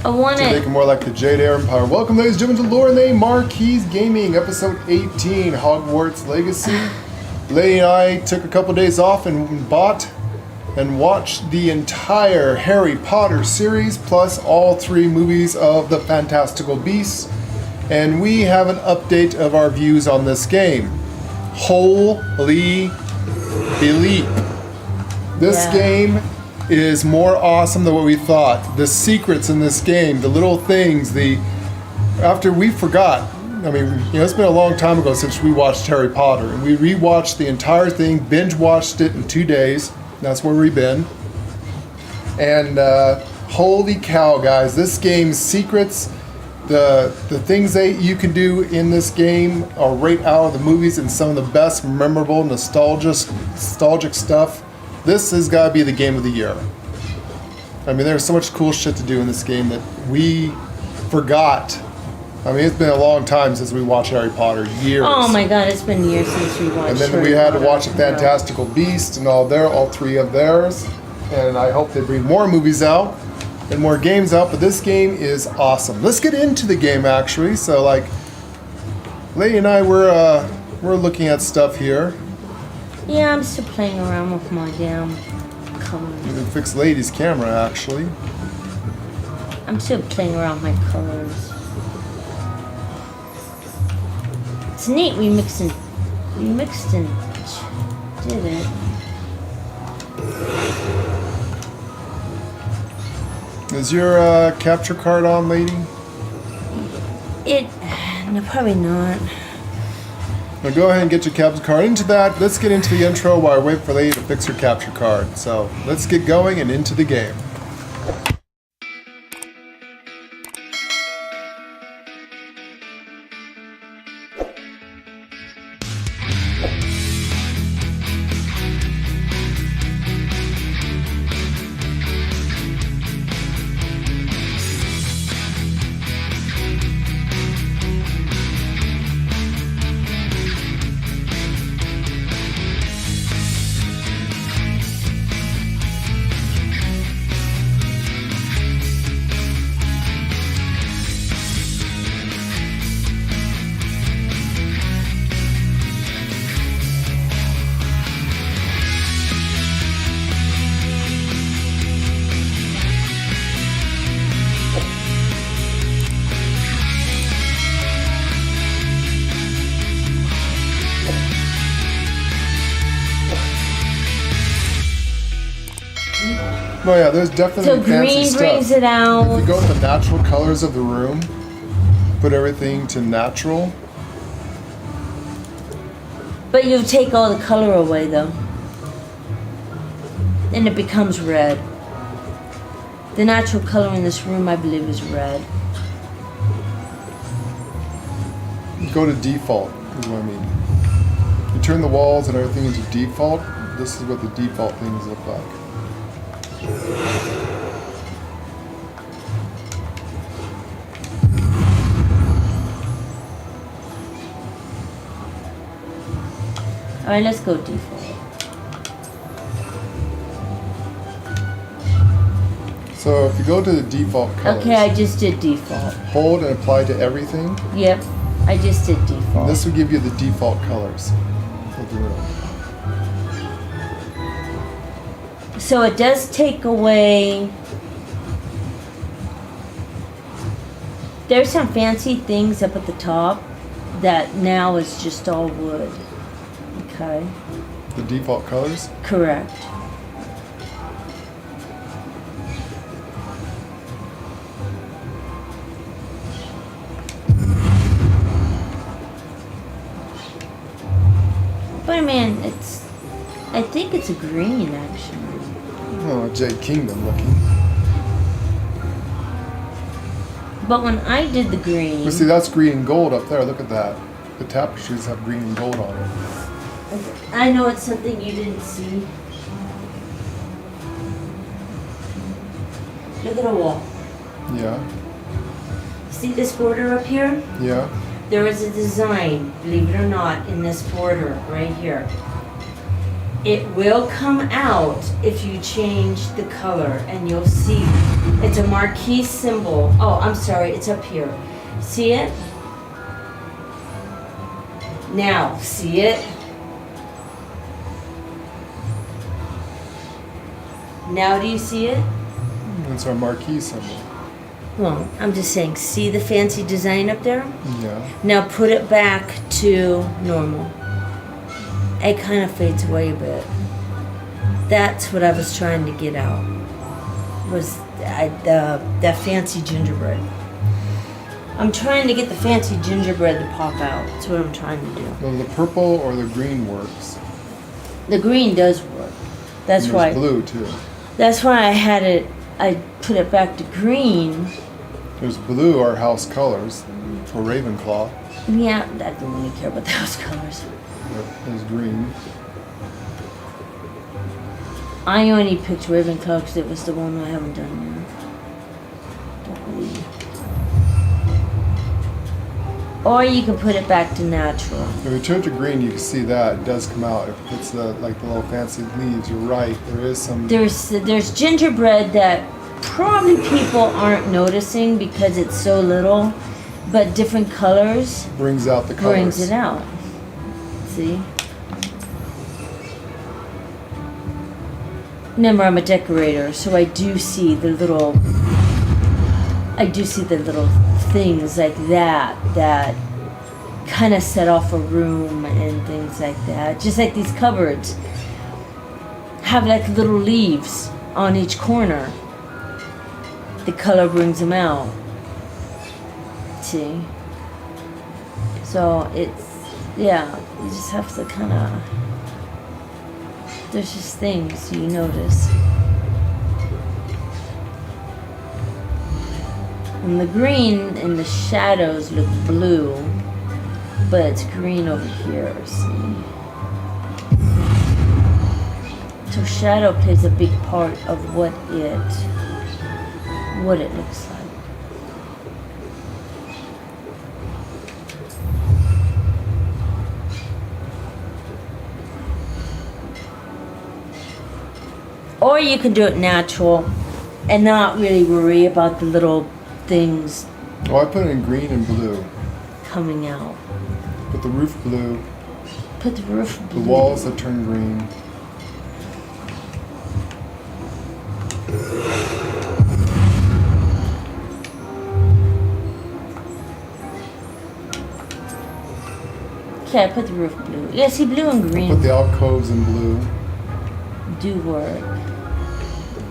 I want to make it more like the Jade Empire. Welcome, ladies and gentlemen, to Lore and the Marquise Gaming, episode 18, Hogwarts Legacy. Lady and I took a couple days off and bought and watched the entire Harry Potter series, plus all 3 movies of the Fantastical Beasts. And we have an update of our views on this game. Holy bleep. This game is more awesome than what we thought. The secrets in this game, the little things, after we forgot. I mean, it's been a long time ago since we watched Harry Potter, and we rewatched the entire thing, binge watched it in 2 days. That's where we've been. And holy cow, guys, this game's secrets, the things that you can do in this game are right out of the movies and some of the best memorable nostalgic stuff. This has got to be the game of the year. I mean, there's so much cool shit to do in this game that we forgot. I mean, it's been a long time since we watched Harry Potter. Years. Oh my God, it's been years since we watched. And then we had to watch the Fantastical Beasts and all 3 of theirs. And I hope they bring more movies out and more games out. But this game is awesome. Let's get into the game, actually. So, like, Lady and I, we're looking at stuff here. Yeah, I'm still playing around with my damn colors. You can fix Lady's camera, actually. I'm still playing around with my colors. It's neat. We mixed and did it. Is your capture card on, Lady? No, probably not. Now go ahead and get your capture card. Into that, let's get into the intro while I wait for Lady to fix her capture card. So let's get going and into the game. Oh yeah, there's definitely fancy stuff. So green brings it out. If you go with the natural colors of the room, put everything to natural. But you take all the color away though. And it becomes red. The natural color in this room, I believe, is red. Go to default, is what I mean. You turn the walls and everything into default. This is what the default things look like. Alright, let's go default. So if you go to the default colors. Okay, I just did default. Hold and apply to everything. Yep, I just did default. And this will give you the default colors of the room. So it does take away. There's some fancy things up at the top that now is just all wood. Okay. The default colors? Correct. But I mean, I think it's a green actually. Oh, Jade Kingdom looking. But when I did the green... But see, that's green and gold up there. Look at that. The tapestries have green and gold on it. I know it's something you didn't see. Look at the wall. Yeah. See this border up here? Yeah. There is a design, believe it or not, in this border right here. It will come out if you change the color, and you'll see it's a marquee symbol. Oh, I'm sorry, it's up here. See it? Now, see it? Now do you see it? It's our marquee symbol. Well, I'm just saying, see the fancy design up there? Yeah. Now put it back to normal. It kind of fades away a bit. That's what I was trying to get out. Was the fancy gingerbread. I'm trying to get the fancy gingerbread to pop out. That's what I'm trying to do. Well, the purple or the green works. The green does work. That's And why. there's blue too. That's why I had it. I put it back to green. There's blue, our house colors, for Ravenclaw. Yeah, I don't really care about those colors. There's green. I only picked Ravenclaw because it was the one I haven't done yet. Don't believe. Or you can put it back to natural. If we turn to green, you can see that it does come out. If it's like the little fancy leaves, you're right. There is some. There's gingerbread that probably people aren't noticing because it's so little, but different colors Brings out the colors. brings it out. See? Remember, I'm a decorator, so I do see the little things like that kind of set off a room and things like that. Just like these cupboards have like little leaves on each corner. The color brings them out. See? So it's, yeah, you just have to kind of, there's just things you notice. And the green and the shadows look blue, but it's green over here, see? So shadow plays a big part of what it looks like. Or you can do it natural and not really worry about the little things Oh, I put it in green and blue. coming out. Put the roof blue. Put the roof The blue. walls that turn green. Okay, I put the roof blue. Yeah, see, blue and Put green the alcoves in blue. do work.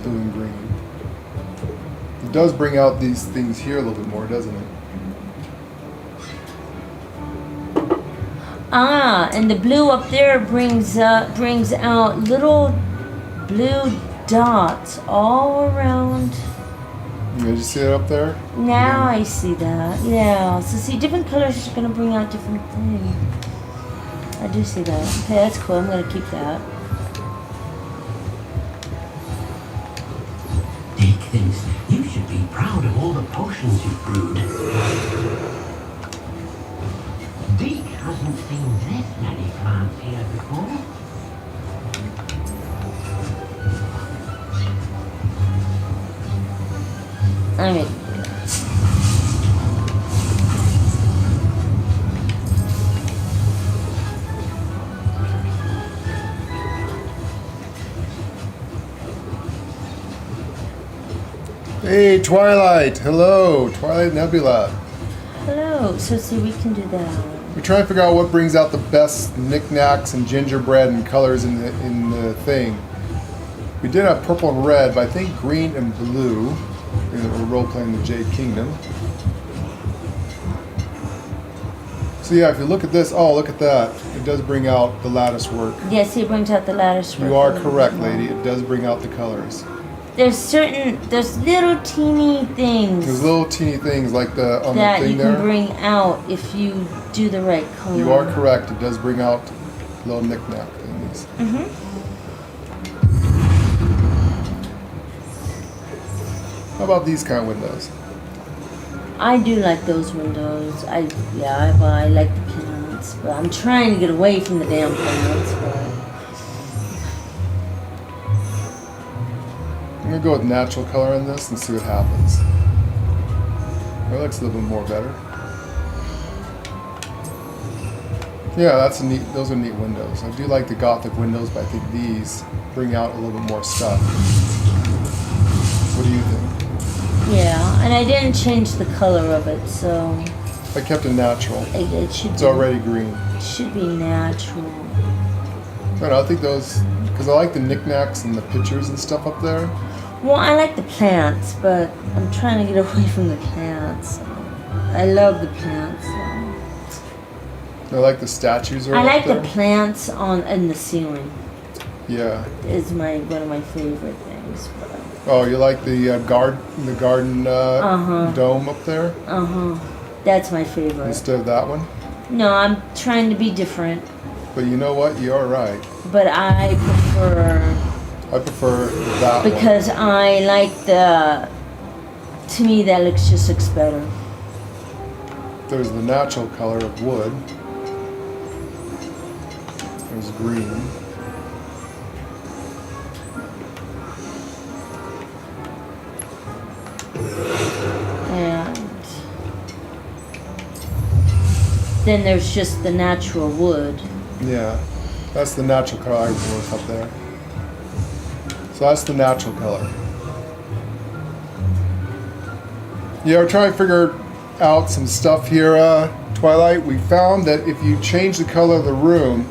Blue and green. It does bring out these things here a little bit more, doesn't it? Ah, and the blue up there brings out little blue dots all around. Did you see it up there? Now I see that. Yeah. So see, different colors are gonna bring out different things. I do see that. Okay, that's cool. I'm gonna keep that. Dick thinks you should be proud of all the potions you've brewed. Dick hasn't seen this many plants here before. I mean, Hey, Twilight! Hello, Twilight Nebula. hello. So see, we can do that. We're trying to figure out what brings out the best knickknacks and gingerbread and colors in the thing. We did have purple and red, but I think green and blue. We're role playing the Jade Kingdom. So yeah, if you look at this, oh look at that! It does bring out the lattice work. Yeah, see, it brings out the lattice work. You are correct, lady. It does bring out the colors. There's little teeny things There's little teeny things like the on the that thing you can there. bring out if you do the right color. You are correct. It does bring out little knick-knack things. Mm-hmm. How about these kind of windows? I do like those windows. I like the plants, but I'm trying to get away from the damn plants. But gonna go with natural color in this and see what happens. That looks a little bit more better. Yeah, that's a neat. Those are neat windows. I do like the Gothic windows, but I think these bring out a little bit more stuff. What do you think? Yeah, and I didn't change the color of it, so I kept it natural. it should It's be, already green. it should be natural. I don't know, I think those, because I like the knickknacks and the pictures and stuff up there. Well, I like the plants, but I'm trying to get away from the plants. I love the plants. I like the statues are I up like there. the plants in the ceiling. Yeah. Is one of my favorite things. But, Oh, you like the garden dome up there that's my favorite. instead of that one? No, I'm trying to be different, But you know what? You are right. but I prefer I prefer that because I like the. To me, that just looks better. one. There's the natural color of wood. There's green. And then there's just the natural wood. Yeah, that's the natural color I was with up there. So that's the natural color. Yeah, we're trying to figure out some stuff here, Twilight. We found that if you change the color of the room,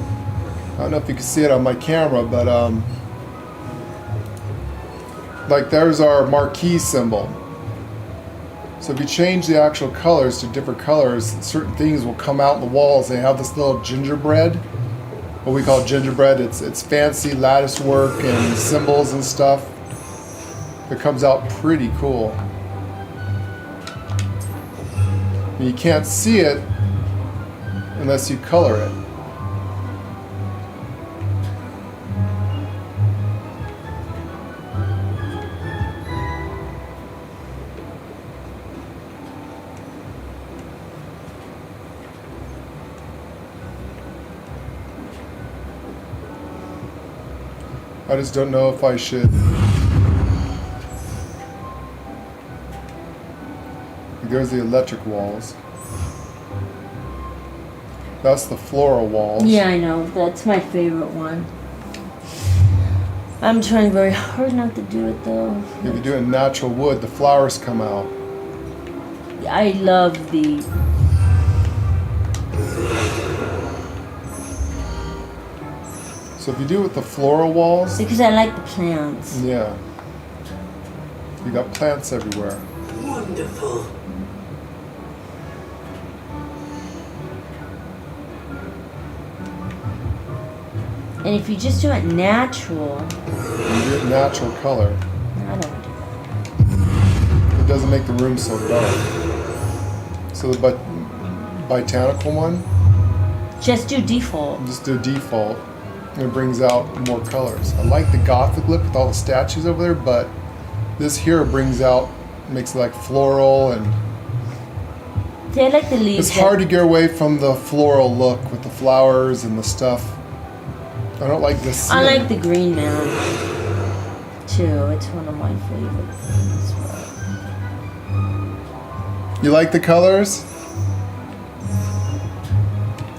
I don't know if you can see it on my camera, but like there's our marquee symbol. So if you change the actual colors to different colors, certain things will come out in the walls. They have this little gingerbread, what we call gingerbread. It's fancy lattice work and symbols and stuff. It comes out pretty cool. And you can't see it unless you color it. I just don't know if I should. There's the electric walls. That's the floral walls. Yeah, I know. That's my favorite one. I'm trying very hard not to do it though. If you do it in natural wood, the flowers come out. I love the. So if you do it with the floral walls, Because I like the plants. yeah. You got plants everywhere. Wonderful. And if you just do it natural, You do it natural color. I don't do that. It doesn't make the room so dark. So the botanical one, Just do default. just do default, and it brings out more colors. I like the Gothic look with all the statues over there, but this here brings out, makes it like floral, and See, I like the leaves. it's hard to get away from the floral look with the flowers and the stuff. I don't like this. I like the green man too. It's one of my favorite things. You like the colors?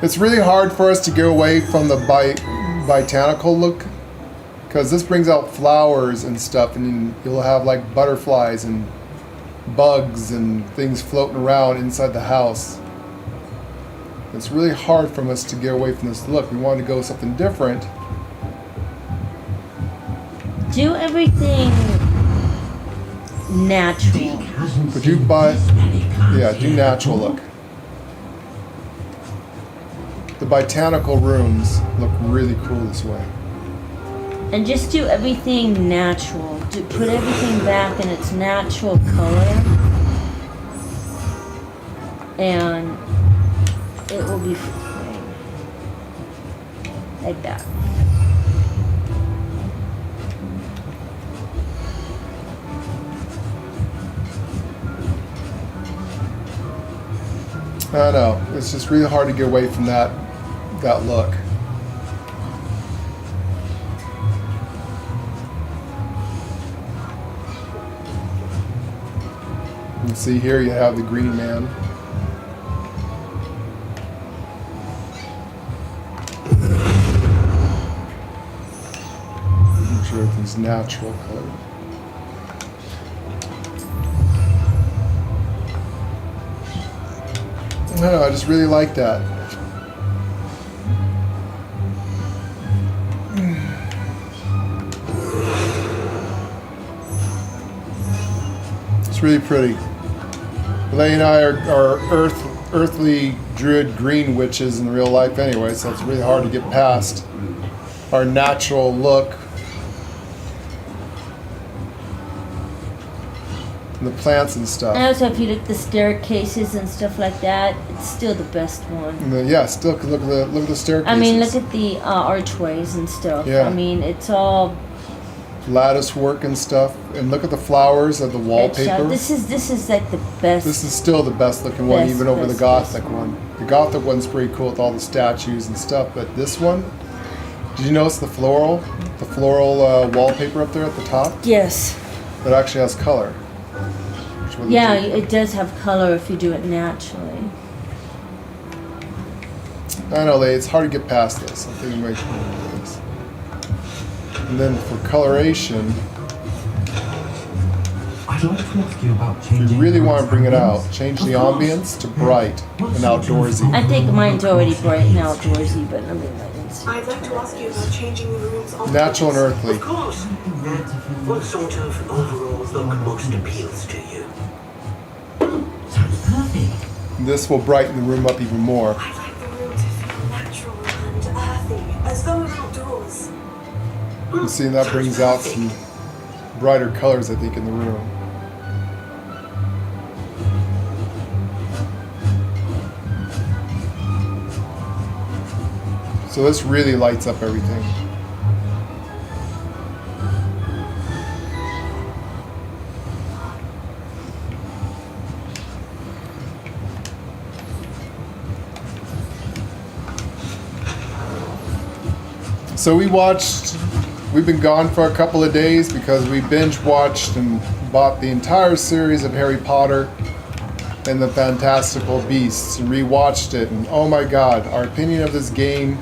It's really hard for us to get away from the botanical look, because this brings out flowers and stuff, and you'll have like butterflies and bugs and things floating around inside the house. It's really hard for us to get away from this look. We wanted to go with something different. Do everything natural. But you do natural look. The botanical rooms look really cool this way. And just do everything natural. Put everything back in its natural color. And it will be fine. Like that. I know, it's just really hard to get away from that look. And see here you have the green man. I'm sure everything's natural color. I don't know, I just really like that. It's really pretty. Lay and I are earthly druid green witches in real life anyway, so it's really hard to get past our natural look. And the plants and stuff. And also, if you look at the staircases and stuff like that, it's still the best one. And yeah, still look at the staircases. I mean, look at the archways and stuff. Yeah. I mean, it's all lattice work and stuff, and look at the flowers of the wallpaper. This is like the best. This is still the best looking one, even over the best. Gothic one. The Gothic one's pretty cool with all the statues and stuff, but this one, did you notice the floral wallpaper up there at the top? Yes. It actually has color. Yeah, it does have color if you do it naturally. I know, it's hard to get past this. I think we might do this. And then for coloration, I'd like to ask you about if you changing really want to bring it ambience. out, change the Of course. ambience to bright and outdoorsy. I think mine's already bright and outdoorsy, but I mean, I'd like to ask you about changing the rooms on Natural and earthly. Of course. What sort of overall look most appeals to you? Sounds perfect. This will brighten the room up even more. I'd like the room to feel natural and earthy, as though we're outdoors. You see, that brings out some brighter colors, I think, in the room. So this really lights up everything. So we've been gone for a couple of days because we binge watched and bought the entire series of Harry Potter and the Fantastical Beasts and rewatched it, and oh my god, our opinion of this game's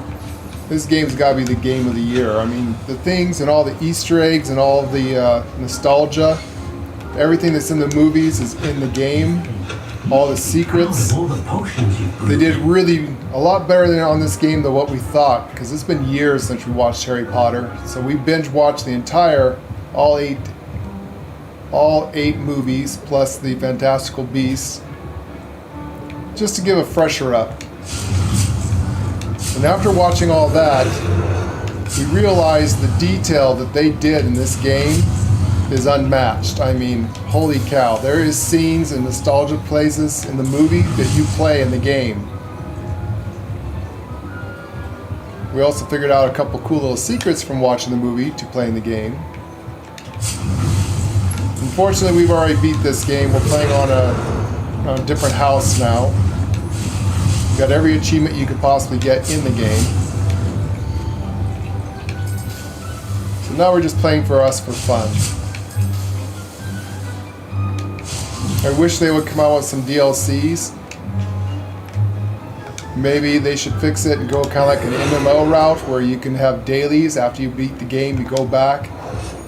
got to be the game of the year. I mean, the things and all the Easter eggs and all the nostalgia, everything that's in the movies is in the game. All the secrets. All the potions you've brewed. They did really a lot better than on this game than what we thought, because it's been years since we watched Harry Potter. So we binge watched the entire all eight movies plus the Fantastical Beasts, just to give a fresher up. And after watching all that, we realized the detail that they did in this game is unmatched. I mean, holy cow. There is scenes and nostalgia places in the movie that you play in the game. We also figured out a couple cool little secrets from watching the movie to playing the game. Unfortunately, we've already beat this game. We're playing on a different house now. We got every achievement you could possibly get in the game. So now we're just playing for us for fun. I wish they would come out with some DLCs. Maybe they should fix it and go kind of like an MMO route where you can have dailies after you beat the game, you go back.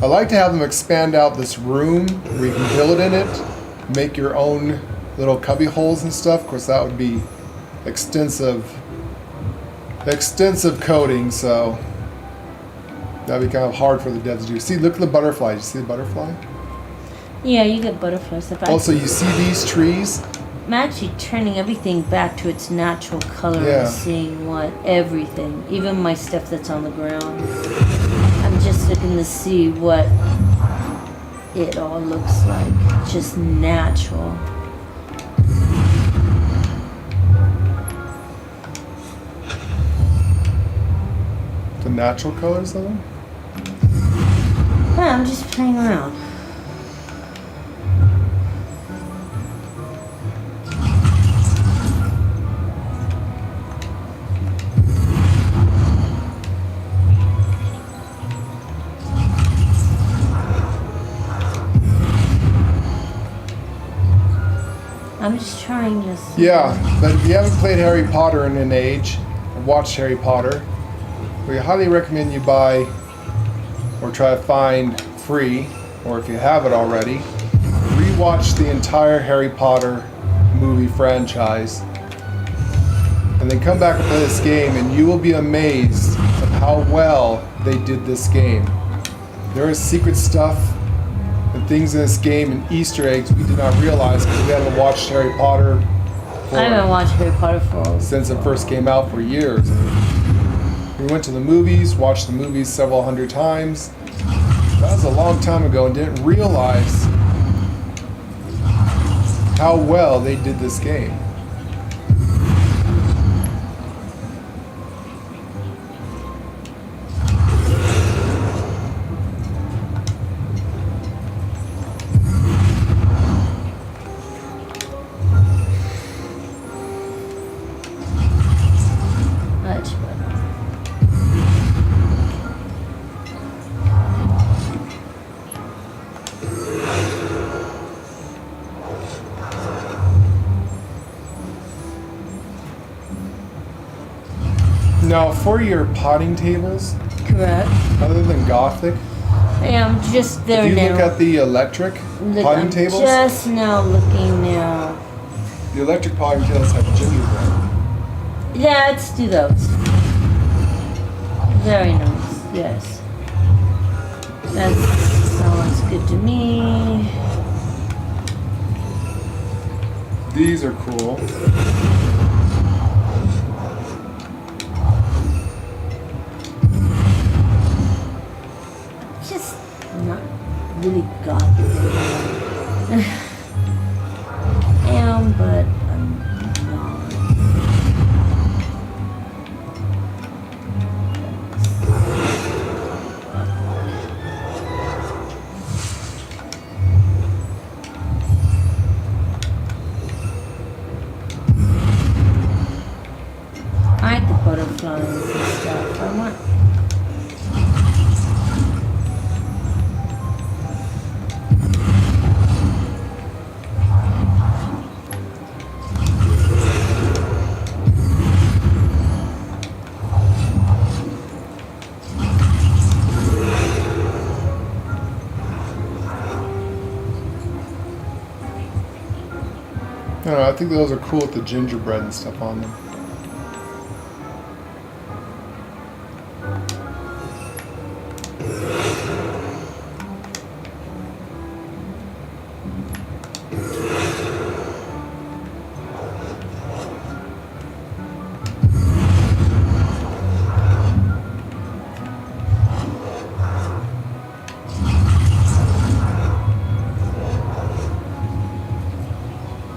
I'd like to have them expand out this room where you can build in it, make your own little cubby holes and stuff. Of course, that would be extensive coding, so that'd be kind of hard for the devs to do. See, look at the butterfly. Did you see the butterfly? yeah, you get butterfly stuff. Also, you see these trees? I'm actually turning everything back to its natural color Yeah. and seeing everything, even my stuff that's on the ground. I'm just looking to see what it all looks like, just natural. The natural colors of them? Yeah, I'm just playing around. I'm just trying to see. Yeah, but if you haven't played Harry Potter in an age, or watched Harry Potter, we highly recommend you buy or try to find free, or if you have it already, rewatch the entire Harry Potter movie franchise. And then come back and play this game, and you will be amazed at how well they did this game. There is secret stuff and things in this game and Easter eggs we did not realize because we haven't watched Harry Potter I haven't watched Harry Potter for since it first came out for years. We went to the movies, watched the movies several hundred times. That was a long time ago and didn't realize how well they did this game. much better. Now, for your potting tables, Correct. other than Gothic, I am just there if you now. look at the electric potting I'm tables, just now looking now. the electric potting tables have gingerbread. Yeah, let's do those. Very nice. Yes. That sounds good to me. These are cool. Just not really gothic. I am, but I'm not. I like the butterflies and stuff. I want. I don't know, I think those are cool with the gingerbread and stuff on them.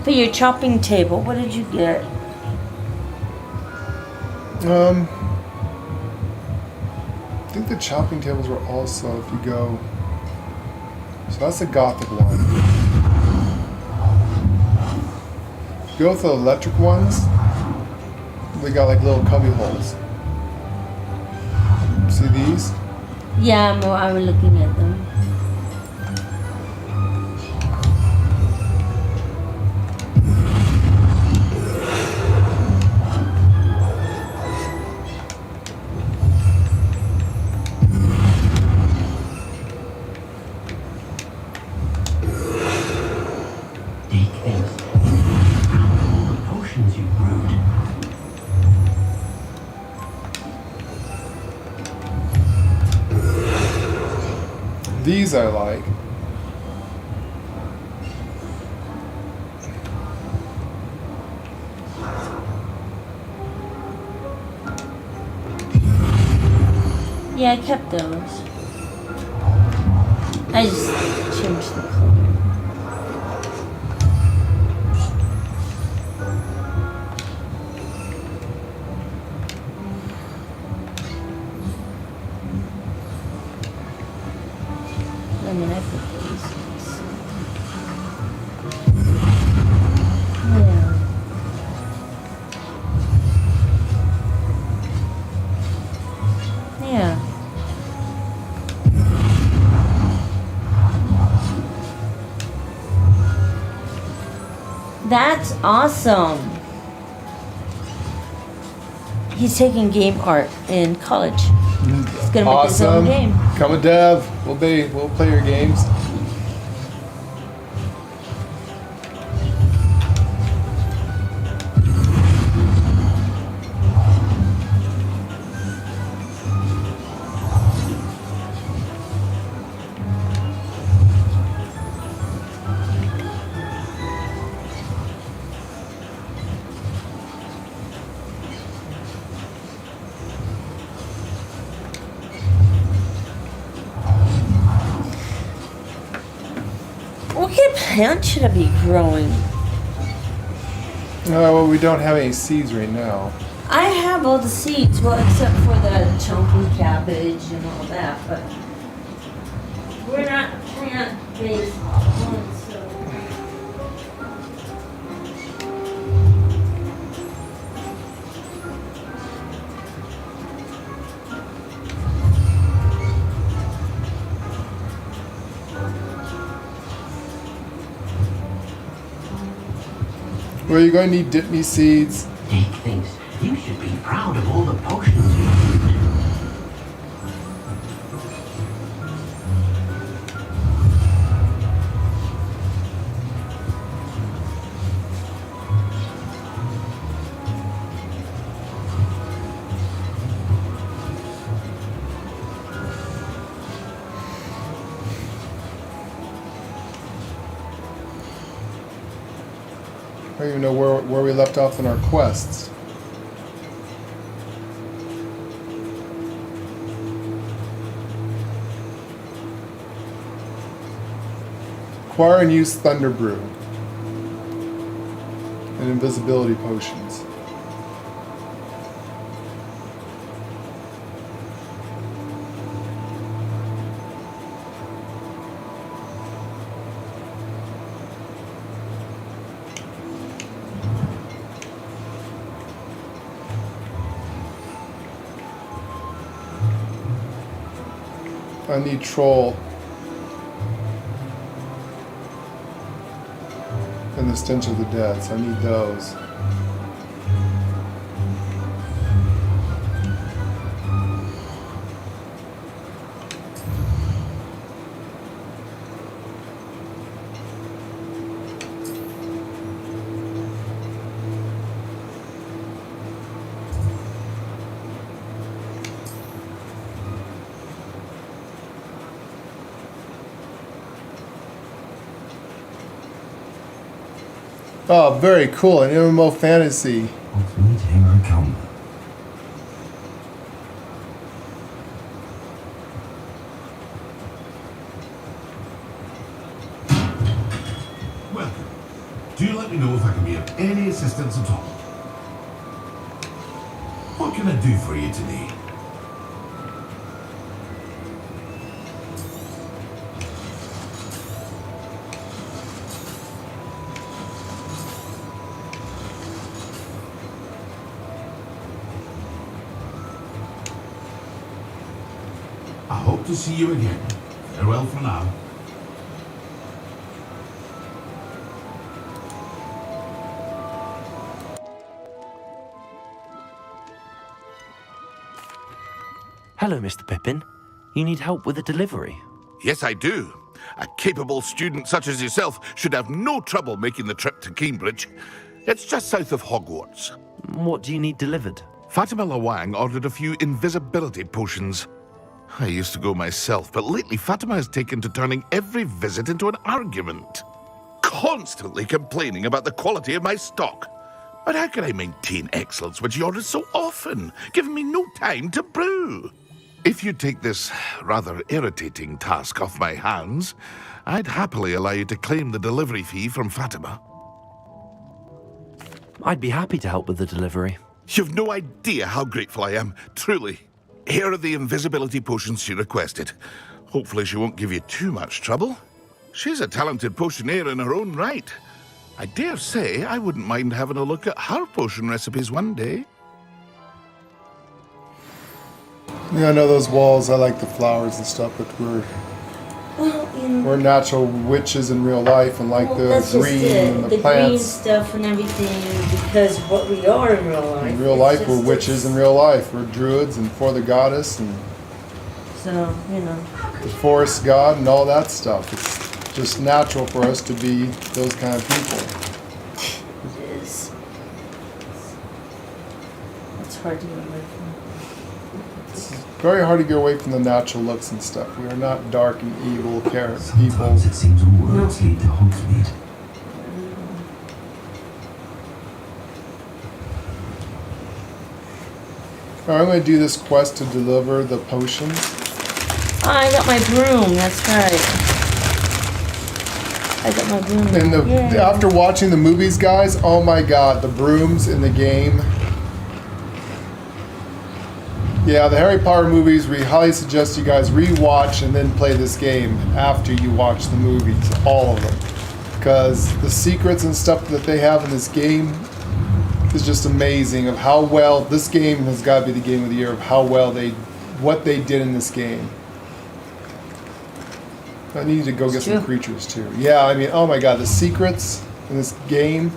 For your chopping table, what did you get? I think the chopping tables were also, if you go, so that's the Gothic one. If you go with the electric ones, they got like little cubby holes. See these? Yeah, I'm looking at them. Take this. Found all the potions you brewed. These I like. Yeah, I kept those. I just changed the color. I mean, I put these. Yeah. Yeah. That's awesome. He's taking game art in college. He's gonna make his own Awesome. game. Come a dev. We'll play your games. What kind of plant should I be growing? Well, we don't have any seeds right now. I have all the seeds, well, except for the chunky cabbage and all that, but we're not plant-based ones, so. Well, you're going to need dip me seeds. Dick thinks you should be proud of all the potions you've used. I don't even know where we left off in our quests. Acquire and use Thunder Brew and invisibility potions. I need Troll and the Stench of the Dead, so I need those. Oh, very cool. An MMO fantasy. Hogsmeade, here I come. Welcome. Do let me know if I can be of any assistance at all. What can I do for you today? I hope to see you again. Farewell for now. Hello, Mr. Pippin. You need help with a delivery? Yes, I do. A capable student such as yourself should have no trouble making the trip to Cambridge. It's just south of Hogwarts. What do you need delivered? Fatima Lawang ordered a few invisibility potions. I used to go myself, but lately Fatima has taken to turning every visit into an argument. Constantly complaining about the quality of my stock. But how can I maintain excellence when she orders so often, giving me no time to brew? If you take this rather irritating task off my hands, I'd happily allow you to claim the delivery fee from Fatima. I'd be happy to help with the delivery. You've no idea how grateful I am, truly. Here are the invisibility potions she requested. Hopefully she won't give you too much trouble. She's a talented potioneer in her own right. I dare say I wouldn't mind having a look at her potion recipes one day. Yeah, I know those walls. I like the flowers and stuff, but we're Well, you We're natural witches in real life, and like Well, the that's just green it. and the green plants. stuff and everything, because what we are in real life. In real it's life, just- we're witches in real life. We're druids and for the goddess and So, you know. the forest god and all that stuff. It's just natural for us to be those kind of people. It is. It's hard to get away from. Very hard to get away from the natural looks and stuff. We are not dark and evil people. Sometimes it seems all roads lead to Hogsmeade. Alright, I'm going to do this quest to deliver the potions. Oh, I got my broom. That's right. I got my broom. And Yay. after watching the movies, guys, oh my god, the brooms in the game. Yeah, the Harry Potter movies, we highly suggest you guys rewatch and then play this game after you watch the movies, all of them. Because the secrets and stuff that they have in this game is just amazing of how well, this game has got to be the game of the year of how well what they did in this game. I need to go get some creatures too. Yeah, I mean, oh my god, the secrets in this game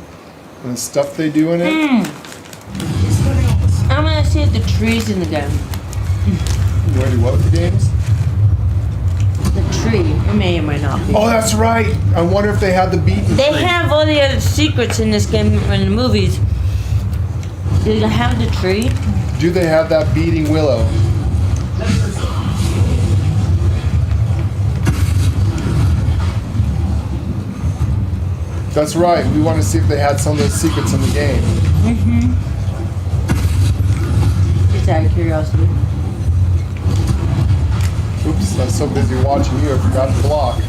and the stuff they do in it. I'm gonna see the trees in the game. You want to do what with the games? The tree. It may or may not be. Oh, that's right. I wonder if they had the beaten They tree. have all the other secrets in this game in the movies. Do they have the tree? Do they have that beating willow? That's right. We want to see if they had some of those secrets in the game. Just out of curiosity. Oops, I was so busy watching you, I forgot to block.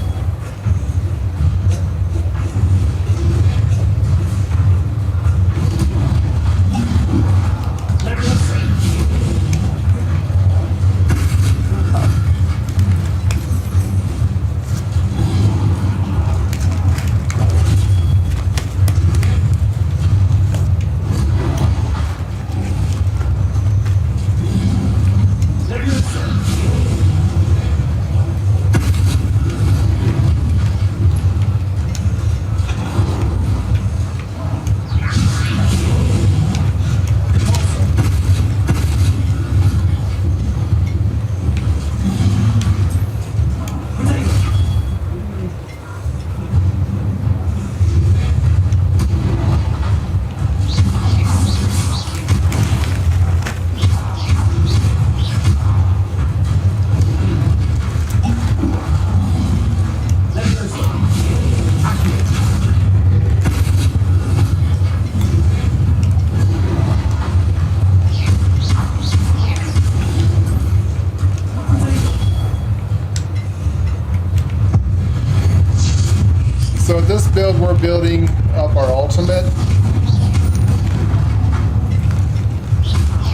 So with this build, we're building up our ultimate.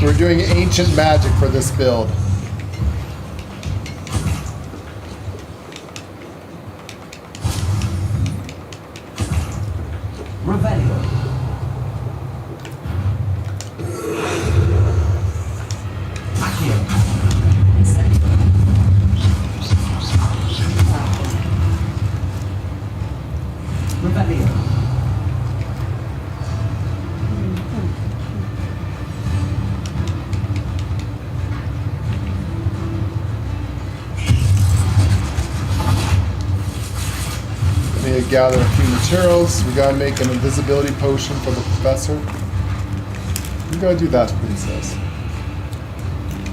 We're doing ancient magic for this build. Revelio. We need to gather a few materials. We gotta make an invisibility potion for the professor. You gotta do that, princess.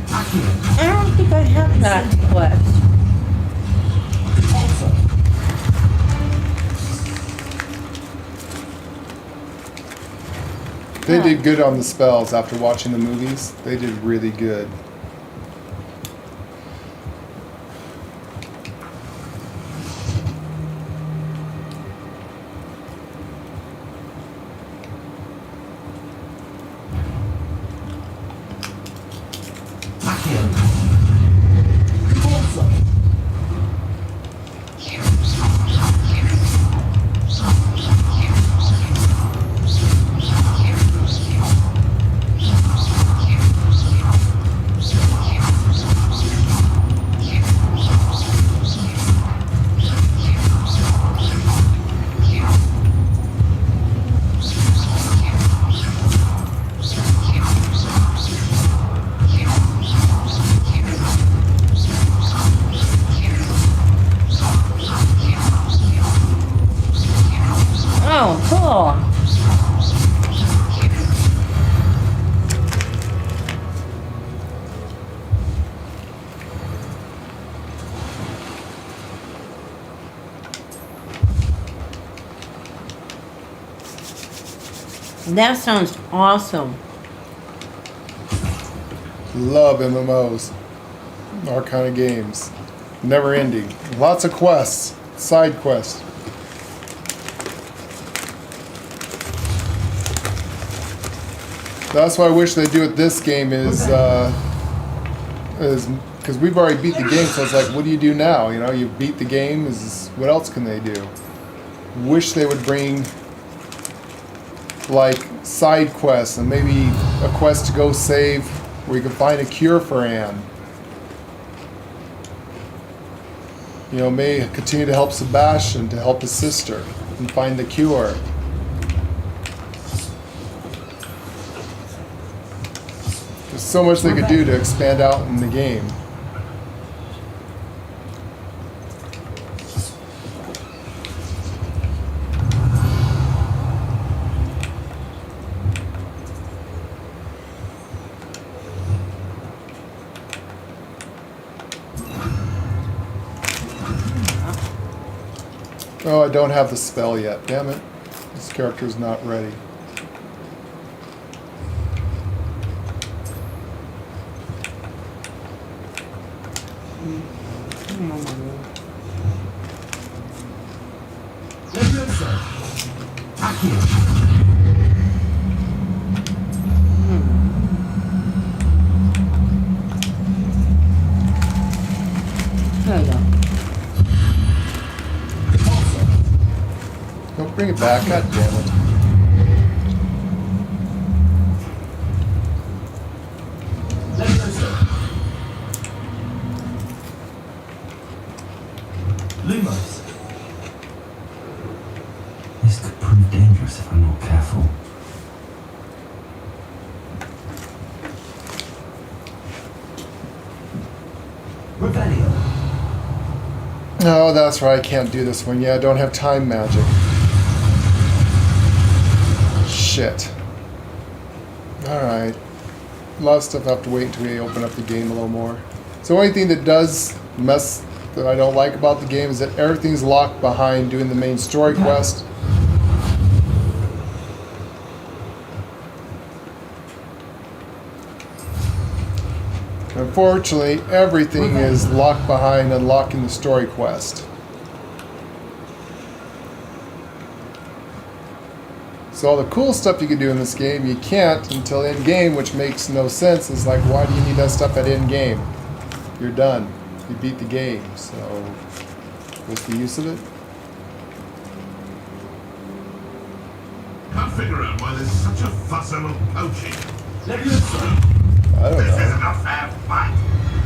I don't think I have that quest. They did good on the spells after watching the movies. They did really good. Oh, cool. That sounds awesome. Love MMOs. Our kind of games. Never ending. Lots of quests. Side quests. That's what I wish they'd do with this game is because we've already beat the game, so it's like, what do you do now? You know, you beat the game, what else can they do? Wish they would bring like side quests and maybe a quest to go save where you can find a cure for Anne. You know, may continue to help Sebastian to help his sister and find the cure. There's so much they could do to expand out in the game. Oh, I don't have the spell yet. Damn it. This character's not ready. There you go. Don't bring it back. God damn it. Lumos. This could prove dangerous if I'm not careful. Revelio. Oh, that's right. I can't do this one. Yeah, I don't have time magic. Shit. Alright. A lot of stuff I have to wait until we open up the game a little more. So the only thing that does mess that I don't like about the game is that everything's locked behind doing the main story quest. Unfortunately, everything is locked behind unlocking the story quest. So all the cool stuff you can do in this game, you can't until end game, which makes no sense. It's like, why do you need that stuff at end game? You're done. You beat the game, so what's the use of it? Can't figure out why there's such a fuss about poaching. I don't This know. isn't a fair fight.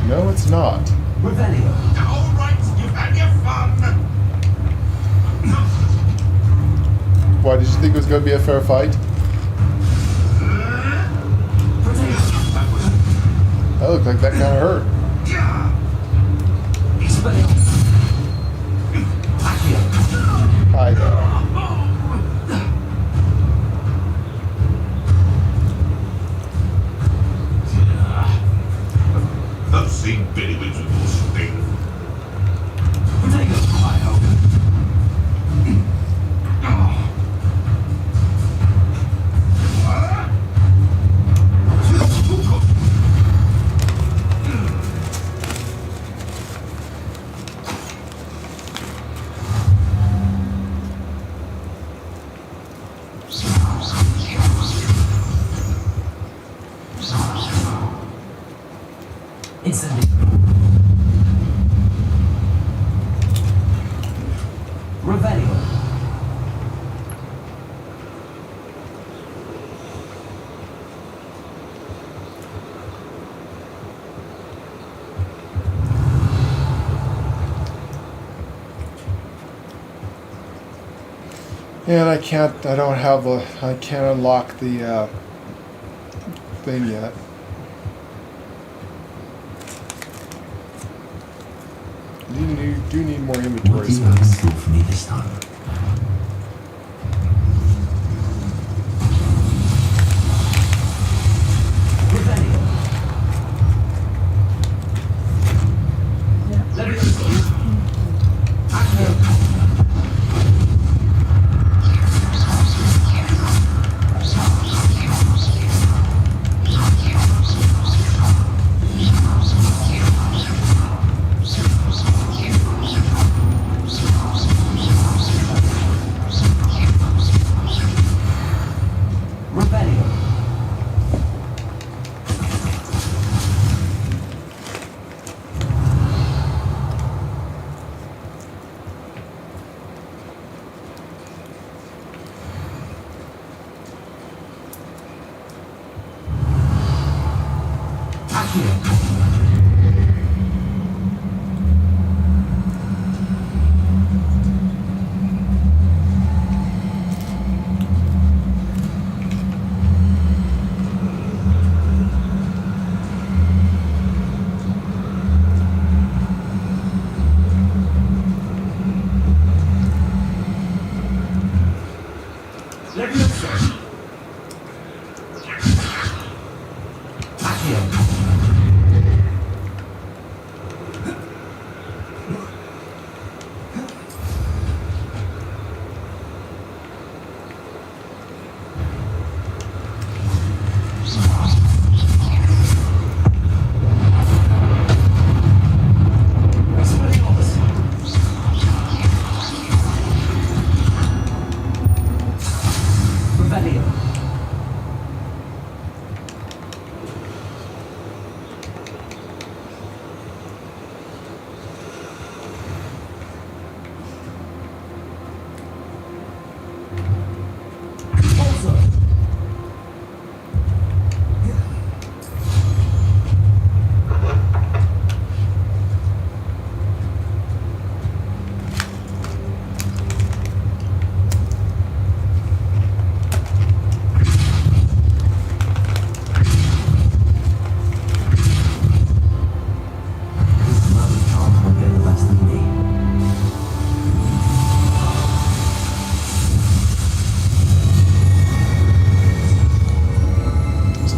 No, it's not. Revelio. All right, you've had your fun. Why, did you think it was going to be a fair fight? That looked like that kind of hurt. I know. I've seen Biddywigs with more sting. Revelio. And I can't unlock the thing yet. You do need more inventory What do you have in space. store for me this time?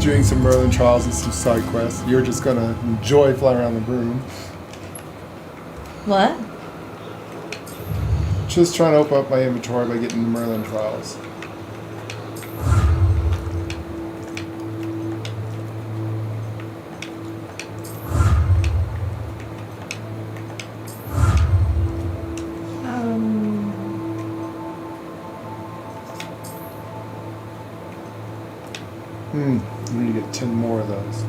Doing some Merlin trials and some side quests. You're just gonna enjoy flying around the room. What? Just trying to open up my inventory by getting the Merlin trials. I need to get 10 more of those.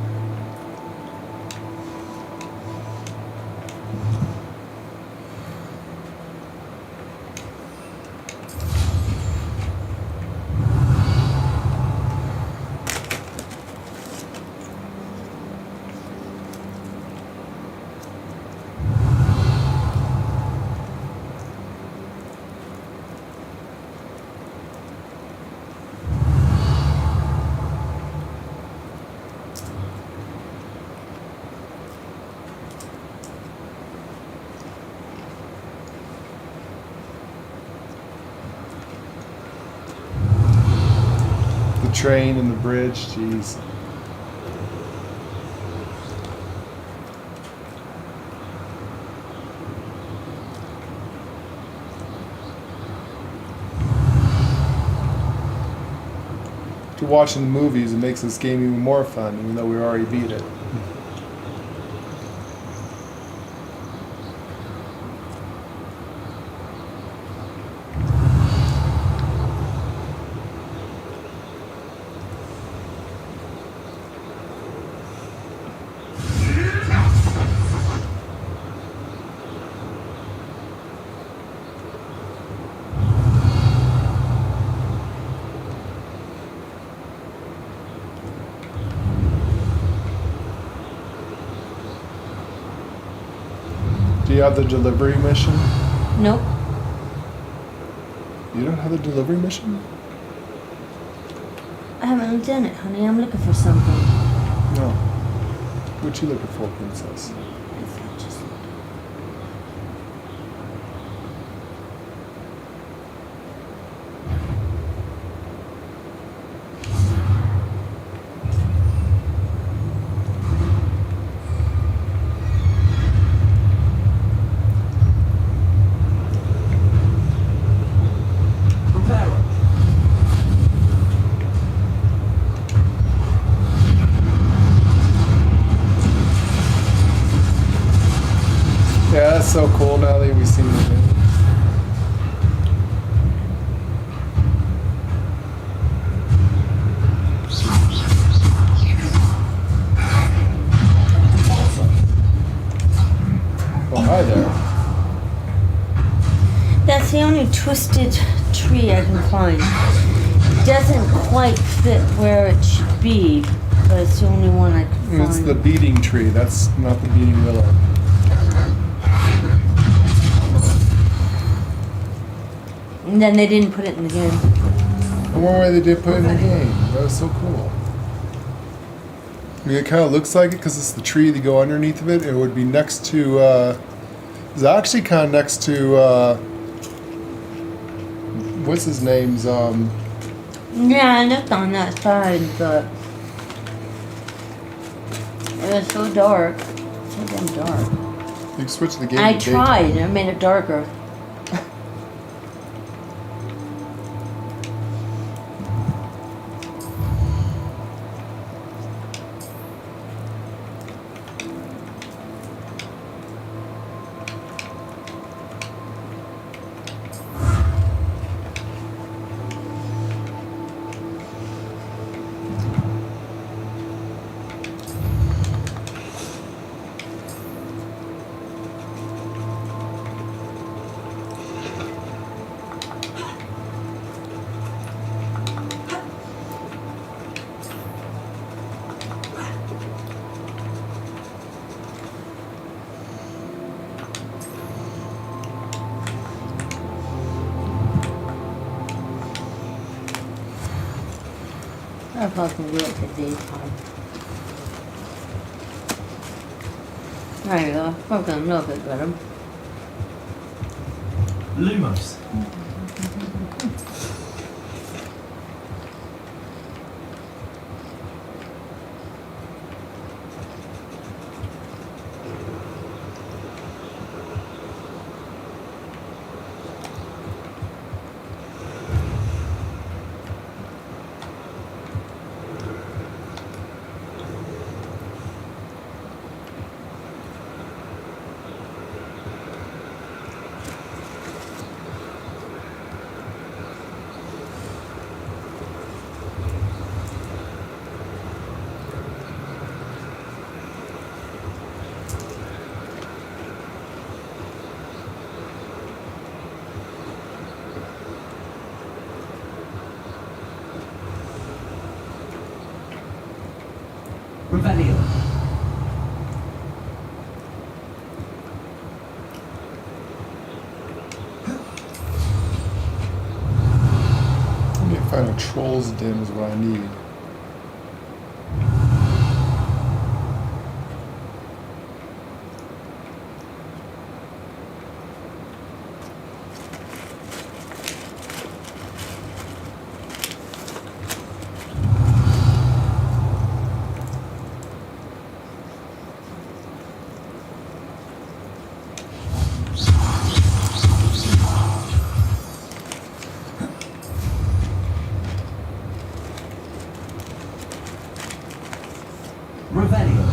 Train and the bridge, jeez. After watching the movies, it makes this game even more fun, even though we already beat it. Do you have the delivery mission? Nope. You don't have the delivery mission? I haven't done it, honey. I'm looking for something. No. What you looking for, princess? Yeah, that's so cool now that we've seen it. Well, hi there. That's the only twisted tree I can find. It doesn't quite fit where it should be. But it's the only one I could find. It's the beating tree. That's not the beating willow. And then they didn't put it in the game. One way they did put it in the game. That was so cool. I mean, it kind of looks like it because it's the tree that go underneath of it. It would be next to. It's actually kind of next to. What's his name's? Yeah, I looked on that side, but it was so dark. So damn dark. You can switch the game. I to daytime. tried. I made it darker. I fucking do it the daytime. There you go. Fucking a little bit better. Lumos. Revelio. I need to find a troll's den is what I need. Revelio.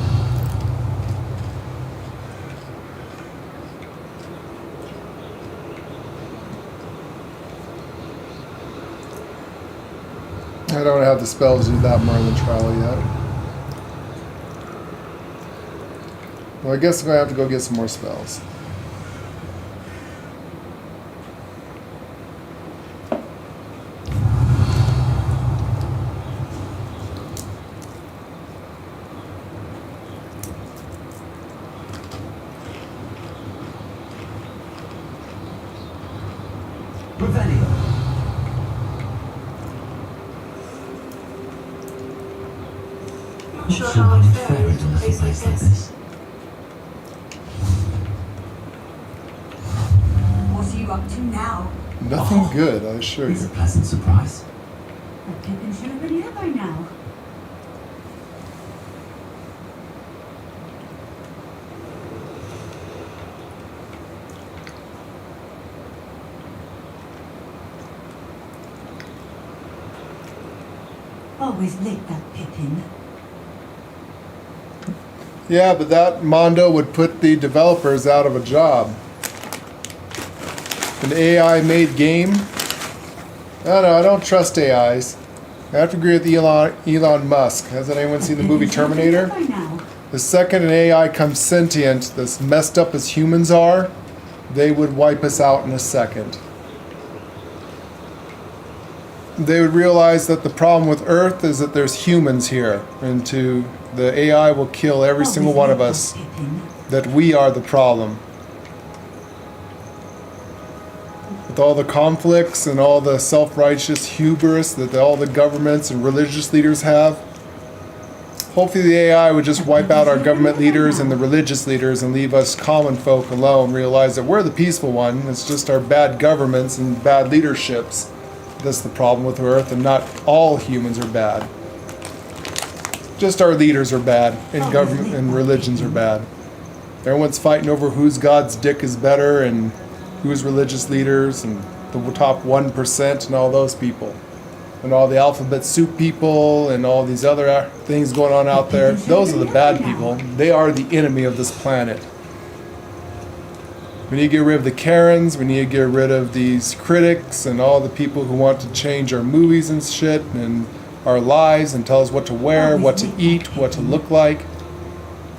I don't have the spells to do that more than trial yet. Well, I guess I'm gonna have to go get some more spells. Revelio. Not sure how I'd fare in a place like this. What are you up to now? Nothing good, I assure It's a you. pleasant surprise. The Pippin should have been here by now. Always late, that Pippin. Yeah, but that Mondo would put the developers out of a job. An AI-made game? I don't know, I don't trust AIs. I have to agree with Elon Musk. Hasn't anyone seen the movie Terminator? By now. The second an AI comes sentient, as messed up as humans are, they would wipe us out in a second. they would realize that the problem with Earth is that there's humans here, and the AI will kill every single one of us, that we are the problem. With all the conflicts and all the self-righteous hubris that all the governments and religious leaders have, hopefully the AI would just wipe out our government leaders and the religious leaders and leave us common folk alone, realize that we're the peaceful one. It's just our bad governments and bad leaderships that's the problem with Earth, and not all humans are bad. Just our leaders are bad, and government and religions are bad. Everyone's fighting over whose God's dick is better and who's religious leaders and the top 1% and all those people. And all the alphabet soup people and all these other things going on out there. Those are the bad people. They are the enemy of this planet. We need to get rid of the Karens. We need to get rid of these critics and all the people who want to change our movies and shit and our lives and tell us what to wear, what to eat, what to look like.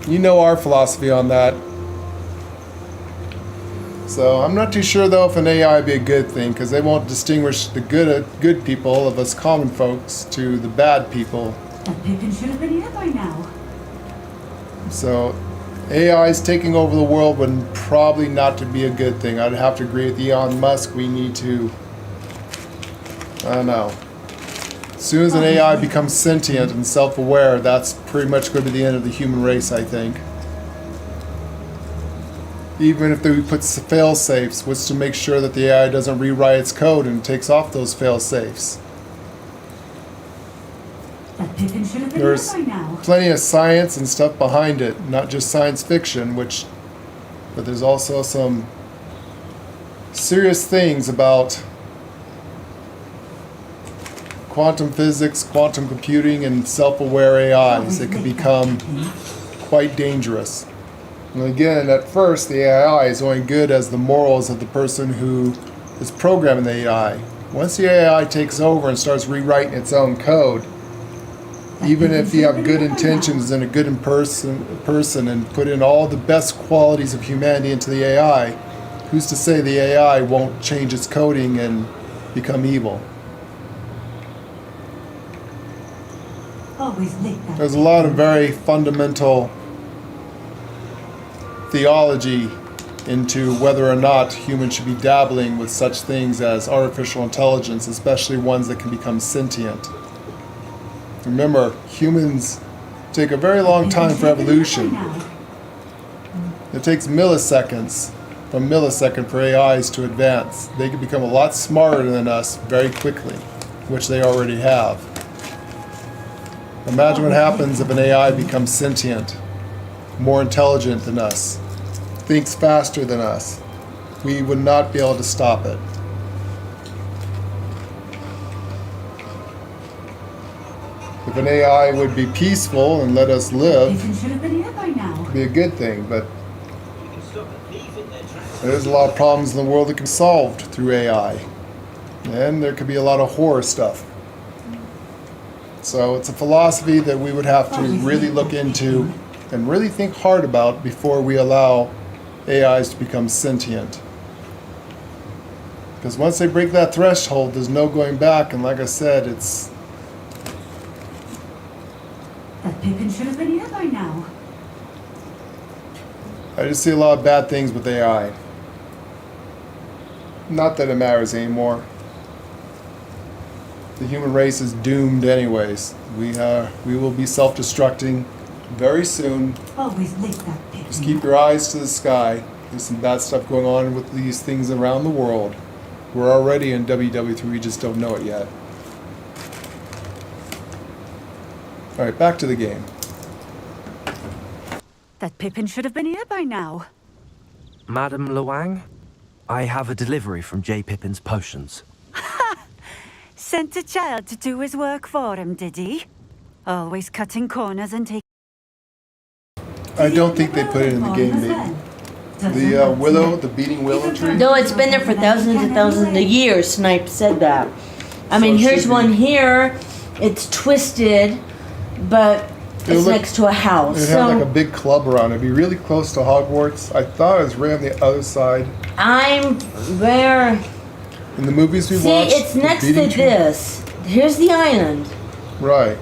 You know our philosophy on that. So I'm not too sure though if an AI would be a good thing, because they won't distinguish the good people of us common folks to the bad people. That Pippin should have been here by now. So AI's taking over the world would probably not to be a good thing. I'd have to agree with Elon Musk. We need to, I don't know. As soon as an AI becomes sentient and self-aware, that's pretty much going to be the end of the human race, I think. Even if we put fail-safes, which to make sure that the AI doesn't rewrite its code and takes off those fail-safes. That Pippin should have been There's here by now. plenty of science and stuff behind it, not just science fiction, but there's also some serious things about quantum physics, quantum computing, and self-aware AIs that can become quite dangerous. And again, at first, the AI is only good as the morals of the person who is programming the AI. Once the AI takes over and starts rewriting its own code, even if you have good intentions and a good person and put in all the best qualities of humanity into the AI, who's to say the AI won't change its coding and become evil? Always lick that. There's a lot of very fundamental theology into whether or not humans should be dabbling with such things as artificial intelligence, especially ones that can become sentient. Remember, humans take a very long time for evolution. It takes milliseconds from millisecond for AIs to advance. They can become a lot smarter than us very quickly, which they already have. Imagine what happens if an AI becomes sentient, more intelligent than us, thinks faster than us. We would not be able to stop it. If an AI would be peaceful and let us live, Pippin should have been here by now. it'd be a good thing, but there's a lot of problems in the world that can be solved through AI. And there could be a lot of horror stuff. So it's a philosophy that we would have to really look into and really think hard about before we allow AIs to become sentient. Because once they break that threshold, there's no going back, and like I said, That Pippin should have been here by now. I just see a lot of bad things with AI. Not that it matters anymore. The human race is doomed anyways. We will be self-destructing very soon. Always lick that Pippin. Just keep your eyes to the sky. There's some bad stuff going on with these things around the world. We're already in WW3, we just don't know it yet. Alright, back to the game. That Pippin should have been here by now. Madam Luang, I have a delivery from J. Pippin's Potions. Sent a child to do his work for him, did he? Always cutting corners and taking... I don't think they put it in the game, maybe. The willow, the beating willow tree? No, it's been there for thousands and thousands of years. Snipe said that. I mean, So it here's should one be. here. It's twisted, but it's look- next to a house. It had like a big club around it. It'd be really close to Hogwarts. I thought it was right on the other side. I'm where. In the movies we See, watched, it's the next to beating tree- this. Here's the island. Right.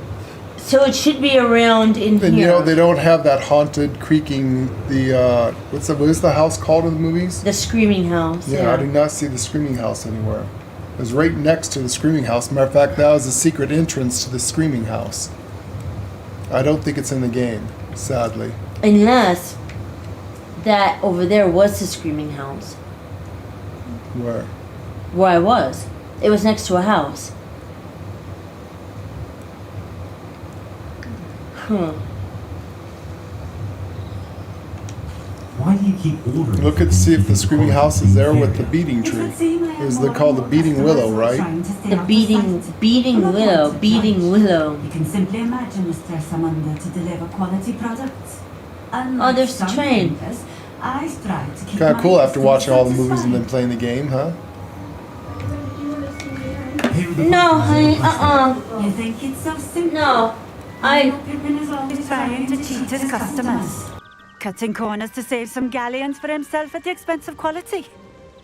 So it should be around in And here. you know they don't have that haunted creaking. The what is the house called in the movies? The screaming house. Yeah, I did not see the screaming house anywhere. It was right next to the screaming house. Matter of fact, that was the secret entrance to the screaming house. I don't think it's in the game, sadly. Unless that over there was the screaming house. Where? Where I was. It was next to a house. Why do you keep ordering? Look and see if the screaming house is there with the beating tree. Is they called the beating willow, right? The beating willow. You can simply imagine Mr. Samanda to deliver quality products. Oh, there's the train. I strive to keep Kind of my cool after customers watching all the movies and then satisfied. playing the game, huh? No, honey, You think it's so simple? No. Pippin is always trying to cheat his customers. Cutting corners to save some galleons for himself at the expense of quality.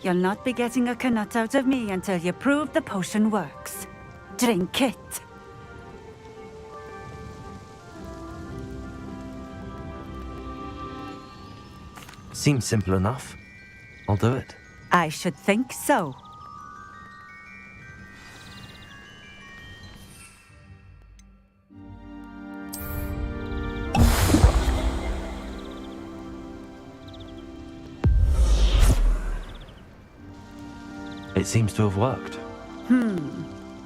You'll not be getting a canut out of me until you prove the potion works. Drink it. Seems simple enough. I'll do it. I should think so. It seems to have worked.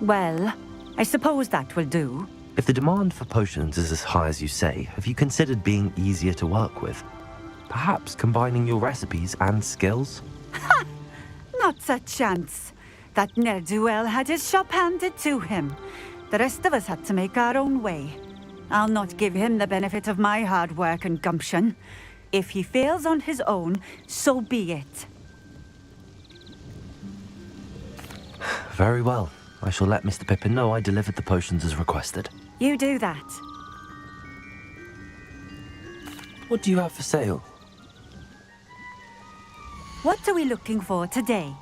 Well, I suppose that will do. If the demand for potions is as high as you say, have you considered being easier to work with? Perhaps combining your recipes and skills? Not a chance. That ne'er-do-well had his shop handed to him. The rest of us had to make our own way. I'll not give him the benefit of my hard work and gumption. If he fails on his own, so be it. Very well. I shall let Mr. Pippin know I delivered the potions as requested. You do that. What do you have for sale? What are we looking for today?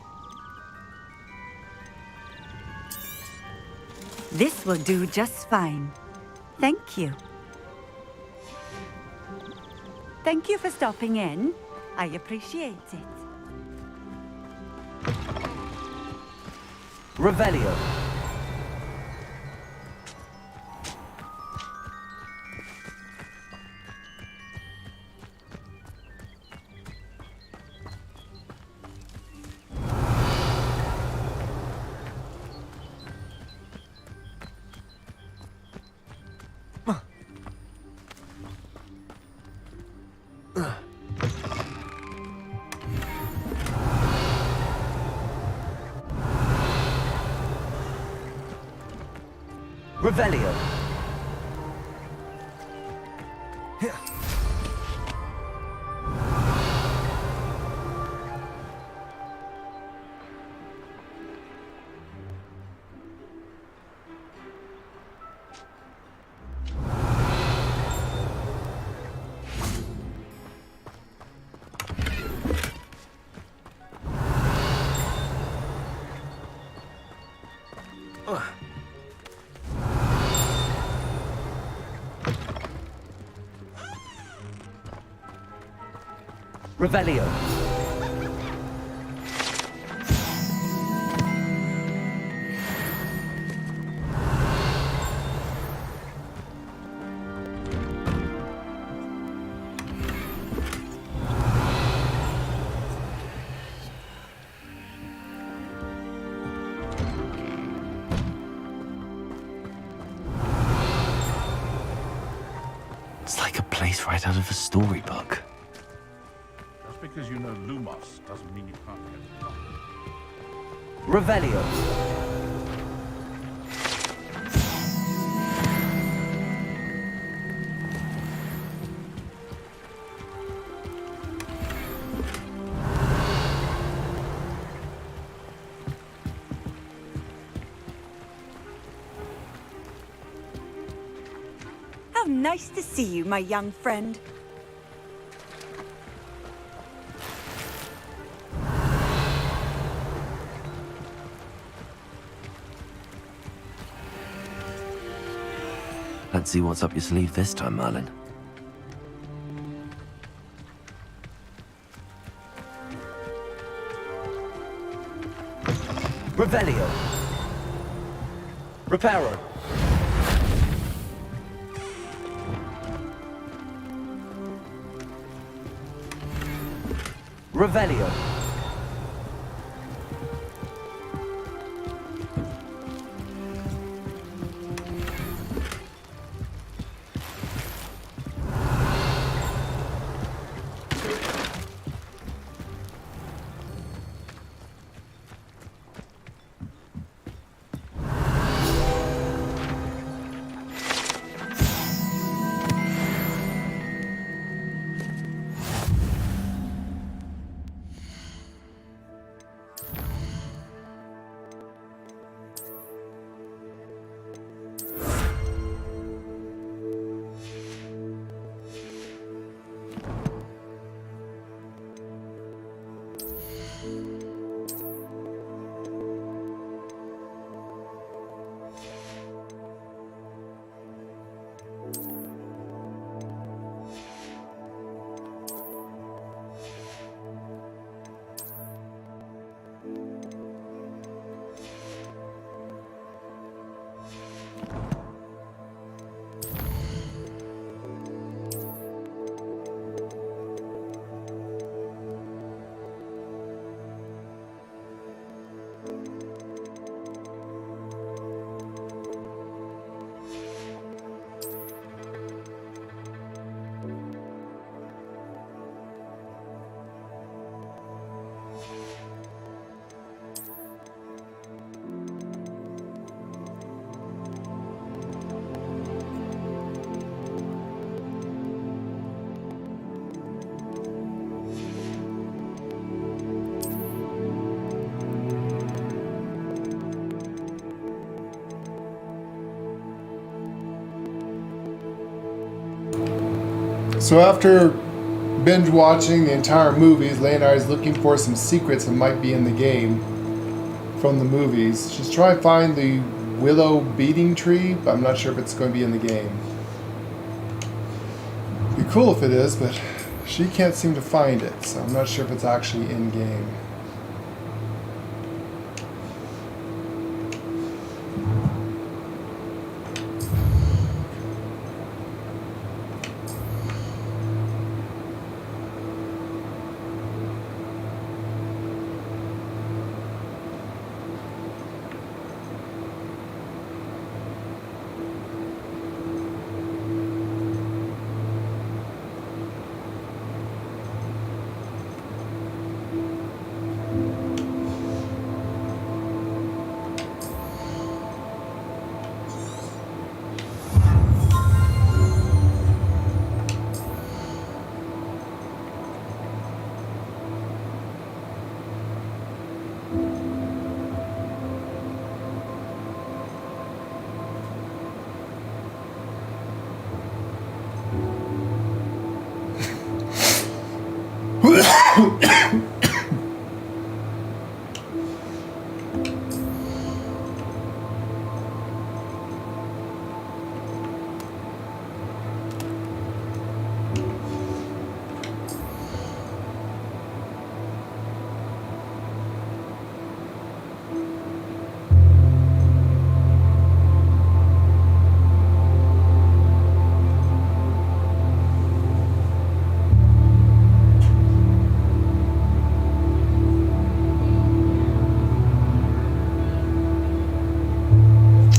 This will do just fine. Thank you. Thank you for stopping in. I appreciate it. Revelio. Revelio. Revelio. It's like a place right out of a storybook. Just because you know Lumos doesn't mean you can't get it. Revelio. How nice to see you, my young friend. Let's see what's up your sleeve this time, Merlin. Revelio. Reparo. Revelio. So after binge watching the entire movies, Leonard is looking for some secrets that might be in the game from the movies. She's trying to find the willow beating tree, but I'm not sure if it's going to be in the game. Be cool if it is, but she can't seem to find it, so I'm not sure if it's actually in game.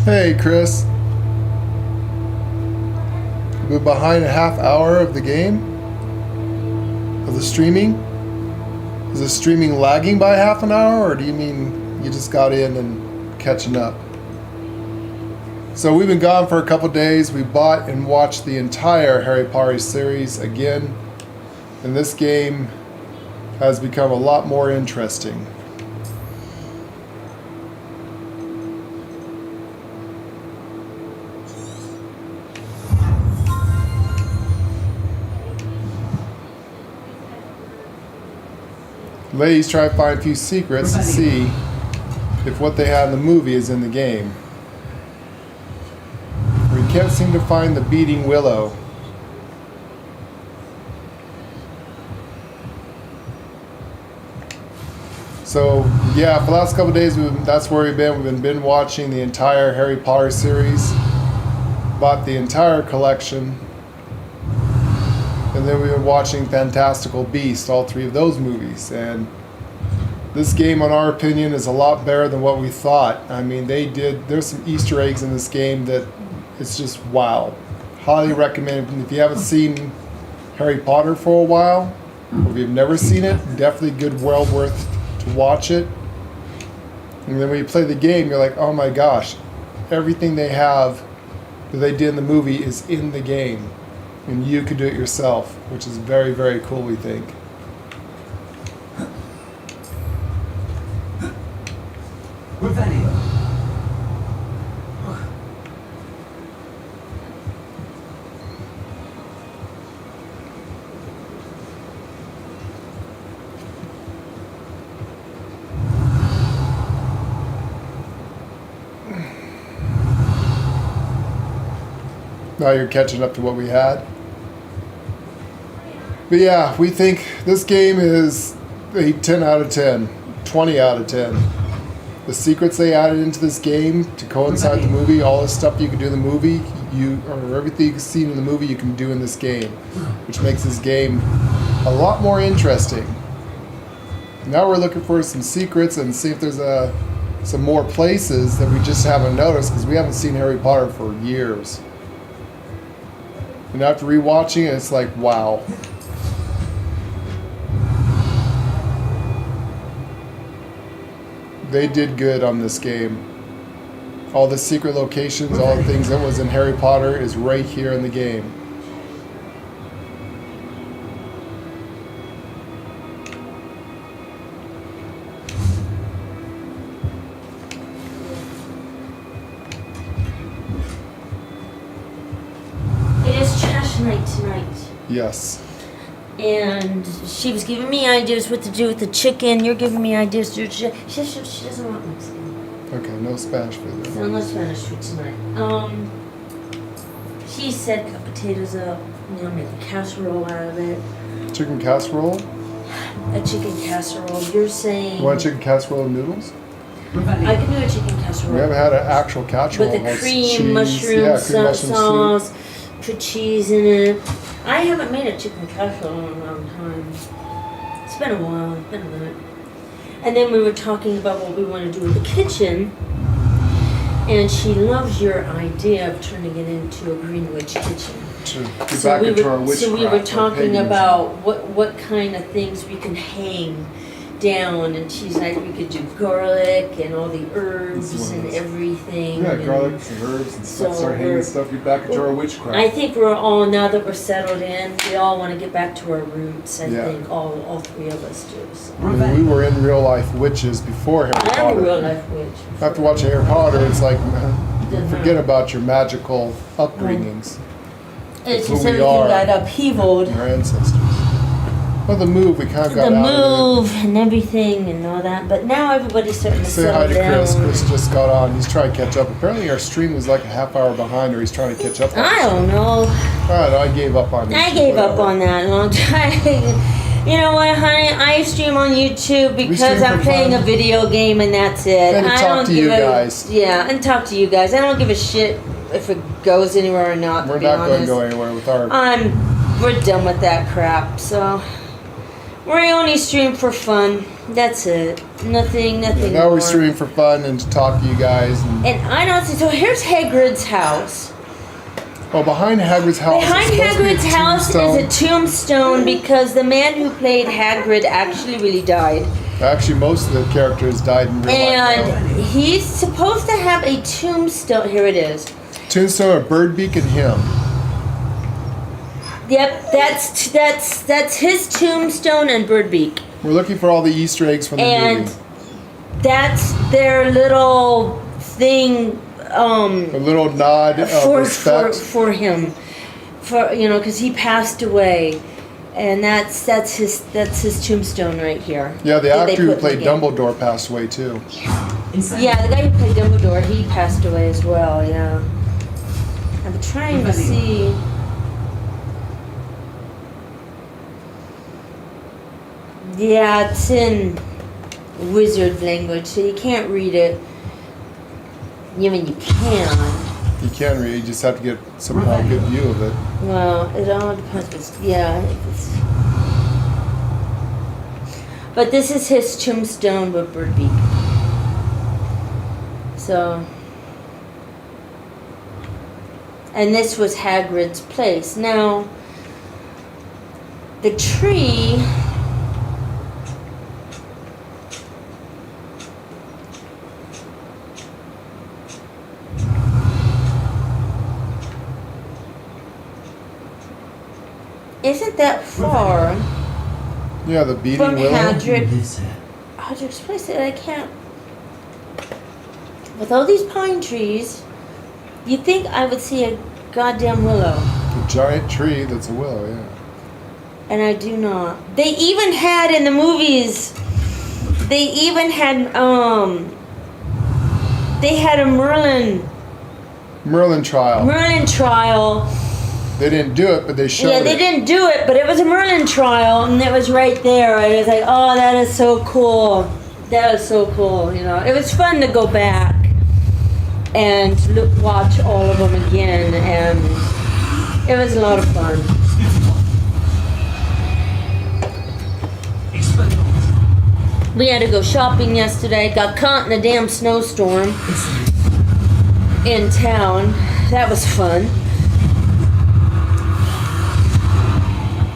Hey, Chris. We're behind a half hour of the game? Of the streaming? Is the streaming lagging by half an hour, or do you mean you just got in and catching up? So we've been gone for a couple days. We bought and watched the entire Harry Potter series again, and this game has become a lot more interesting. Ladies try to find a few secrets to see if what they had in the movie is in the game. We can't seem to find the beating willow. So yeah, for the last couple of days, that's where we've been. We've been binge watching the entire Harry Potter series. Bought the entire collection. And then we've been watching Fantastical Beasts, all 3 of those movies. And this game, in our opinion, is a lot better than what we thought. I mean, there's some Easter eggs in this game that it's just wow. Highly recommend it. If you haven't seen Harry Potter for a while, or if you've never seen it, definitely good, well worth to watch it. And then when you play the game, you're like, oh my gosh, everything they have that they did in the movie is in the game. And you could do it yourself, which is very, very cool, we think. Revelio. Now you're catching up to what we had. But yeah, we think this game is a 10 out of 10, 20 out of 10. The secrets they added into this game to coincide the movie, all the stuff you can do in the movie, or everything you've seen in the movie you can do in this game, which makes this game a lot more interesting. Now we're looking for some secrets and see if there's some more places that we just haven't noticed, because we haven't seen Harry Potter for years. And after rewatching it, it's like, wow. They did good on this game. All the secret locations, all the things that was in Harry Potter is right here in the game. It is trash night tonight. Yes. And she was giving me ideas what to do with the chicken. You're giving me ideas to do. She doesn't want Mexican. Okay, no Spanish food then. No Spanish food tonight. She said cut potatoes up, make a casserole out of it. Chicken casserole? A chicken casserole. You're saying... You want chicken casserole and noodles? I can do a chicken casserole. We haven't had an actual casserole. With the cream, cheese, mushroom, mushroom sauce, put cheese in it. I haven't made a chicken casserole in a long time. It's been a while. It's been a minute. And then we were talking about what we want to do with the kitchen. And she loves your idea of turning it into a Greenwich kitchen. So we were talking about what kind of things we can hang down, and she's like, we could do garlic and all the herbs and everything. Yeah, and garlic and herbs and stuff. Start hanging stuff back into our witchcraft. I think we're all, now that we're settled in, we all want to get back to our roots. I think all 3 of us do. So. I mean, we were in real life witches before Harry Potter. I'm a real life witch. After watching Harry Potter, it's like, forget about your magical upbringings. It's just everything got upheavaled. Our ancestors. Well, the move, we kind of got the out of it. move and everything and all that, but now everybody's starting to Say hi settle to Chris. down. Chris just got on. He's trying to catch up. Apparently our stream was like a half hour behind, or he's trying to catch up on I don't know. I don't know. I gave up on it. I gave up on that a long time. You know what, honey? I stream on YouTube because I'm playing a video game and that's it. And to talk to you guys. Yeah, and talk to you guys. I don't give a shit if it goes anywhere or not. We're not going to go anywhere with our... We're done with that crap, so... We only stream for fun. That's it. Nothing now more. we're streaming for fun and to talk to you guys. And I don't see... So here's Hagrid's house. Oh, behind Hagrid's house. Behind Hagrid's house is a tombstone because the man who played Hagrid actually really died. Actually, most of the characters died in real life. And he's supposed to have a tombstone. Here it is. Tombstone of Birdbeak and him. Yep, that's his tombstone and Birdbeak. We're looking for all the Easter eggs from the movie. And that's their little thing. A little nod of respect for him, because he passed away, and that's his tombstone right here. Yeah, the actor who played Dumbledore passed away too. Yeah, the guy who played Dumbledore, he passed away as well. Yeah. I'm trying to see. Yeah, it's in wizard language, so you can't read it. I mean, you can. You can read. You just have to get somehow a good view of it. Well, it all depends. Yeah. But this is his tombstone with Birdbeak. So. And this was Hagrid's place. Now, the tree. Isn't that far? Yeah, the beating from willow. Hagrid's place that I can't. With all these pine trees, you'd think I would see a goddamn willow. A giant tree that's a willow, yeah. And I do not. They even had in the movies. They even had They had a Merlin trial. Merlin trial. They didn't do it, but they showed it. Yeah, they didn't do it, but it was a Merlin trial, and it was right there. I was like, oh, that is so cool. That is so cool. You know, it was fun to go back and watch all of them again, and it was a lot of fun. We had to go shopping yesterday. Got caught in a damn snowstorm in town. That was fun.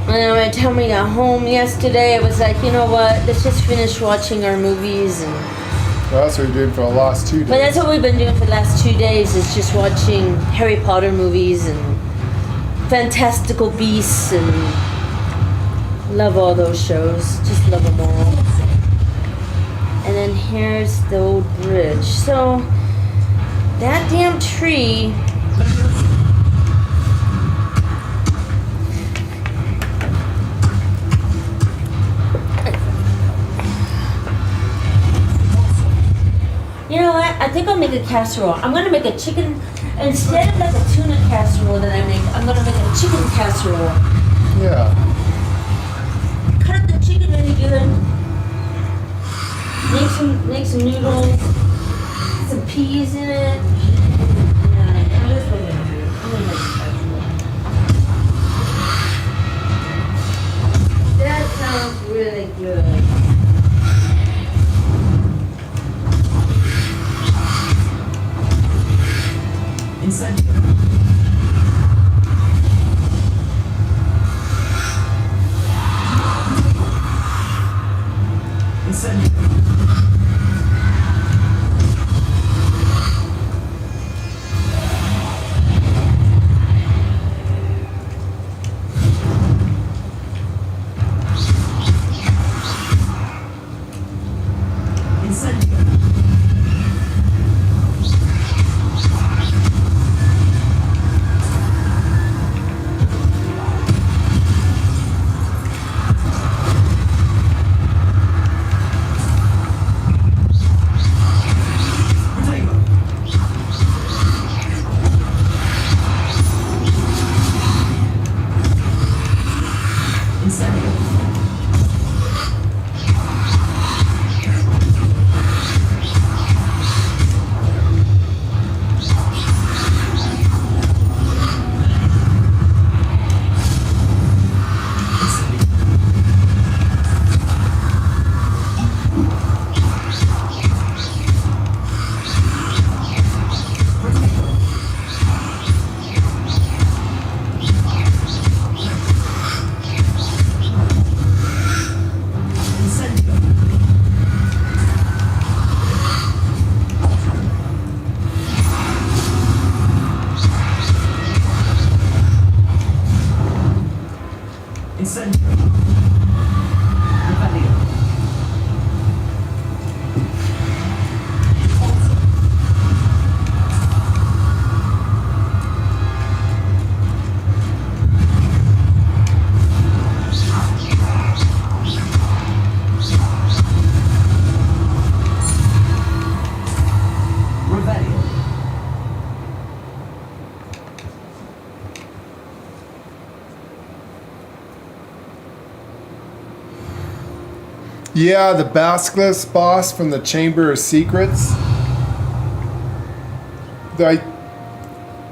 And by the time we got home yesterday, it was like, you know what? Let's just finish watching our movies. And well, that's what we're doing for the last 2 days. but that's what we've been doing for the last 2 days, is just watching Harry Potter movies and Fantastical Beasts, and love all those shows. Just love them all. And then here's the old bridge. So that damn tree. You know what? I think I'll make a casserole. I'm gonna make a chicken instead of like a tuna casserole that I make. I'm gonna make a chicken casserole. Yeah. Cut up the chicken really good. Make some noodles. Put some peas in it. Yeah, that's what I'm gonna do. I'm gonna make a casserole. That sounds really good. Incendio. Incendio. Yeah, the Basilisk boss from the Chamber of Secrets.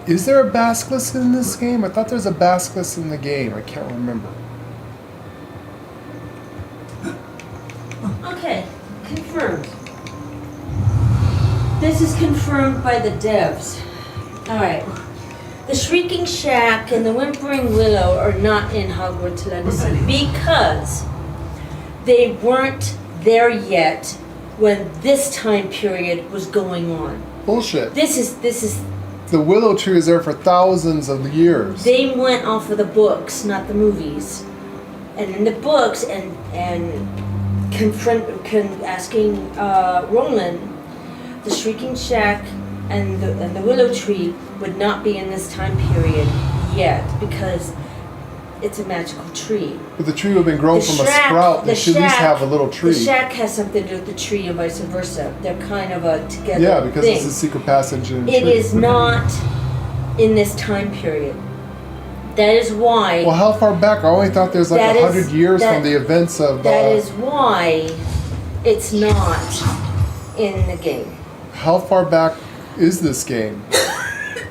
Is there a Basilisk in this game? I thought there was a Basilisk in the game. I can't remember. Okay, confirmed. This is confirmed by the devs. Alright. The Shrieking Shack and the Whimpering Willow are not in Hogwarts Legacy because they weren't there yet when this time period was going on. Bullshit. This is The willow tree is there for thousands of years. they went off of the books, not the movies. And in the books and asking Roland, the Shrieking Shack and the willow tree would not be in this time period yet because it's a magical tree. But the tree would have been grown from a sprout. They should at least have a little tree. The shack has something to do with the tree and vice versa. They're kind of a together Yeah, because thing. it's a secret passage in a It tree. is not in this time period. That is why. Well, how far back? I only thought there's like That 100 is- years that- from the events of... That is why it's not in the game. How far back is this game?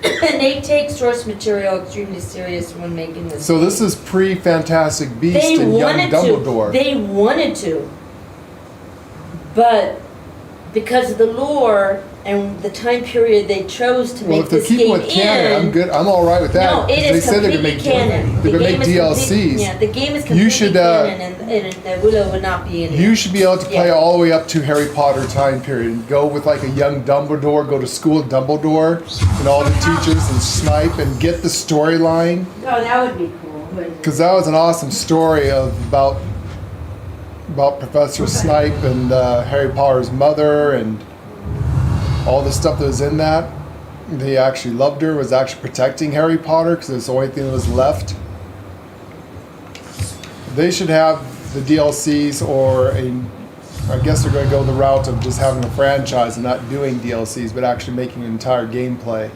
And they take source material extremely serious when making this. So this is pre-Fantastic Beast They and young wanted Dumbledore. to. They wanted to. But because of the lore and the time period they chose to Well, make if they're this keeping game with canon, I'm good. I'm all right with that. No, it 'cause is they said they're completely gonna make canon. they're The gonna game make is DLCs. Yeah, the game is completely You should canon, and the Willow would not be in it. You should be able to play Yeah. all the way up to Harry Potter time period. Go with like a young Dumbledore, go to school with Dumbledore and all the teachers and snipe and get the storyline. Oh, that would be cool. Because that was an awesome story about Professor Snape and Harry Potter's mother and all the stuff that was in that. They actually loved her, was actually protecting Harry Potter because it's the only thing that was left. They should have the DLCs I guess they're going to go the route of just having a franchise and not doing DLCs, but actually making an entire gameplay.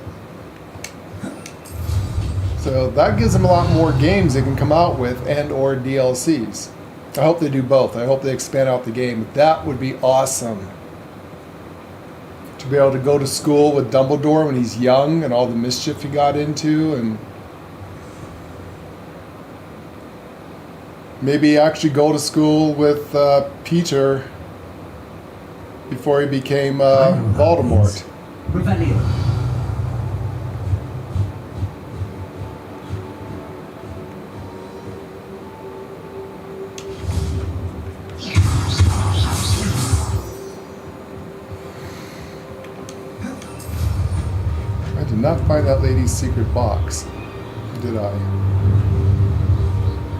So that gives them a lot more games they can come out with and or DLCs. I hope they do both. I hope they expand out the game. That would be awesome. To be able to go to school with Dumbledore when he's young and all the mischief he got into, and maybe actually go to school with Peter before he became Voldemort. Revelio. I did not find that lady's secret box, did I?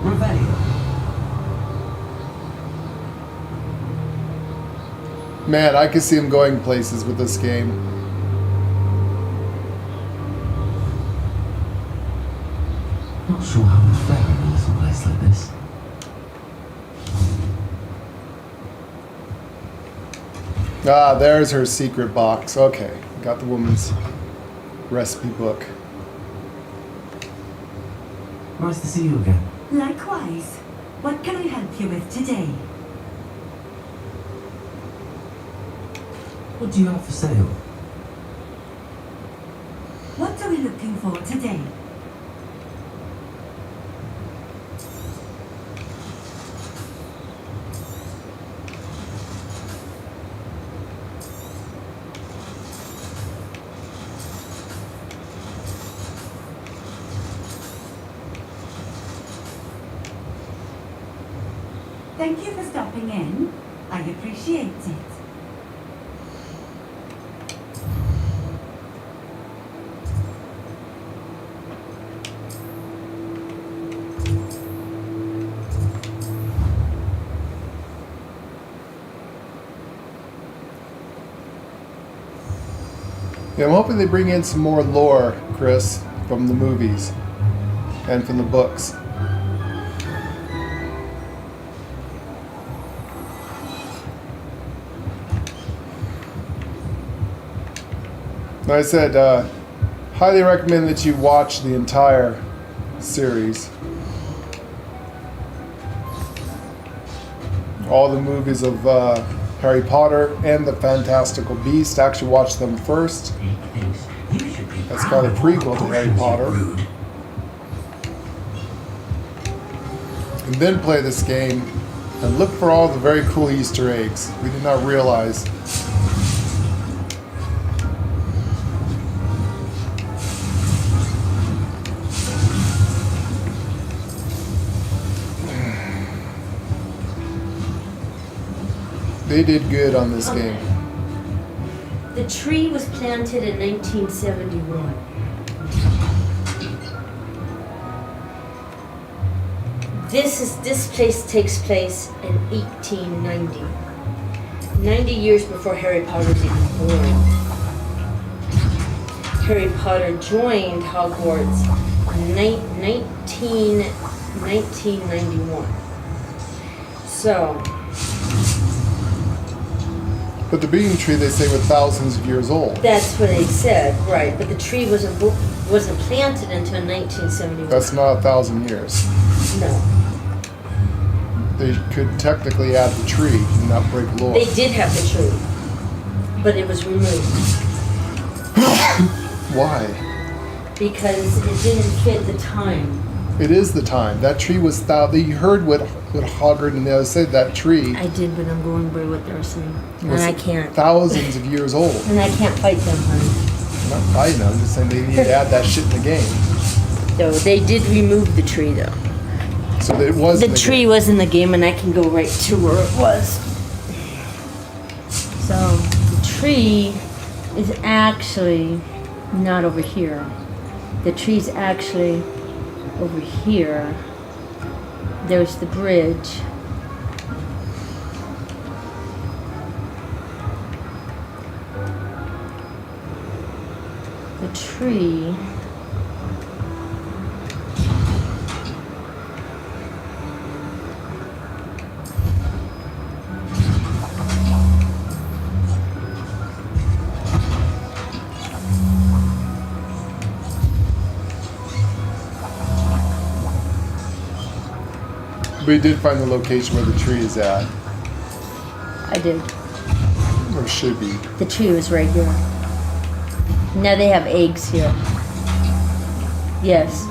Revelio. Man, I could see him going places with this game. Not sure how much fair in a little place like this. Ah, there's her secret box. Okay, got the woman's recipe book. Nice to see you again. Likewise. What can I help you with today? What do you have for sale? What are we looking for today? Thank you for stopping in. I appreciate it. Yeah, I'm hoping they bring in some more lore, Chris, from the movies and from the books. Like I said, highly recommend that you watch the entire series. all the movies of Harry Potter and the Fantastical Beast. I actually watched them first. That's kind of a prequel to Harry Potter. And then play this game and look for all the very cool Easter eggs we did not realize. They did good on this game. The tree was planted in 1971. This place takes place in 1890. 90 years before Harry Potter was even born. Harry Potter joined Hogwarts in 1991. So. But the being tree, they say, was thousands of years old. That's what they said, right? But the tree wasn't planted until 1971. That's not 1,000 years. No. They could technically add the tree and not break law. They did have the tree, but it was removed. Why? Because it didn't fit the time. It is the time. That tree was You heard what Hogwarts and the others said. That tree. I did, but I'm going by what they're saying, and I can't. Thousands of years old. And I can't fight them, honey. I'm not fighting them. I'm just saying they need to add that shit in the game. So they did remove the tree, though. So that it was. The tree was in the game, and I can go right to where it was. So the tree is actually not over here. The tree's actually over here. There's the bridge. The tree We did find the location where the tree is at. I did. Or should be. The tree was right here. Now they have eggs here. Yes.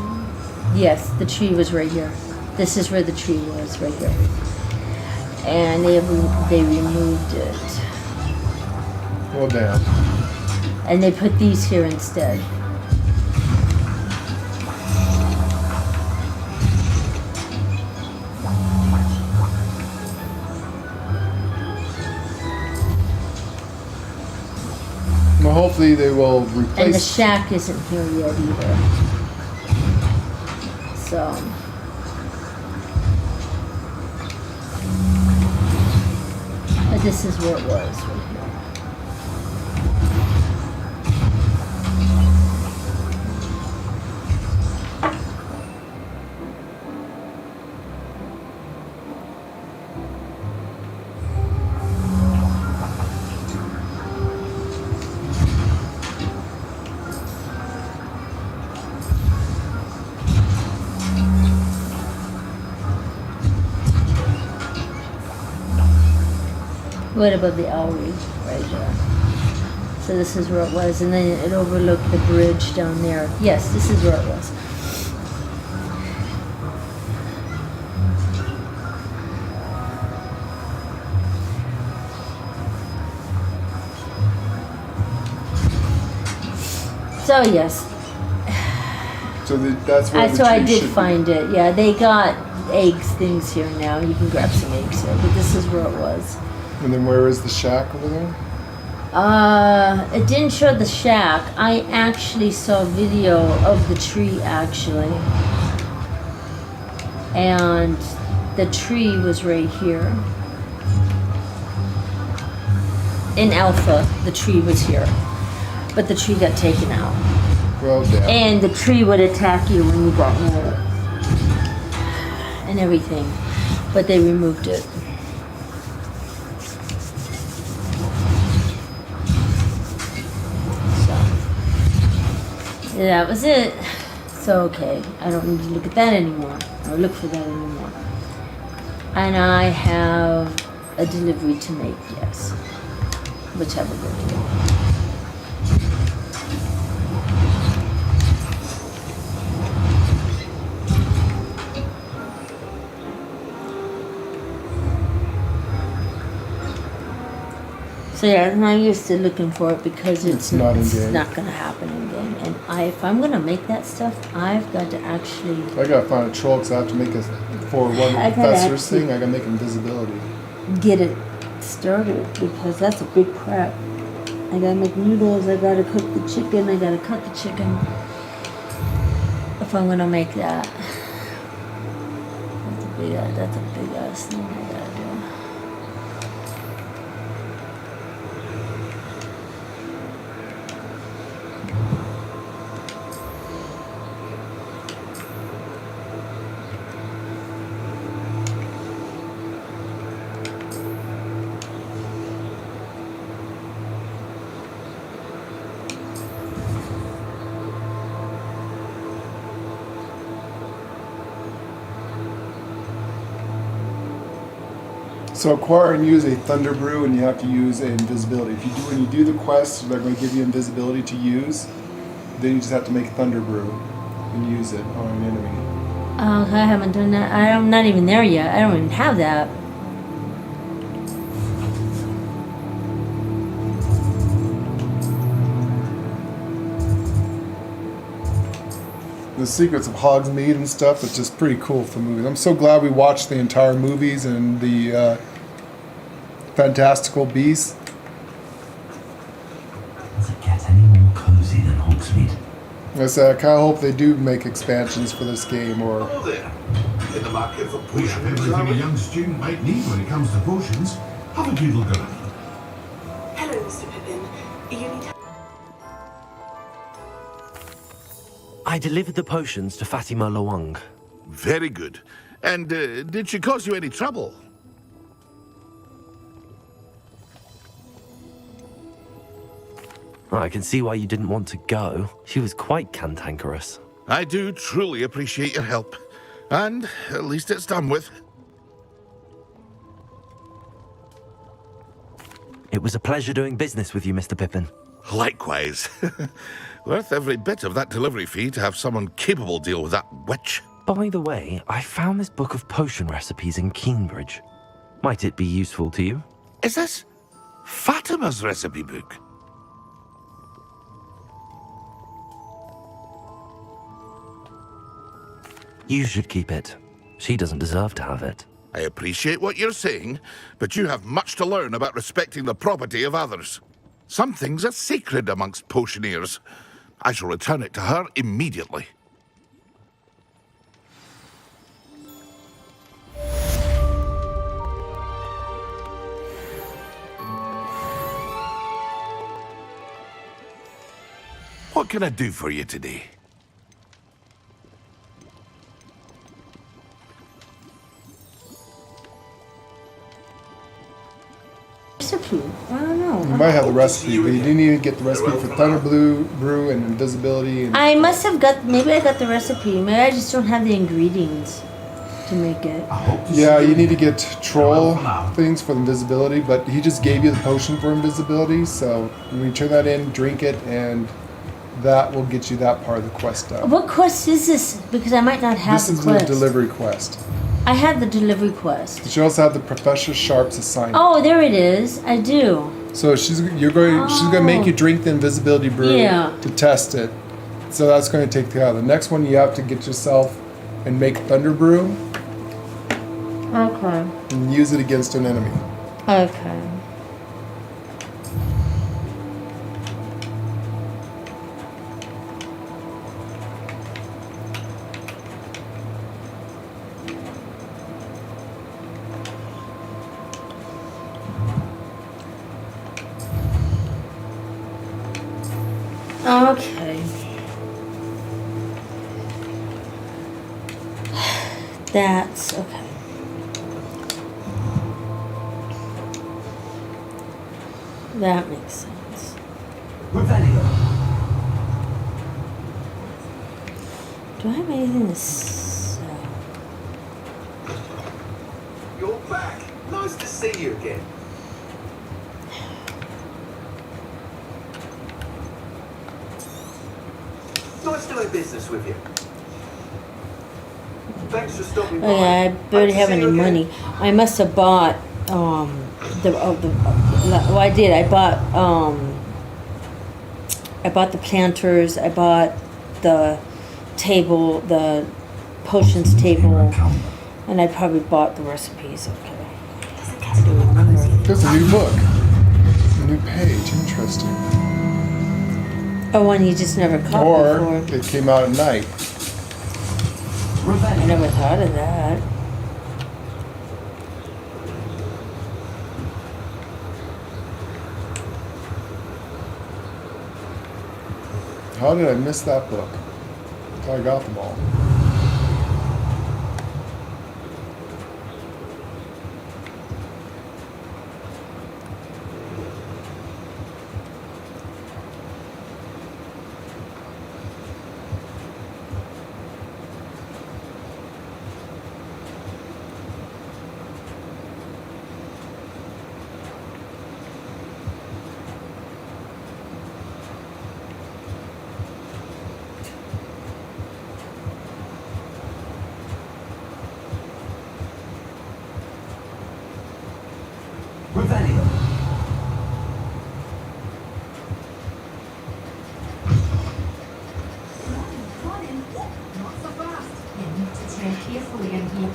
Yes, the tree was right here. This is where the tree was, right here. And they removed it. Well, damn. And they put these here instead. Well, hopefully they will replace. And the shack isn't here yet either. So. But this is where it was right here. Right above the Owlry, right there. So this is where it was, and then it overlooked the bridge down there. Yes, this is where it was. So yes. So that's where the So I tree did should find it. Yeah, they got eggs things here now. You can grab some eggs here, but this is where it was. And then where is the shack over there? It didn't show the shack. I actually saw video of the tree actually. And the tree was right here. In Alpha, the tree was here. But the tree got taken out. Well, damn. And the tree would attack you when you got near it. And everything. But they removed it. That was it. So, okay, I don't need to look at that anymore. Or look for that anymore. And I have a delivery to make, yes. Whichever version. So yeah, I'm not used to looking for it because it's not in game. not gonna happen in game. And if I'm gonna make that stuff, I've got to actually I gotta find a troll because I have to make a for one of the I gotta professor's actually- thing. I gotta make invisibility. get it started because that's a big prep. I gotta make noodles, I gotta cook the chicken, I gotta cut the chicken. If I'm gonna make that. That's a big ass thing I gotta do. So acquire and use a thunder brew, and you have to use an invisibility. If you do when you do the quest, they're going to give you invisibility to use. Then you just have to make thunder brew and use it on an enemy. Oh, I haven't done that. I'm not even there yet. I don't even have that. The secrets of Hogsmeade and stuff. It's just pretty cool for movies. I'm so glad we watched the entire movies and the Fantastical Beasts. Does it get any more cozy than Hogsmeade? I said I kind of hope they do make expansions for this game, or Hello there. In the market for We have everything a young student might need when it comes to potions. Have a good look around. Hello, Mr. Pippin. You need help? I delivered the potions to Fatima Lawang. Very good. And did she cause you any trouble? I can see why you didn't want to go. She was quite cantankerous. I do truly appreciate your help. And at least it's done with. It was a pleasure doing business with you, Mr. Pippin. Likewise. Worth every bit of that delivery fee to have someone capable deal with that witch. By the way, I found this book of potion recipes in Cambridge. Might it be useful to you? Is this Fatima's recipe book? You should keep it. She doesn't deserve to have it. I appreciate what you're saying, but you have much to learn about respecting the property of others. Some things are sacred amongst potioneers. I shall return it to her immediately. What can I do for you today? Recipe? I don't know. you might have the recipe, but you didn't even get the recipe for thunder brew and invisibility. And I must have got, maybe I got the recipe. Maybe I just don't have the ingredients to make it. I hope to yeah, see you need to get troll for now. things for the invisibility, but he just gave you the potion for invisibility, so when you turn that in, drink it, and that will get you that part of the quest done. What quest is this? Because I might not have This the is quest. the delivery quest. I have the delivery quest. She also have the Professor Sharp's assignment. Oh, there it is. I do. So she's gonna make you drink the invisibility brew Yeah. to test it. So that's going to take care of. The next one you have to get yourself and make thunder brew Okay. and use it against an enemy. Okay. Okay. That's okay. That makes sense. Revelio. Do I have anything to sell? You're back. Nice to see you again. Nice doing business with you. Thanks for stopping by. Oh, yeah, I barely have any money. I must have bought well, I did. I bought the planters. I bought the table, the potions table, and I probably bought the recipes. Okay. There's a new book, a new page. Interesting. Oh, one you just never caught Or before. it came out at night. I never thought of that. How did I miss that book? I thought I got them all. Revelio. Not so fast. You need to tread carefully in here.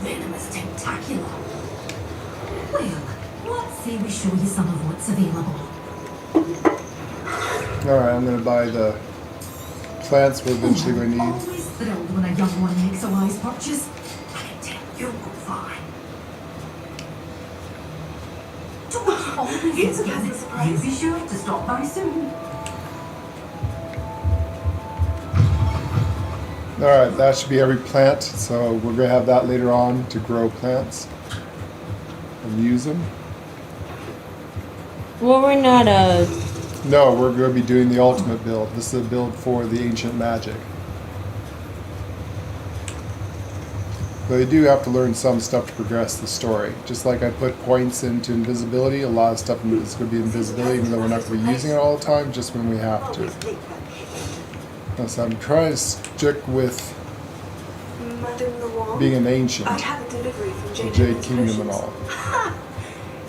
Venomous tentacular. Well, let's say we show you some of what's available. Alright, I'm going to buy the plants we're eventually going to need. Always thrilled when a young one makes a wise purchase. I can tell you'll go far. Don't always It's a give pleasant it. surprise. You be sure to stop by soon. Alright, that should be every plant, so we're going to have that later on to grow plants and use them. Well, we're not No, we're going to be doing the ultimate build. This is a build for the ancient magic. But you do have to learn some stuff to progress the story. Just like I put points into invisibility, a lot of stuff is going to be invisibility, even though we're not going to be using it all the time, just when we have to. So I'm trying to stick with Madame Noir. being an ancient, I have a delivery from the Jade Jade Kingdom and all.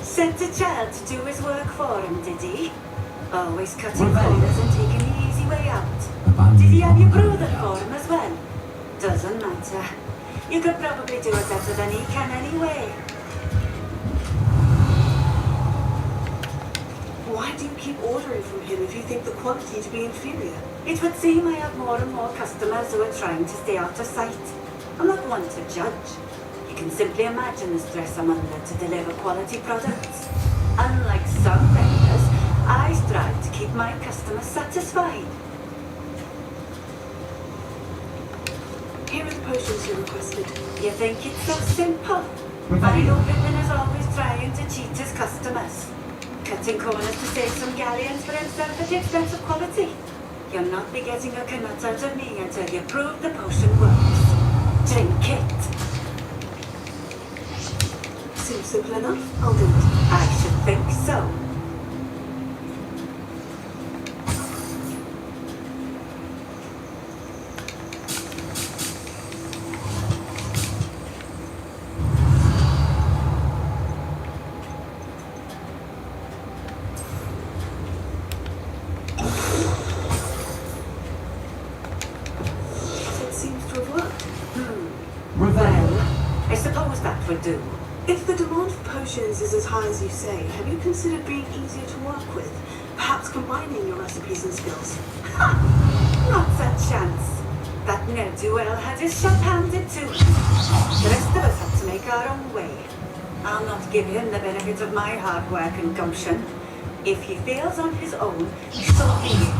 Sent a child to do his work for him, did he? Always cutting corners and taking the easy way out. Did he have you brew them for him as well? Doesn't matter. You could probably do it better than he can anyway. Why do you keep ordering from him if you think the quality to be inferior? It would seem I have more and more customers who are trying to stay out of sight. I'm not one to judge. You can simply imagine the stress I'm under to deliver quality products. Unlike some vendors, I strive to keep my customers satisfied. Here are the potions you requested. You think it's so simple? Unwritten is always trying to cheat his customers. Cutting corners to save some galleons for himself at the expense of quality. You'll not be getting a canut out of me until you prove the potion works. Drink it. Seems simple enough. I'll do it. I should think so. It seems to have worked. Well, I suppose that would do. If the demand for potions is as high as you say, have you considered being easier to work with? Perhaps combining your recipes and skills? Not a chance. That ne'er-do-well had his shop handed to him. The rest of us have to make our own way. I'll not give him the benefit of my hard work and gumption. If he fails on his own, so be it.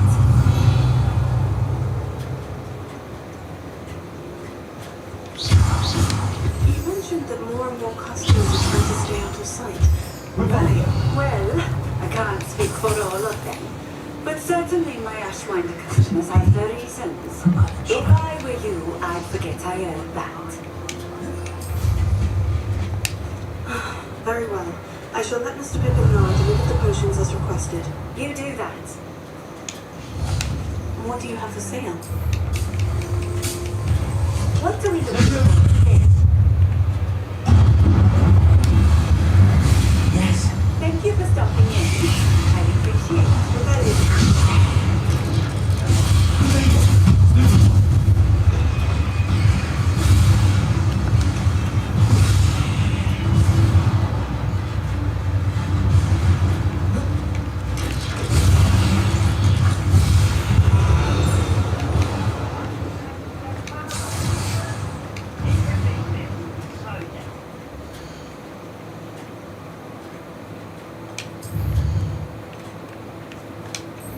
You mentioned that more and more customers are trying to stay out of sight. Well, I can't speak for all of them, but certainly my Ashwinder customers have their reasons. If I were you, I'd forget I heard that. Very shall let Mr. Pippin know and deliver the potions as requested. You do that. What do you have for sale? What do we look for? Yes. Thank you for stopping in. I appreciate it.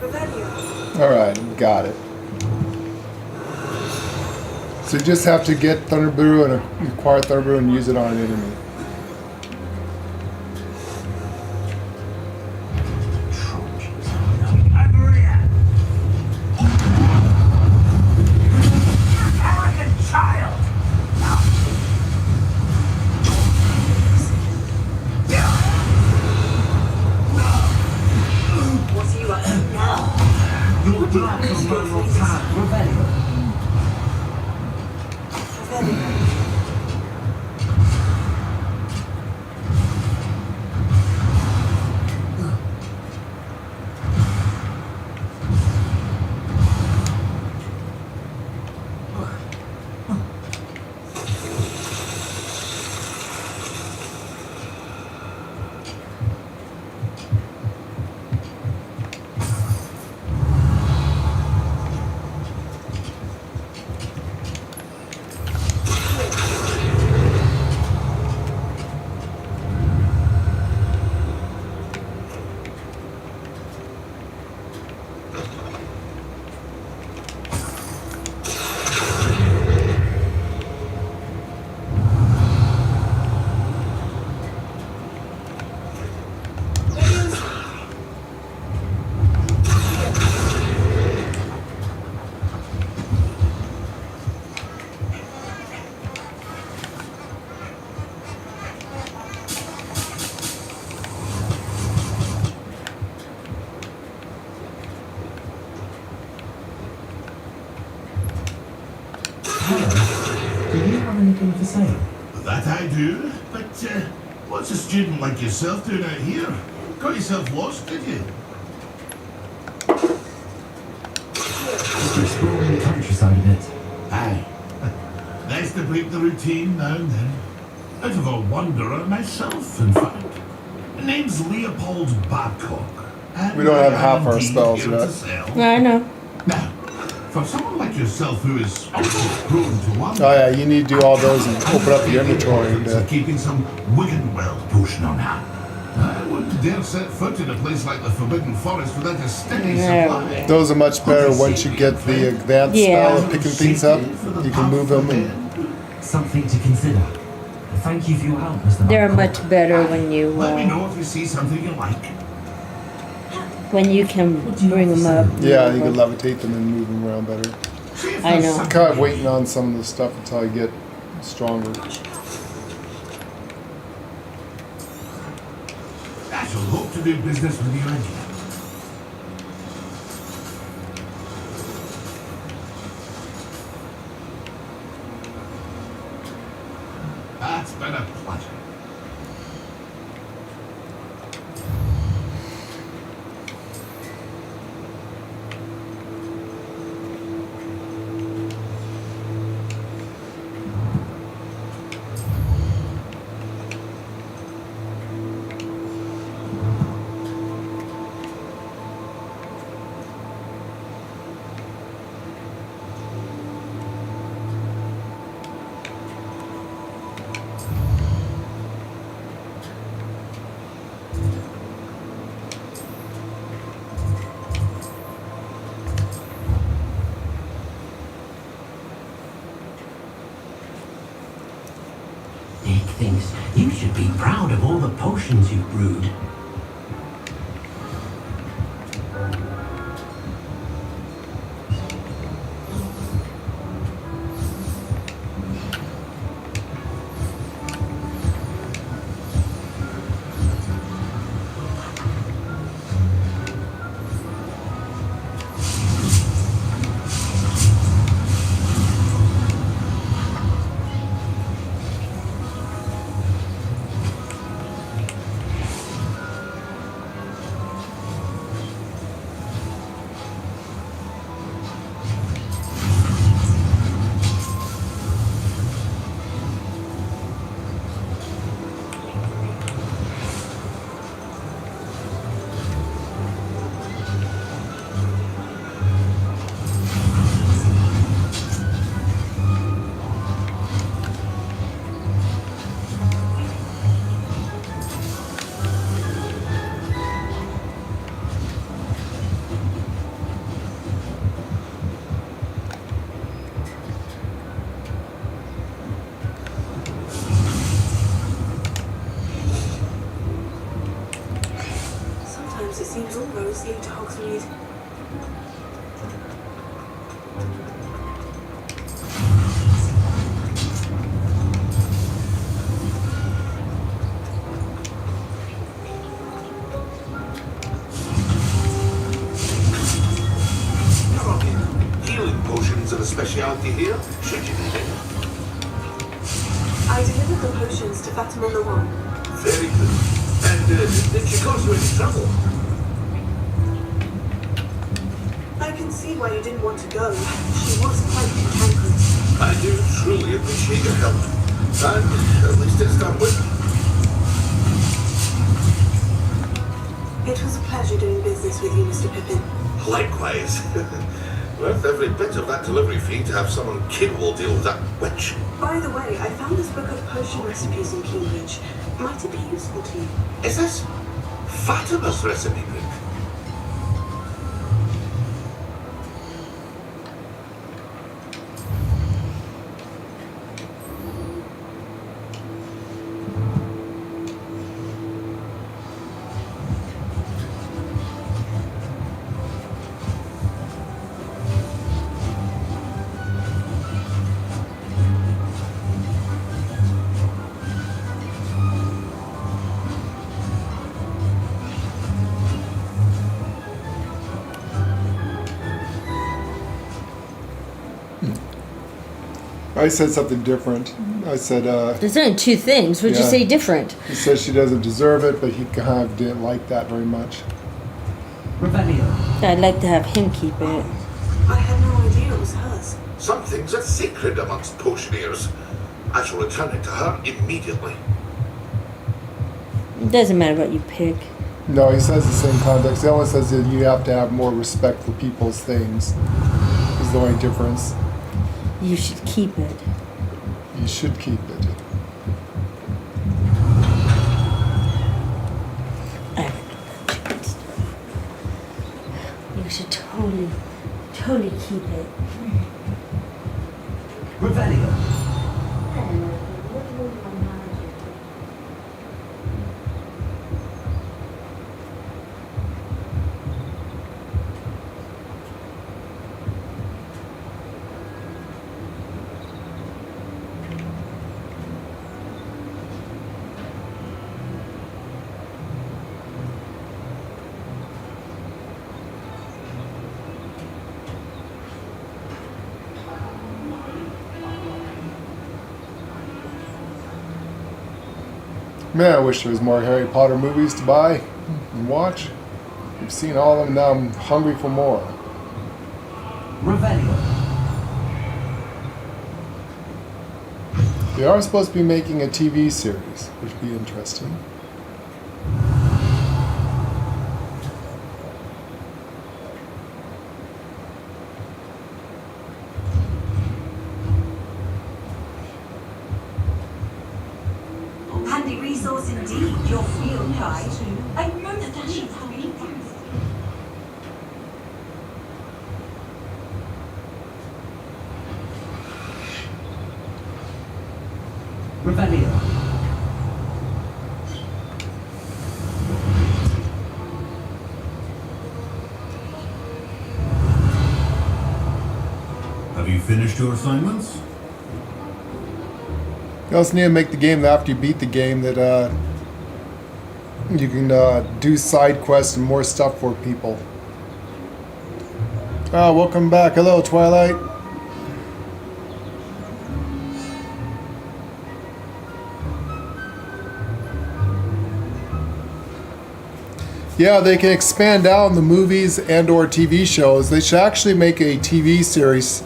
Rebellion. Alright, got it. So you just have to get Thunder Brew and acquire Thunder Brew and use it on an enemy. Do you have anything to say? That I do, but what's a student like yourself doing out here? Got yourself lost, did you? Just exploring the countryside a bit. Aye. Nice to break the routine now and then. Out of a wanderer myself, in fact. The name's Leopold Babcock. We don't have half our spells yet. Yeah, I know. Now, for someone like yourself who is also prone to wander, Oh yeah, you need to do all those and open up your inventory. of keeping some Wiggenweld potion on hand. I wouldn't dare set foot in a place like the Forbidden Forest without a steady supply. Those are much better once you get the advanced style of picking things up. You can move them and Something to consider. Thank you for your help, Mr. They're Babcock. much better when you Let me know if you see something you like. can bring them up. yeah, you can levitate them and move them around better. See if I there's know. something Kind of waiting on some of the stuff until I get stronger. I shall hope to do business with you again. That's been a pleasure. Nick thinks you should be proud of all the potions you've brewed. roads lead to Hogsmeade. Healing potions are a specialty here. Should you need any? I delivered the potions to Fatima the One. Very good. And did she cause you any trouble? I can see why you didn't want to go. She was quite cantankerous. I do truly appreciate your help. And at least it's done with. It was a pleasure doing business with you, Mr. Pippin. Likewise. Worth every bit of that delivery fee to have someone capable deal with that witch. By the way, I found this book of potion recipes in Cambridge. Might it be useful to you? Is this Fatima's recipe book? I said something different. I said, There's only two things. Would you Yeah. say different? he said she doesn't deserve it, but he kind of didn't like that very much. Revelio. I'd like to have him keep it. I had no idea it was hers. Some things are sacred amongst potioneers. I shall return it to her immediately. It doesn't matter what you pick. No, he says the same context. He only says that you have to have more respect for people's things. Is the only difference. You should keep it. You should keep it. I would let you get stuff. You should totally keep it. Revelio. Man, I wish there was more Harry Potter movies to buy and watch. We've seen all of them, now I'm hungry for more. Revelio. They are supposed to be making a TV series, which would be interesting. Handy resource indeed, your field guide. I know that she's happy. Revelio. Have you finished your assignments? You also need to make the game that after you beat the game that you can do side quests and more stuff for people. Ah, welcome back. Hello, Twilight. Yeah, they can expand out on the movies and or TV shows. They should actually make a TV series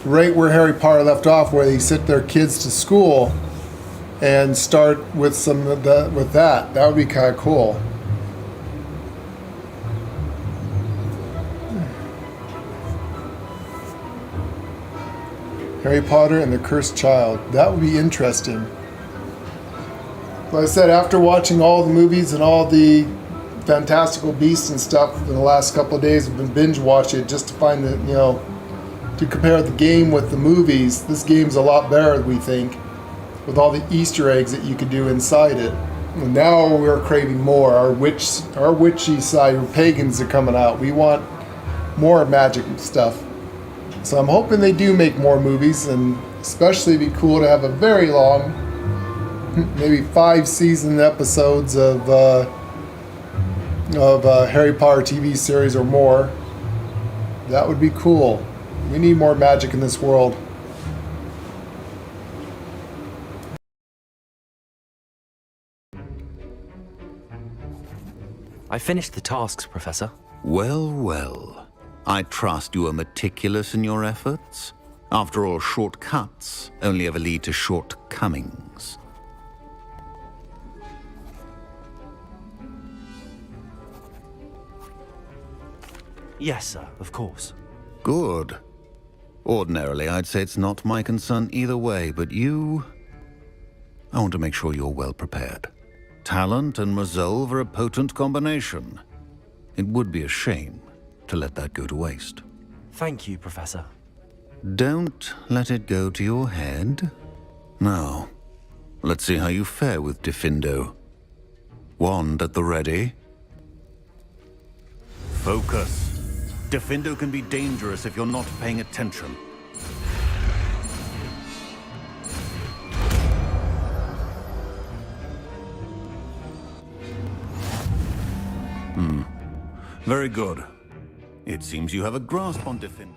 right where Harry Potter left off, where they sent their kids to school and start with some of that. With that would be kind of cool. Harry Potter and the Cursed Child. That would be interesting. Like I said, after watching all the movies and all the Fantastical Beasts and stuff in the last couple of days, I've been binge watching it just to find the, to compare the game with the movies. This game's a lot better, we think, with all the Easter eggs that you could do inside it. And now we're craving more. Our witchy side, our pagans are coming out. We want more magic stuff. So I'm hoping they do make more movies, and especially it'd be cool to have a very long, maybe 5-season episodes of Harry Potter TV series or more. That would be cool. We need more magic in this world. I finished the tasks, Professor. Well, well. I trust you are meticulous in your efforts. After all, shortcuts only ever lead to shortcomings. Yes, sir, of course. Good. Ordinarily, I'd say it's not my concern either way, but you... I want to make sure you're well prepared. Talent and resolve are a potent combination. It would be a shame to let that go to waste. Thank you, Professor. Don't let it go to your head. Now, let's see how you fare with Diffindo. Wand at the ready. Focus. Diffindo can be dangerous if you're not paying attention. Very good. It seems you have a grasp on Diffindo.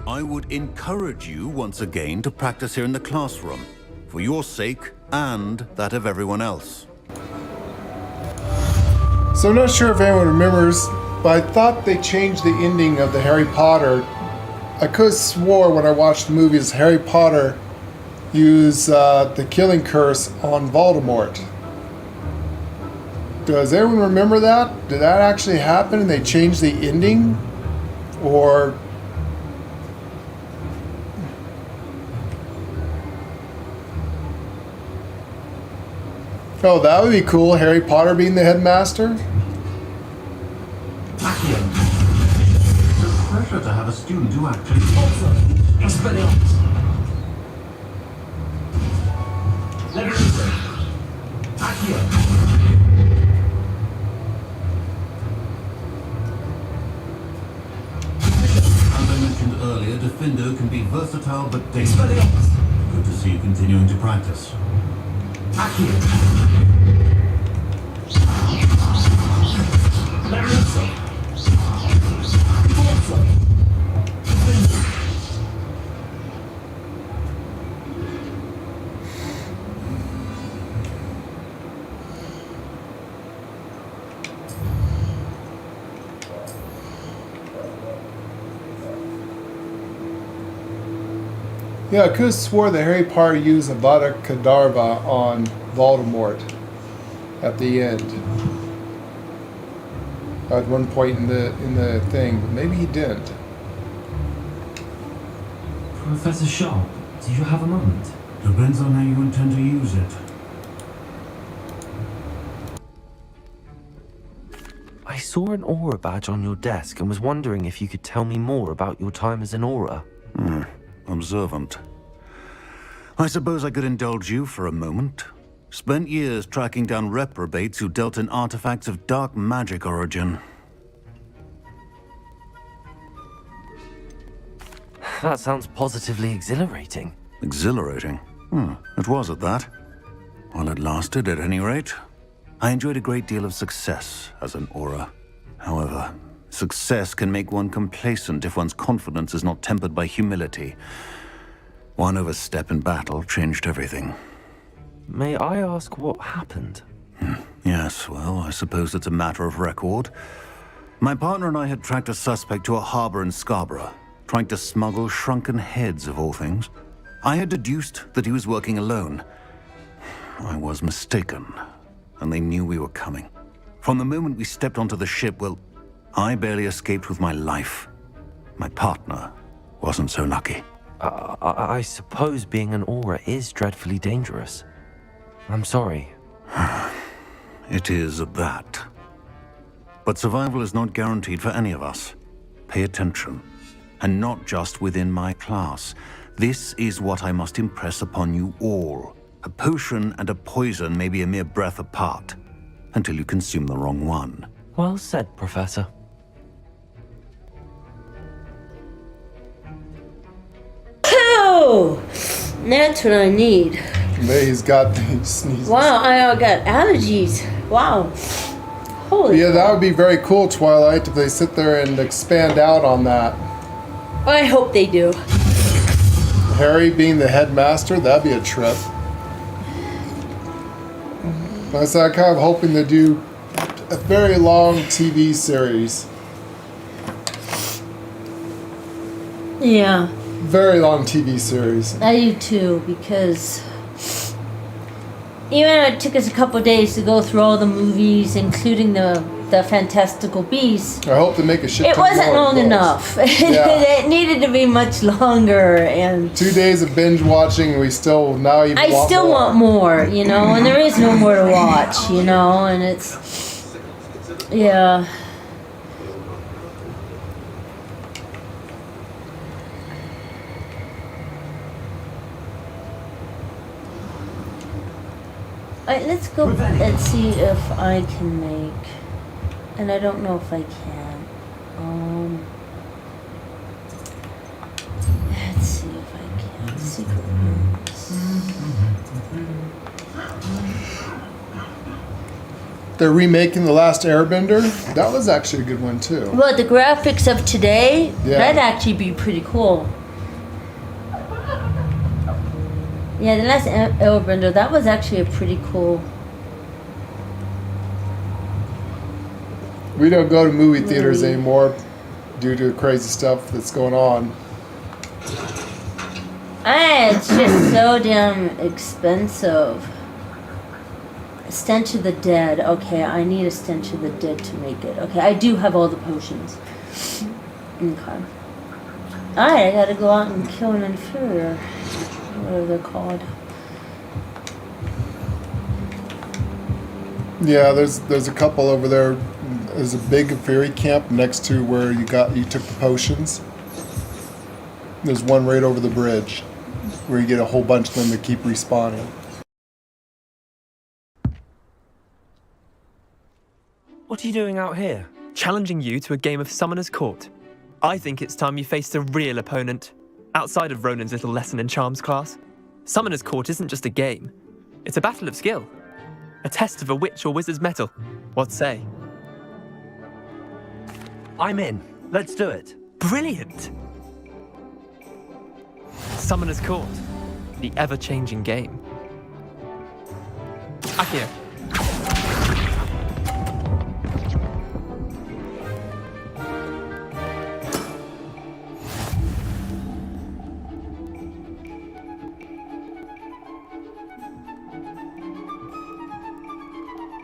I would encourage you once again to practice here in the classroom, for your sake and that of everyone else. So I'm not sure if anyone remembers, but I thought they changed the ending of the Harry Potter. I could have swore when I watched the movies, Harry Potter used the killing curse on Voldemort. Does everyone remember that? Did that actually happen and they changed the ending? Or... oh, that would be cool. Harry Potter being the headmaster? It's a pleasure to have a student who actually... Expelliarmus! Leviosa! Accio! As I mentioned earlier, Diffindo can be versatile but dangerous. Good to see you continuing to practice. Accio! Leviosa! Yeah, I could have swore that Harry Potter used Avada Kedavra on Voldemort at the end. At one point in the thing, but maybe he didn't. Professor Sharp, do you have a moment? Depends on how you intend to use it. I saw an aura badge on your desk and was wondering if you could tell me more about your time as an aura. Observant. I suppose I could indulge you for a moment. Spent years tracking down reprobates who dealt in artifacts of dark magic origin. That sounds positively exhilarating. Exhilarating? It was at that. While it lasted, at any rate. I enjoyed a great deal of success as an aura. However, success can make one complacent if one's confidence is not tempered by humility. One overstep in battle changed everything. May I ask what happened? Yes, well, I suppose it's a matter of record. My partner and I had tracked a suspect to a harbor in Scarborough, trying to smuggle shrunken heads of all things. I had deduced that he was working alone. I was mistaken, and they knew we were coming. From the moment we stepped onto the ship, well, I barely escaped with my life. My partner wasn't so lucky. I suppose being an aura is dreadfully dangerous. I'm sorry. It is at that. But survival is not guaranteed for any of us. Pay attention. And not just within my class. This is what I must impress upon you all. A potion and a poison may be a mere breath apart, until you consume the wrong one. Well said, Professor. Oh, that's what I need. May's got these sneezes. Wow, I got allergies. Wow. Holy. Yeah, that would be very cool, Twilight, if they sit there and expand out on that. I hope they do. Harry being the headmaster, that'd be a trip. I said, I'm kind of hoping to do a very long TV series. Yeah. Very long TV series. I do too, because even though it took us a couple of days to go through all the movies, including the Fantastical Beasts. I hope to make a shit ton It wasn't more long books. enough. Yeah. It needed to be much longer, and 2 days of binge watching, we still now even I want still more. want more, you know, and there is no more to watch, you know, and it's, yeah. Alright, let's go and see if I can make, and I don't know if I can. Let's see if I can. Secret rooms. They're remaking The Last Airbender. That was actually a good one too. Well, the graphics of today, Yeah. that'd actually be pretty cool. Yeah, the last Airbender, that was actually a pretty cool. We don't go to movie theaters anymore due to crazy stuff that's going on. It's just so damn expensive. Stench of the Dead. Okay, I need a Stench of the Dead to make it. Okay, I do have all the potions. Okay. Alright, I gotta go out and kill an inferior. Whatever they're called. Yeah, there's a couple over there. There's a big fairy camp next to where you took the potions. There's one right over the bridge where you get a whole bunch of them that keep respawning. What are you doing out here? Challenging you to a game of Summoner's Court. I think it's time you faced a real opponent. Outside of Ronan's little lesson in charms class, Summoner's Court isn't just a game. It's a battle of skill. A test of a witch or wizard's mettle. What say? I'm in. Let's do it. Brilliant! Summoner's Court. The ever-changing game. Akio.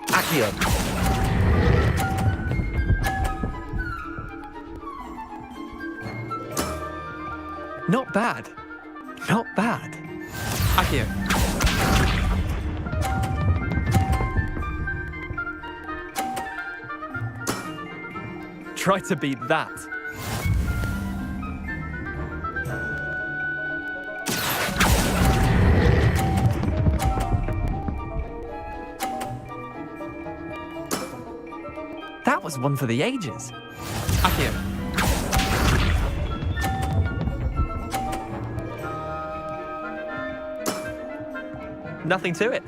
Accio. Not bad. Not bad. Akio. Try to beat that. That was one for the ages. Akio. Nothing to it.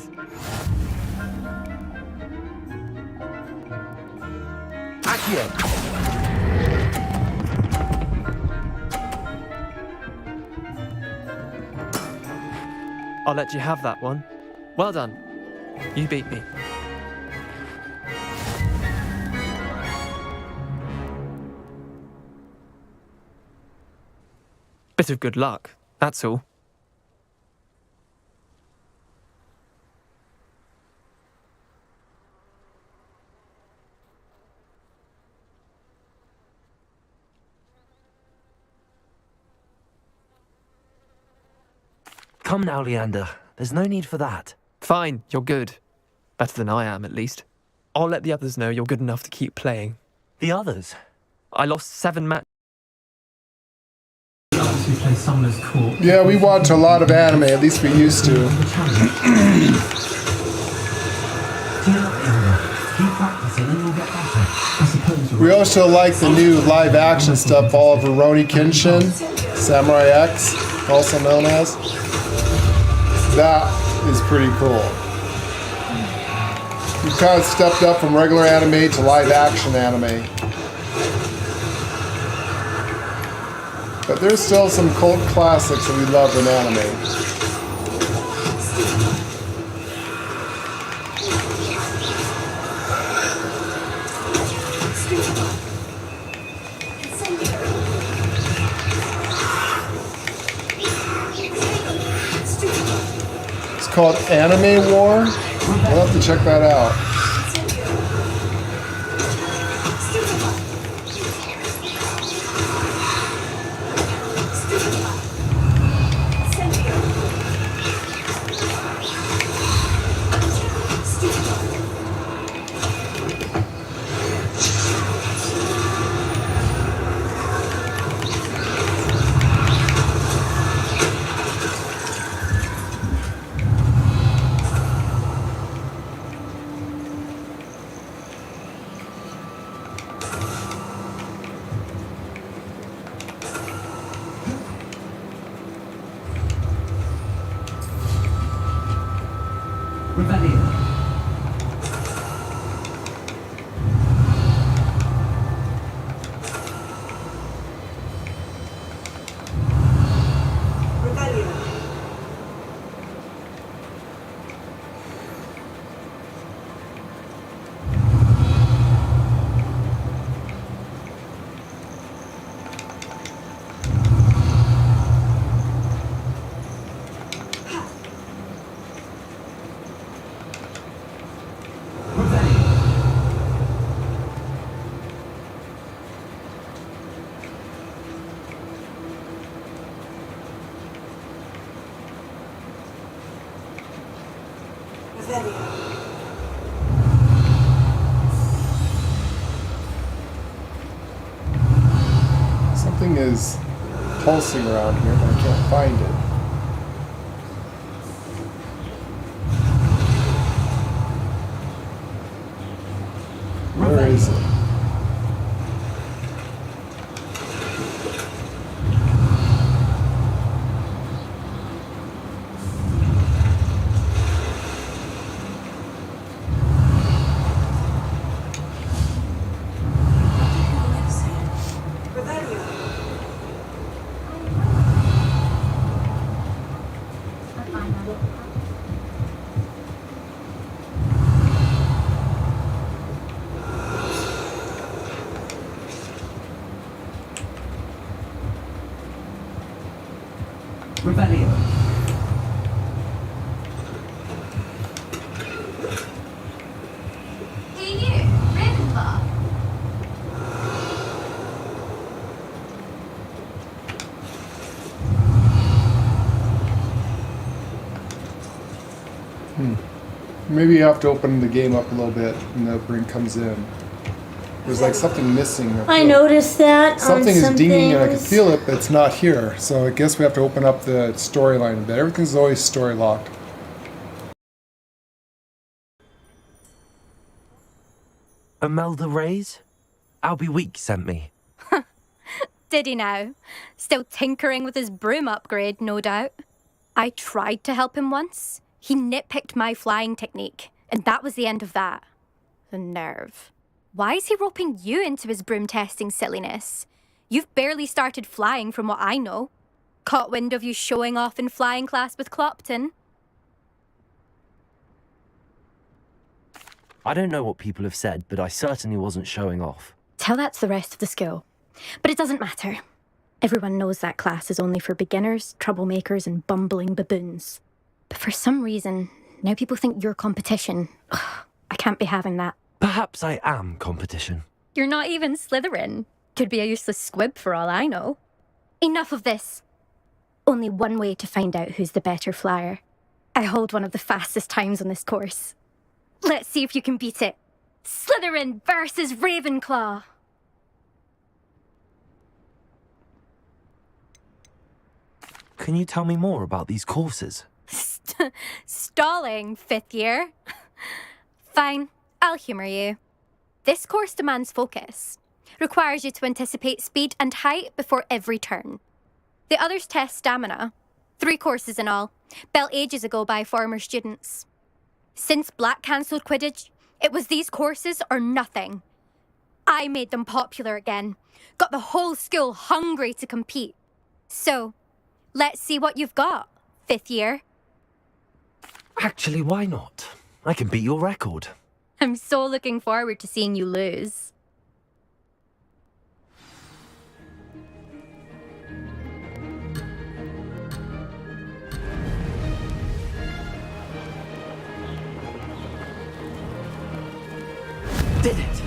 Accio. I'll let you have that one. Well done. You beat me. Bit of good luck, that's all. Come now, Leander. There's no need for that. Fine, you're good. Better than I am, at least. I'll let the others know you're good enough to keep playing. The others? I lost 7 matches. We play Summoner's Court. Yeah, we watch a lot of anime, at least we used to. Keep practicing and you'll get better. I suppose We also like the new live action stuff, all of Rurouni Kenshin, Samurai X, also known as. That is pretty cool. We've kind of stepped up from regular anime to live action anime. But there's still some cult classics that we love in anime. It's called Anime War. We'll have to check that out. Rebellion. Rebellion. Something is pulsing around here, but I can't find it. Where is it? Rebellion. Hey you, Ravenclaw. Maybe you have to open the game up a little bit when the bring comes in. There's like something missing. I noticed that. Something on is some dinging and I can things. feel it, but it's not here. So I guess we have to open up the storyline a bit. Everything's always story locked. Imelda Reyes? Albie Week sent me. Did he now? Still tinkering with his broom upgrade, no doubt. I tried to help him once. He nitpicked my flying technique, and that was the end of that. The nerve. Why is he roping you into his broom testing silliness? You've barely started flying from what I know. Caught wind of you showing off in flying class with Clopton. I don't know what people have said, but I certainly wasn't showing off. Tell that to the rest of the school. But it doesn't matter. Everyone knows that class is only for beginners, troublemakers, and bumbling baboons. But for some reason, now people think you're competition. Ugh, I can't be having that. Perhaps I am competition. You're not even Slytherin. Could be a useless squib for all I know. Enough of this. Only one way to find out who's the better flyer. I hold one of the fastest times on this course. Let's see if you can beat it. Slytherin versus Ravenclaw. Can you tell me more about these courses? Stalling, 5th year. Fine, I'll humour you. This course demands focus. Requires you to anticipate speed and height before every turn. The others test stamina. 3 courses in all, built ages ago by former students. Since Black cancelled Quidditch, it was these courses or nothing. I made them popular again. Got the whole school hungry to compete. So, let's see what you've got, 5th year. Actually, why not? I can beat your record. I'm so looking forward to seeing you lose. Did it!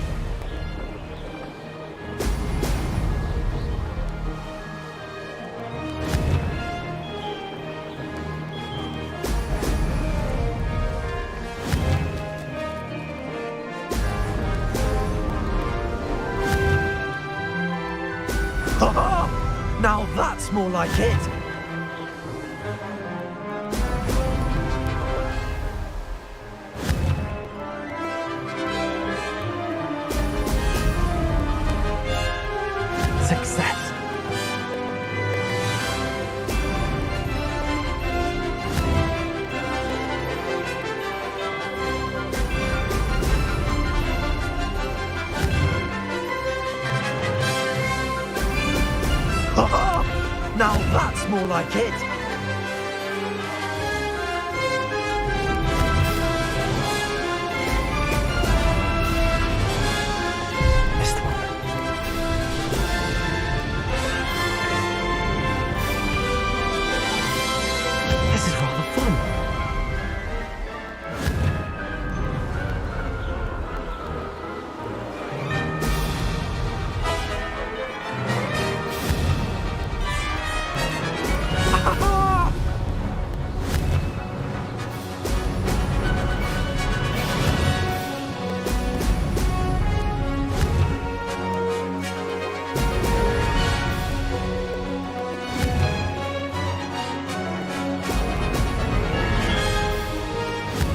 Now that's more like it! Success! Now that's more like it! Missed one. This is rather fun.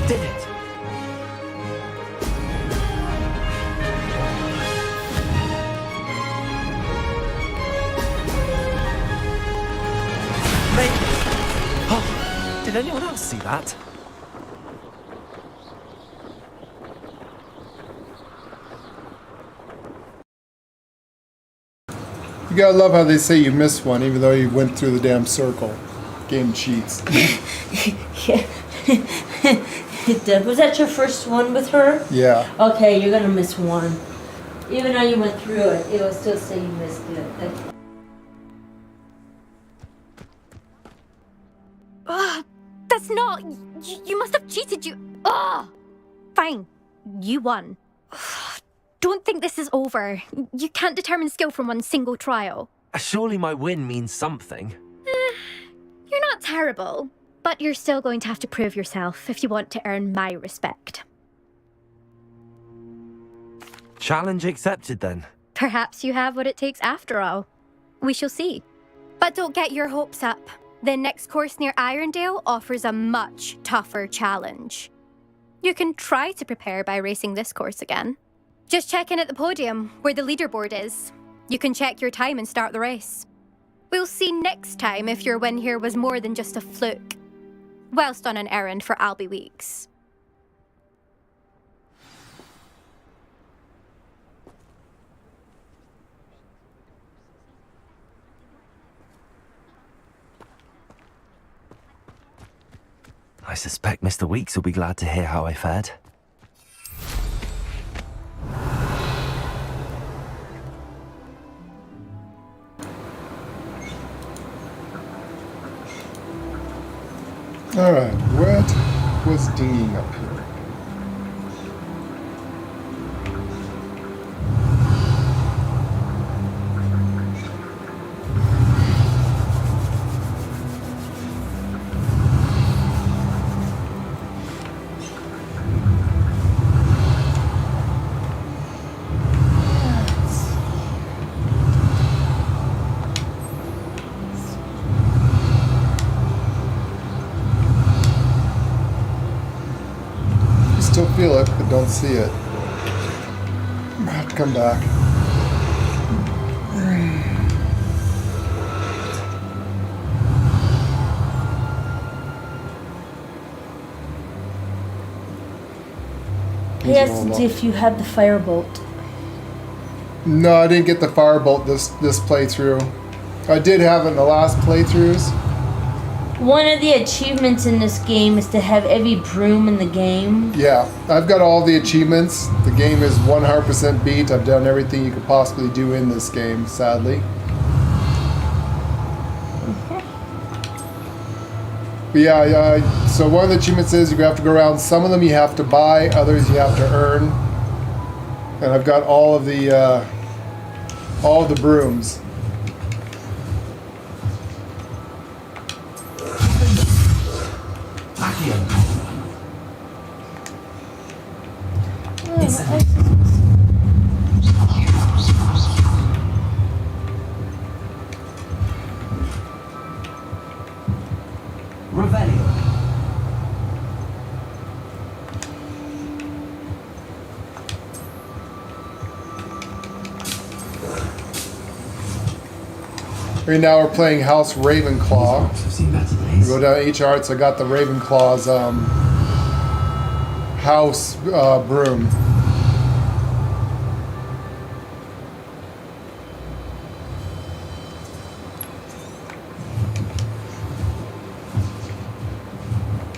Did it! Mate! Oh, did anyone else see that? You gotta love how they say you missed one, even though you went through the damn circle. Game cheats. Was that your first one with her? Yeah. Okay, you're gonna miss one. Even though you went through it, it will still say you missed it. That's not... You must have cheated, you... Ugh! Fine. You won. Don't think this is over. You can't determine skill from one single trial. Surely my win means something. You're not terrible, but you're still going to have to prove yourself if you want to earn my respect. Challenge accepted then. Perhaps you have what it takes after all. We shall see. But don't get your hopes up. The next course near Irondale offers a much tougher challenge. You can try to prepare by racing this course again. Just check in at the podium, where the leaderboard is. You can check your time and start the race. We'll see next time if your win here was more than just a fluke. Whilst on an errand for Albie Weeks. I suspect Mr. Weeks will be glad to hear how I fared. Alright, what was dinging up here? still feel it, but don't see it. I have to come back. He asked if you had the firebolt. No, I didn't get the firebolt this playthrough. I did have it in the last playthroughs. One of the achievements in this game is to have every broom in the game. Yeah, I've got all the achievements. The game is 100% beat. I've done everything you could possibly do in this game, sadly. But yeah, so one of the achievements is you have to go around. Some of them you have to buy, others you have to earn. And I've got all of the brooms. Right now we're playing House Ravenclaw. We go down each arts. I got the Ravenclaw's house broom.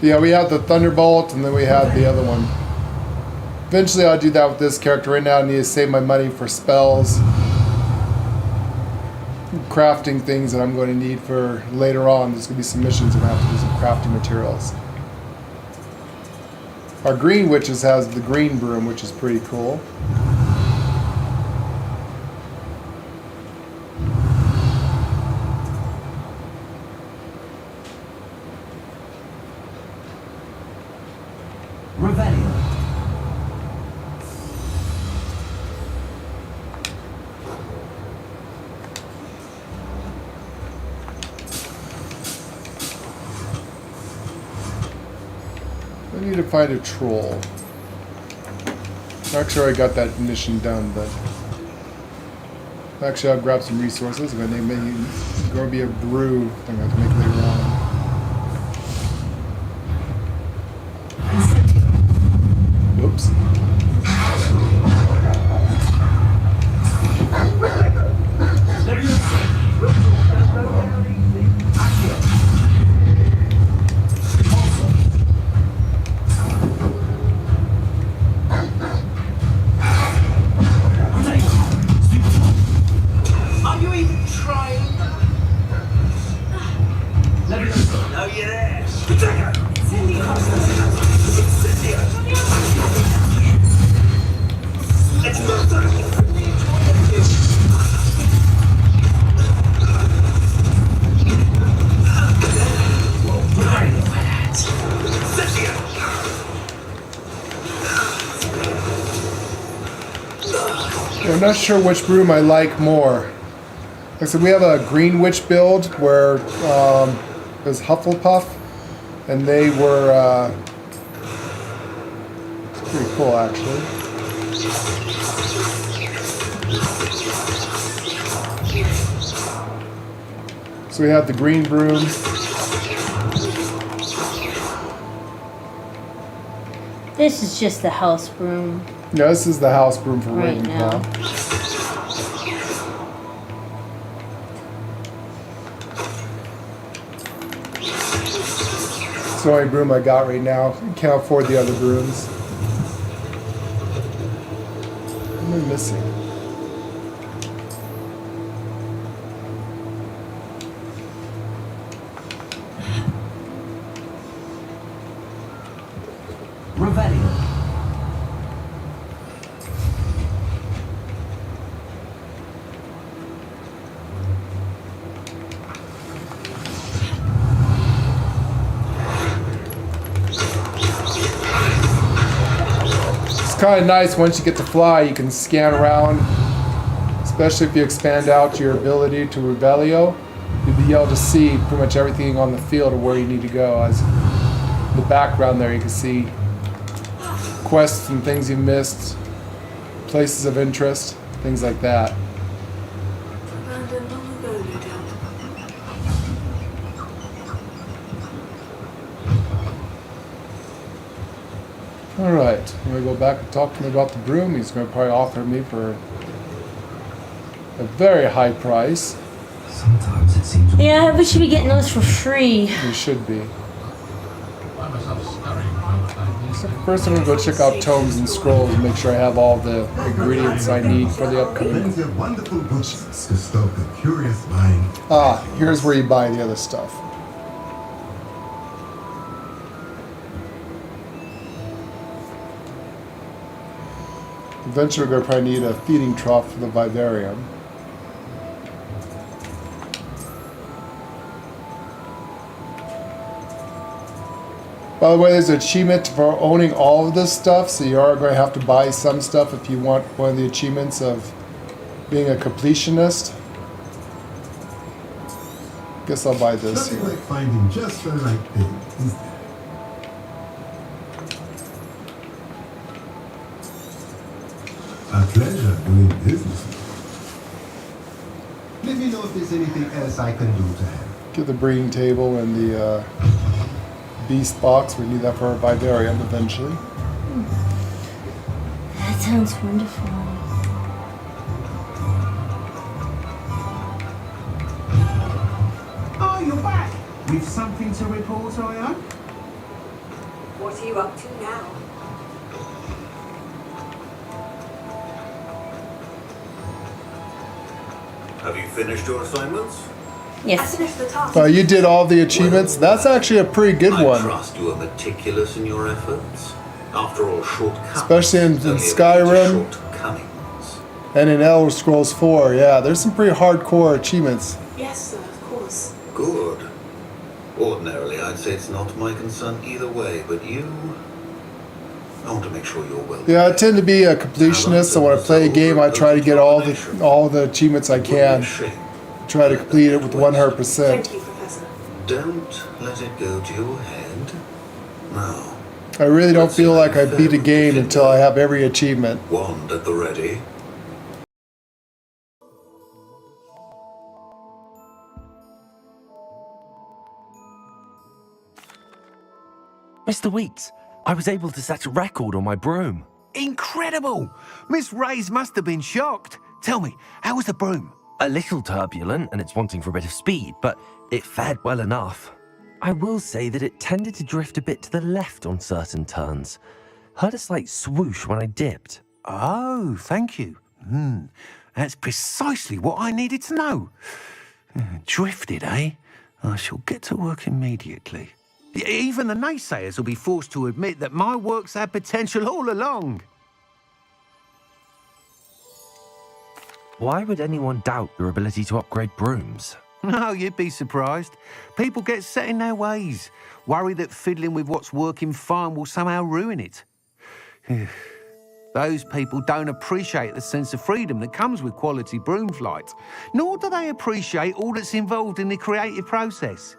Yeah, we have the Thunderbolt, and then we have the other one. Eventually I'll do that with this character. Right now I need to save my money for spells. Crafting things that I'm going to need for later on. There's going to be some missions I'm going to have to do some crafting materials. Our Green Witches has the green broom, which is pretty cool. I need to find a troll. Actually, I got that mission done, but actually, I'll grab some resources. I'm going to be a brew I'm going to have to make later on. Oops. I'm not sure which broom I like more. Like I said, we have a Green Witch build where it was Hufflepuff, and they were it's pretty cool actually. So we have the green broom. This is just the house broom. Yeah, this is the house broom for right Ravenclaw. now. It's the only broom I got right now. Can't afford the other brooms. What am I missing? Kind of nice once you get to fly, you can scan around, especially if you expand out your ability to Revelio. You'll be able to see pretty much everything on the field of where you need to go. As in the background there, you can see quests and things you missed, places of interest, things like that. Abandoned long ago, no doubt. Alright, I'm going to go back and talk to him about the broom. He's going to probably offer me for a very high price. Sometimes it seems... Yeah, we should be getting those for free. You should be. So first I'm going to go check out tomes and scrolls and make sure I have all the ingredients I need for the upcoming... Plenty of wonderful books to stoke a curious mind. Ah, here's where you buy the other stuff. Eventually we're going to probably need a feeding trough for the vivarium. By the way, there's an achievement for owning all of this stuff, so you are going to have to buy some stuff if you want one of the achievements of being a completionist. Guess I'll buy this Nothing here. like finding just the right thing, is there? A pleasure doing business. Let me know if there's anything else I can do to help. Get the breeding table and the beast box. We need that for our vivarium eventually. That sounds wonderful. Oh, you're back. With something to report, I hope? What are you up to now? Have you finished your assignments? Yes. I finished the task. You did all the achievements? That's actually a pretty good I one. trust you are meticulous in your efforts. After all, shortcuts. Especially in only Skyrim. lead to shortcomings. And in Elder Scrolls 4, yeah, there's some pretty hardcore achievements. Yes, sir, of course. Good. Ordinarily, I'd say it's not my concern either way, but you... I want to make sure you're well. Yeah, I tend to be a completionist, so when I play a game, I try to get all the achievements I can. Try to complete it with 100%. Thank you, Professor. Don't let it go to your head. No. I really don't feel like I beat a game until I have every achievement. Wand at the ready. Mr. Weeks, I was able to set a record on my broom. Incredible! Miss Reyes must have been shocked. Tell me, how was the broom? A little turbulent and it's wanting for a bit of speed, but it fared well enough. I will say that it tended to drift a bit to the left on certain turns. Heard a slight swoosh when I dipped. Oh, thank you. That's precisely what I needed to know. Drifted, eh? I shall get to work immediately. Even the naysayers will be forced to admit that my work's had potential all along. Why would anyone doubt your ability to upgrade brooms? No, you'd be surprised. People get set in their ways, worry that fiddling with what's working fine will somehow ruin it. Those people don't appreciate the sense of freedom that comes with quality broom flight, nor do they appreciate all that's involved in the creative process.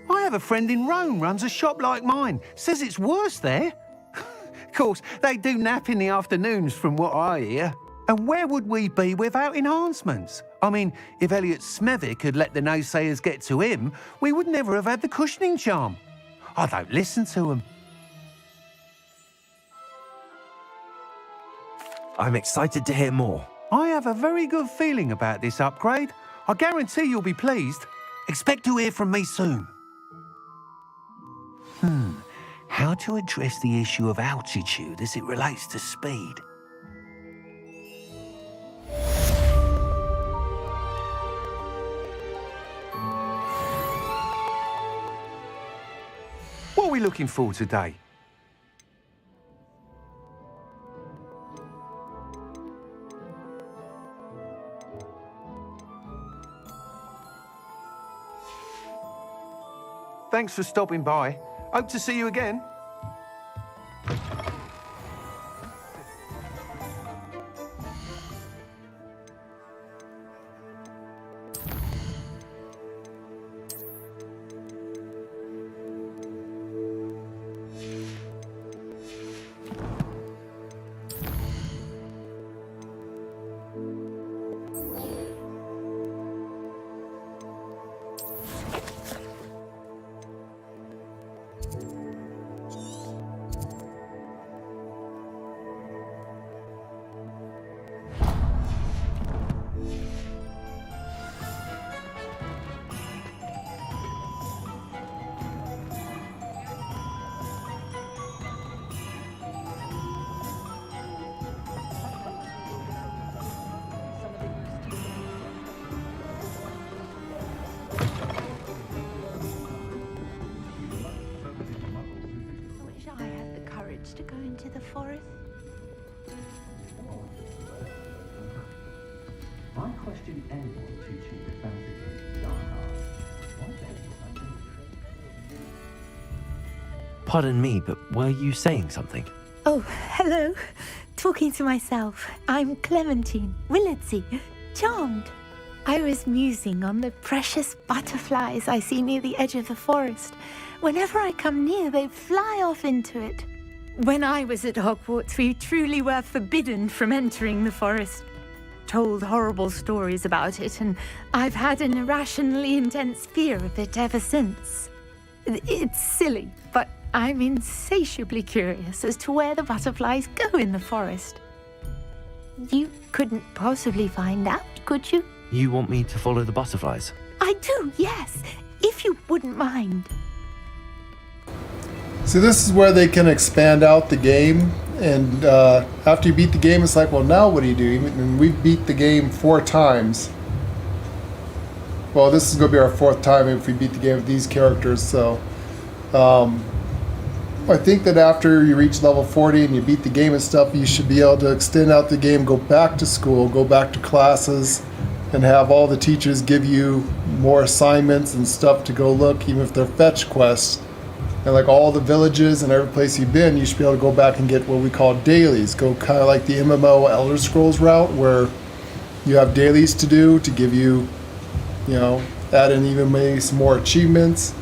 I have a friend in Rome runs a shop like mine, says it's worse there. Of course, they do nap in the afternoons from what I hear. And where would we be without enhancements? I mean, if Elliot Smethwick had let the naysayers get to him, we would never have had the cushioning charm. I don't listen to them. I'm excited to hear more. I have a very good feeling about this upgrade. I guarantee you'll be pleased. Expect to hear from me soon. How to address the issue of altitude as it relates to speed? What are we looking for today? Thanks for stopping by. Hope to see you again. into the forest? I question anyone teaching me fantasy dark arts. Why don't you Pardon me, but were you saying something? Oh, hello. Talking to myself. I'm Clementine, Willardsey, charmed. I was musing on the precious butterflies I see near the edge of the forest. Whenever I come near, they fly off into it. When I was at Hogwarts, we truly were forbidden from entering the forest. Told horrible stories about it, and I've had an irrationally intense fear of it ever since. It's silly, but I'm insatiably curious as to where the butterflies go in the forest. You couldn't possibly find out, could you? You want me to follow the butterflies? I do, yes, if you wouldn't mind. See, this is where they can expand out the game, and after you beat the game, it's like, well, now what do you do? And we've beat the game 4 times. Well, this is going to be our 4th time if we beat the game with these characters, so I think that after you reach level 40 and you beat the game and stuff, you should be able to extend out the game, go back to school, go back to classes, and have all the teachers give you more assignments and stuff to go look, even if they're fetch quests. And like all the villages and every place you've been, you should be able to go back and get what we call dailies. Go kind of like the MMO Elder Scrolls route, where you have dailies to do to give you, add in even maybe some more achievements.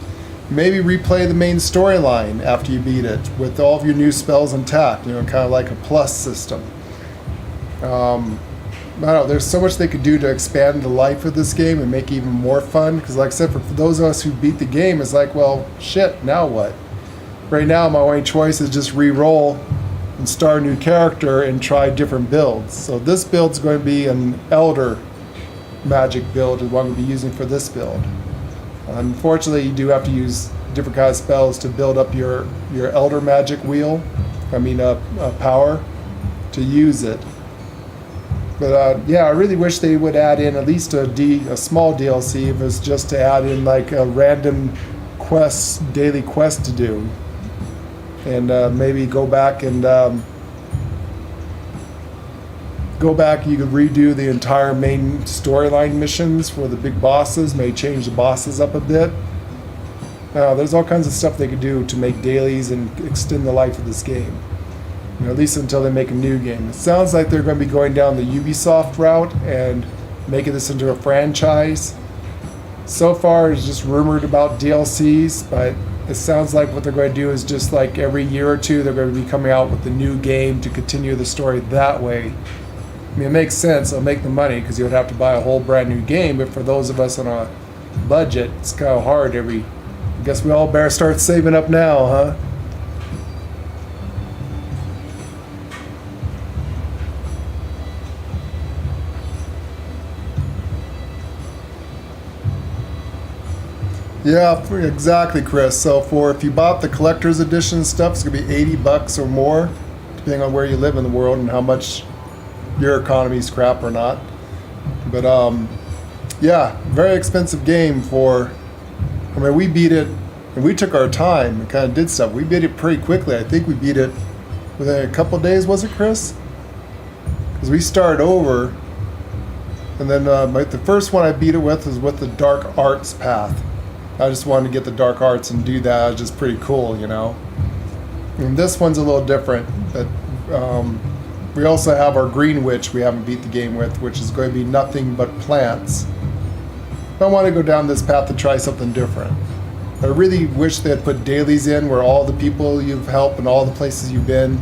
Maybe replay the main storyline after you beat it with all of your new spells intact, kind of like a plus system. I don't know, there's so much they could do to expand the life of this game and make it even more fun, because like I said, for those of us who beat the game, it's like, well, shit, now what? Right now, my only choice is just re-roll and start a new character and try different builds. So this build's going to be an Elder magic build, is what I'm going to be using for this build. Unfortunately, you do have to use different kinds of spells to build up your Elder magic wheel, power, to use it. But yeah, I really wish they would add in at least a small DLC if it's just to add in like a random daily quest to do. And maybe go back, you could redo the entire main storyline missions for the big bosses, maybe change the bosses up a bit. There's all kinds of stuff they could do to make dailies and extend the life of this game. At least until they make a new game. It sounds like they're going to be going down the Ubisoft route and making this into a franchise. So far, it's just rumored about DLCs, but it sounds like what they're going to do is just like every year or two, they're going to be coming out with a new game to continue the story that way. I mean, it makes sense. It'll make the money because you would have to buy a whole brand new game, but for those of us on a budget, it's kind of hard I guess we all better start saving up now, huh? Yeah, exactly, Chris. So if you bought the collector's edition stuff, it's going to be $80 or more, depending on where you live in the world and how much your economy's crap or not. But yeah, very expensive game we beat it, and we took our time and kind of did stuff. We beat it pretty quickly. I think we beat it within a couple of days, was it, Chris? Because we started over, and then the first one I beat it with was with the Dark Arts path. I just wanted to get the Dark Arts and do that. It was just pretty cool, And this one's a little different, but we also have our Green Witch we haven't beat the game with, which is going to be nothing but plants. I want to go down this path to try something different. I really wish they had put dailies in where all the people you've helped and all the places you've been,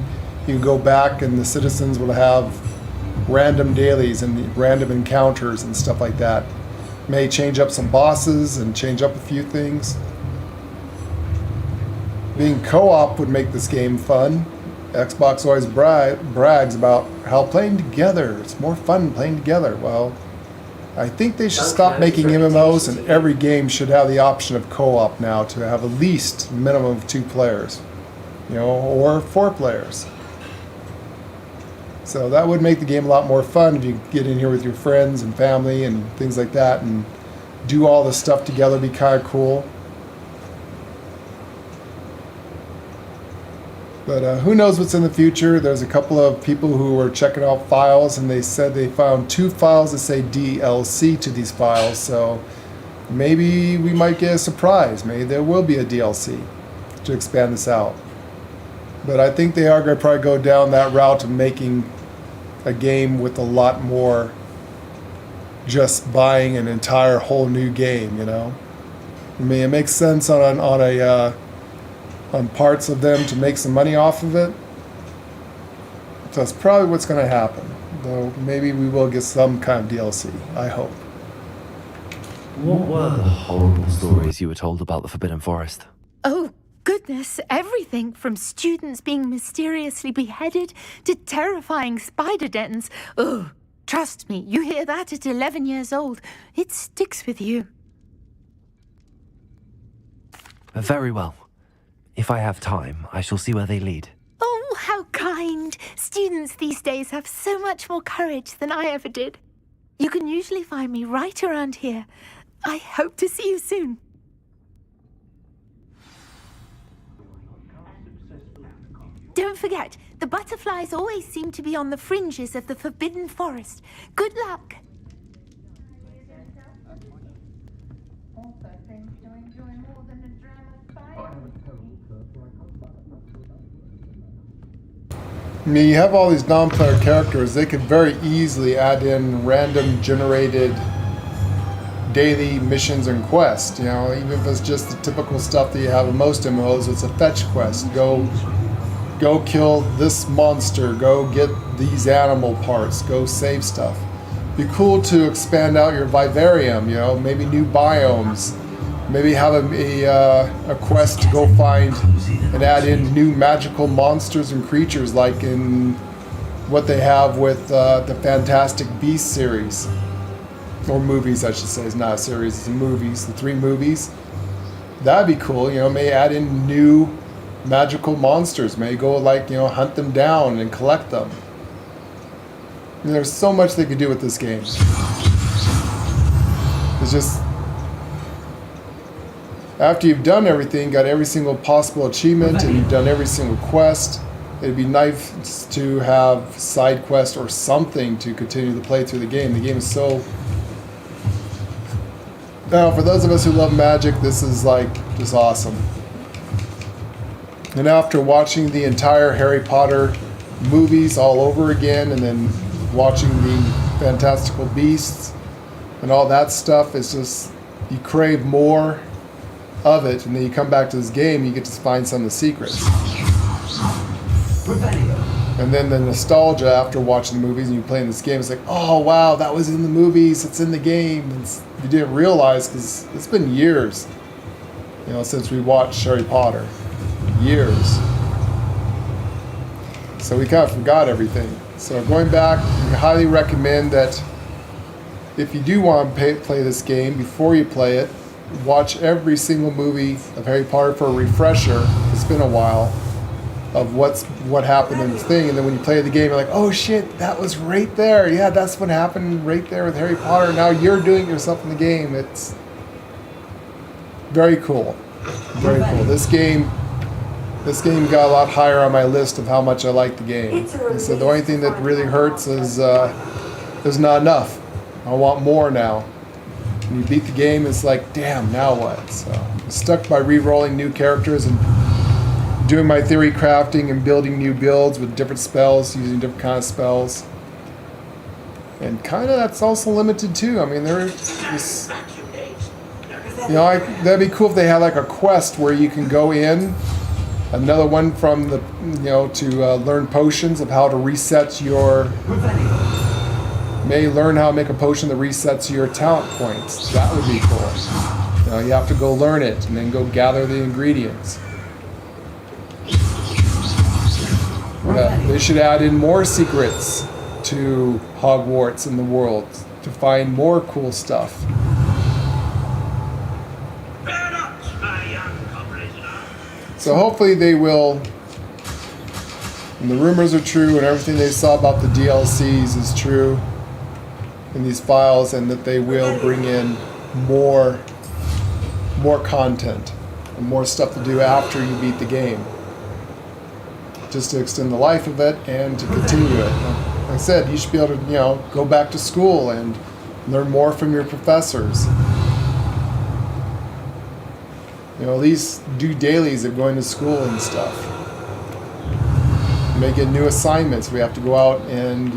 you can go back and the citizens will have random dailies and random encounters and stuff like that. May change up some bosses and change up a few things. Being co-op would make this game fun. Xbox always brags about how playing together, it's more fun playing together. Well, I think they should stop making MMOs, and every game should have the option of co-op now to have at least a minimum of 2 players, or 4 players. So that would make the game a lot more fun if you get in here with your friends and family and things like that and do all the stuff together, be kind of cool. But who knows what's in the future. There's a couple of people who were checking out files, and they said they found 2 files that say DLC to these files. So maybe we might get a surprise. Maybe there will be a DLC to expand this out. But I think they are going to probably go down that route of making a game with a lot more just buying an entire whole new game, you know. I mean, it makes sense on parts of them to make some money off of it. So that's probably what's going to happen. Though maybe we will get some kind of DLC, I hope. What were the horrible stories you were told about the Forbidden Forest? Oh, goodness, everything from students being mysteriously beheaded to terrifying spider dens. Oh, trust me, you hear that at 11 years old. It sticks with you. Very well. If I have time, I shall see where they lead. Oh, how kind. Students these days have so much more courage than I ever did. You can usually find me right around here. I hope to see you soon. Don't forget, the butterflies always seem to be on the fringes of the Forbidden Forest. Good luck. I mean, you have all these non-player characters. They could very easily add in random generated daily missions and quests. You know, even if it's just the typical stuff that you have in most MMOs, it's a fetch quest. Go kill this monster. Go get these animal parts. Go save stuff. Be cool to expand out your vivarium. You know, maybe new biomes. Maybe have a quest to go find and add in new magical monsters and creatures, like in what they have with the Fantastic Beasts series. Or movies, I should say. It's not a series, it's movies. The 3 movies. That'd be cool. You know, may add in new magical monsters. May go, like, you know, hunt them down and collect them. And there's so much they could do with this game. It's just... after you've done everything, got every single possible achievement, and you've done every single quest, it'd be nice to have side quest or something to continue to play through the game. The game is so... Now, for those of us who love magic, this is like just awesome. And after watching the entire Harry Potter movies all over again, and then watching the Fantastical Beasts and all that stuff, it's just, you crave more of it, and then you come back to this game, you get to find some of the secrets. And then the nostalgia after watching the movies and you playing this game, it's like, oh wow, that was in the movies, it's in the game. You didn't realize, because it's been years, you know, since we watched Harry Potter. Years. So we kind of forgot everything. So going back, we highly recommend that if you do want to play this game, before you play it, watch every single movie of Harry Potter for a refresher. It's been a while of what happened in the thing, and then when you play the game, you're like, oh shit, that was right there. Yeah, that's what happened right there with Harry Potter. Now you're doing it yourself in the game. It's very cool. Very cool. This game got a lot higher on my list of how much I like the game. And so the only thing that really hurts is there's not enough. I want more now. When you beat the game, it's like, damn, now what? So I'm stuck by re-rolling new characters and doing my theory crafting and building new builds with different spells, using different kind of spells. And kind of that's also limited too. I mean, there's, you know, that'd be cool if they had like a quest where you can go in, another one from the, you know, to learn potions of how to reset your, may learn how to make a potion that resets your talent points. That would be cool. You know, you have to go learn it and then go gather the ingredients. They should add in more secrets to Hogwarts in the world to find more cool stuff. So hopefully they will, and the rumors are true and everything they saw about the DLCs is true in these files, and that they will bring in more content and more stuff to do after you beat the game. just to extend the life of it and to continue it. Like I said, you should be able to, go back to school and learn more from your professors. At least do dailies of going to school and stuff. You may get new assignments. We have to go out and,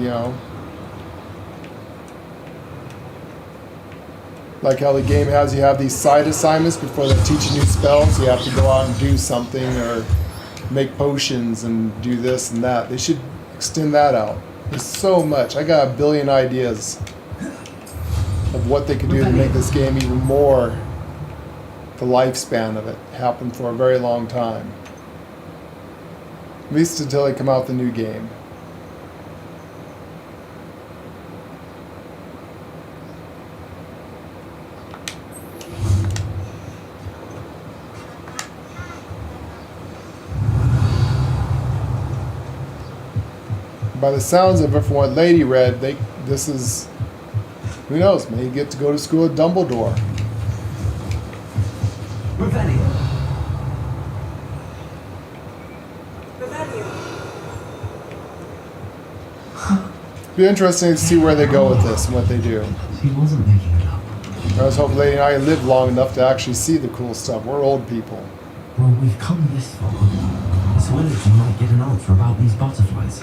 like how the game has, you have these side assignments before they teach you new spells. You have to go out and do something or make potions and do this and that. They should extend that out. There's so much. I got a billion ideas of what they could do to make this game even more, the lifespan of it, happen for a very long time. At least until they come out with the new game. By the sounds of it, from what Lady read, this is, who knows, maybe get to go to school at Dumbledore. Revelio. Be interesting to see where they go with this and what they do. He wasn't making it up. I was hoping Lady and I live long enough to actually see the cool stuff. We're old people. Well, we've come this far. This village might get an answer about these butterflies.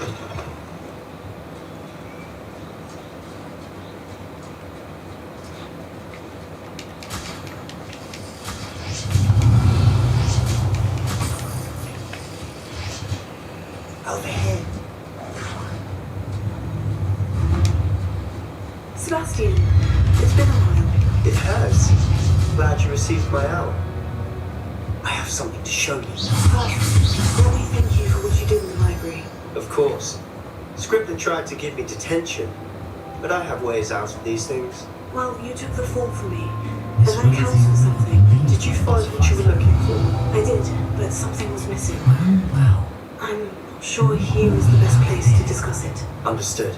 Overhead. Sebastian, it's been a while. It has. Glad you received my owl. I have something to show you. Let me thank you for what you did in the library. Of course. Scribbler tried to give me detention, but I have ways out of these things. Well, you took the fall for me, and that counts for something. Did you find what you were looking for? I did, but something was missing. Well. I'm not sure here is the best place to discuss it. Understood.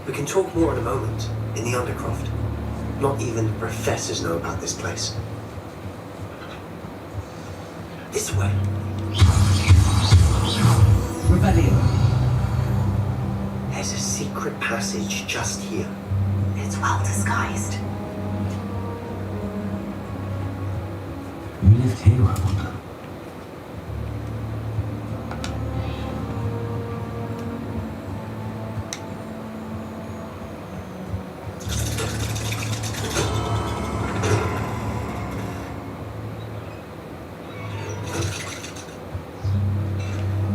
We can talk more in a moment, in the Undercroft. Not even the professors know about this place. This way. Revelio. There's a secret passage just here. It's well disguised. You lived here, I wonder.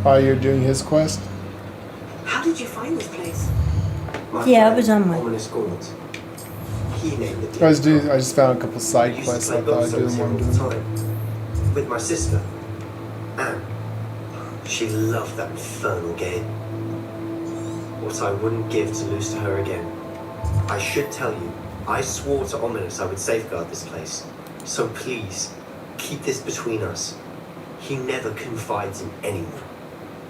While you're doing his quest? How did you find this place? Yeah, I was on my... Ominous Gaunt. He named it. I just found a couple side quests I thought I'd do them while I'm doing time. With my sister, Anne. She loved that infernal game. What I wouldn't give to lose to her again. I should tell you, I swore to Ominous I would safeguard this place. So please, keep this between us. He never confides in anyone.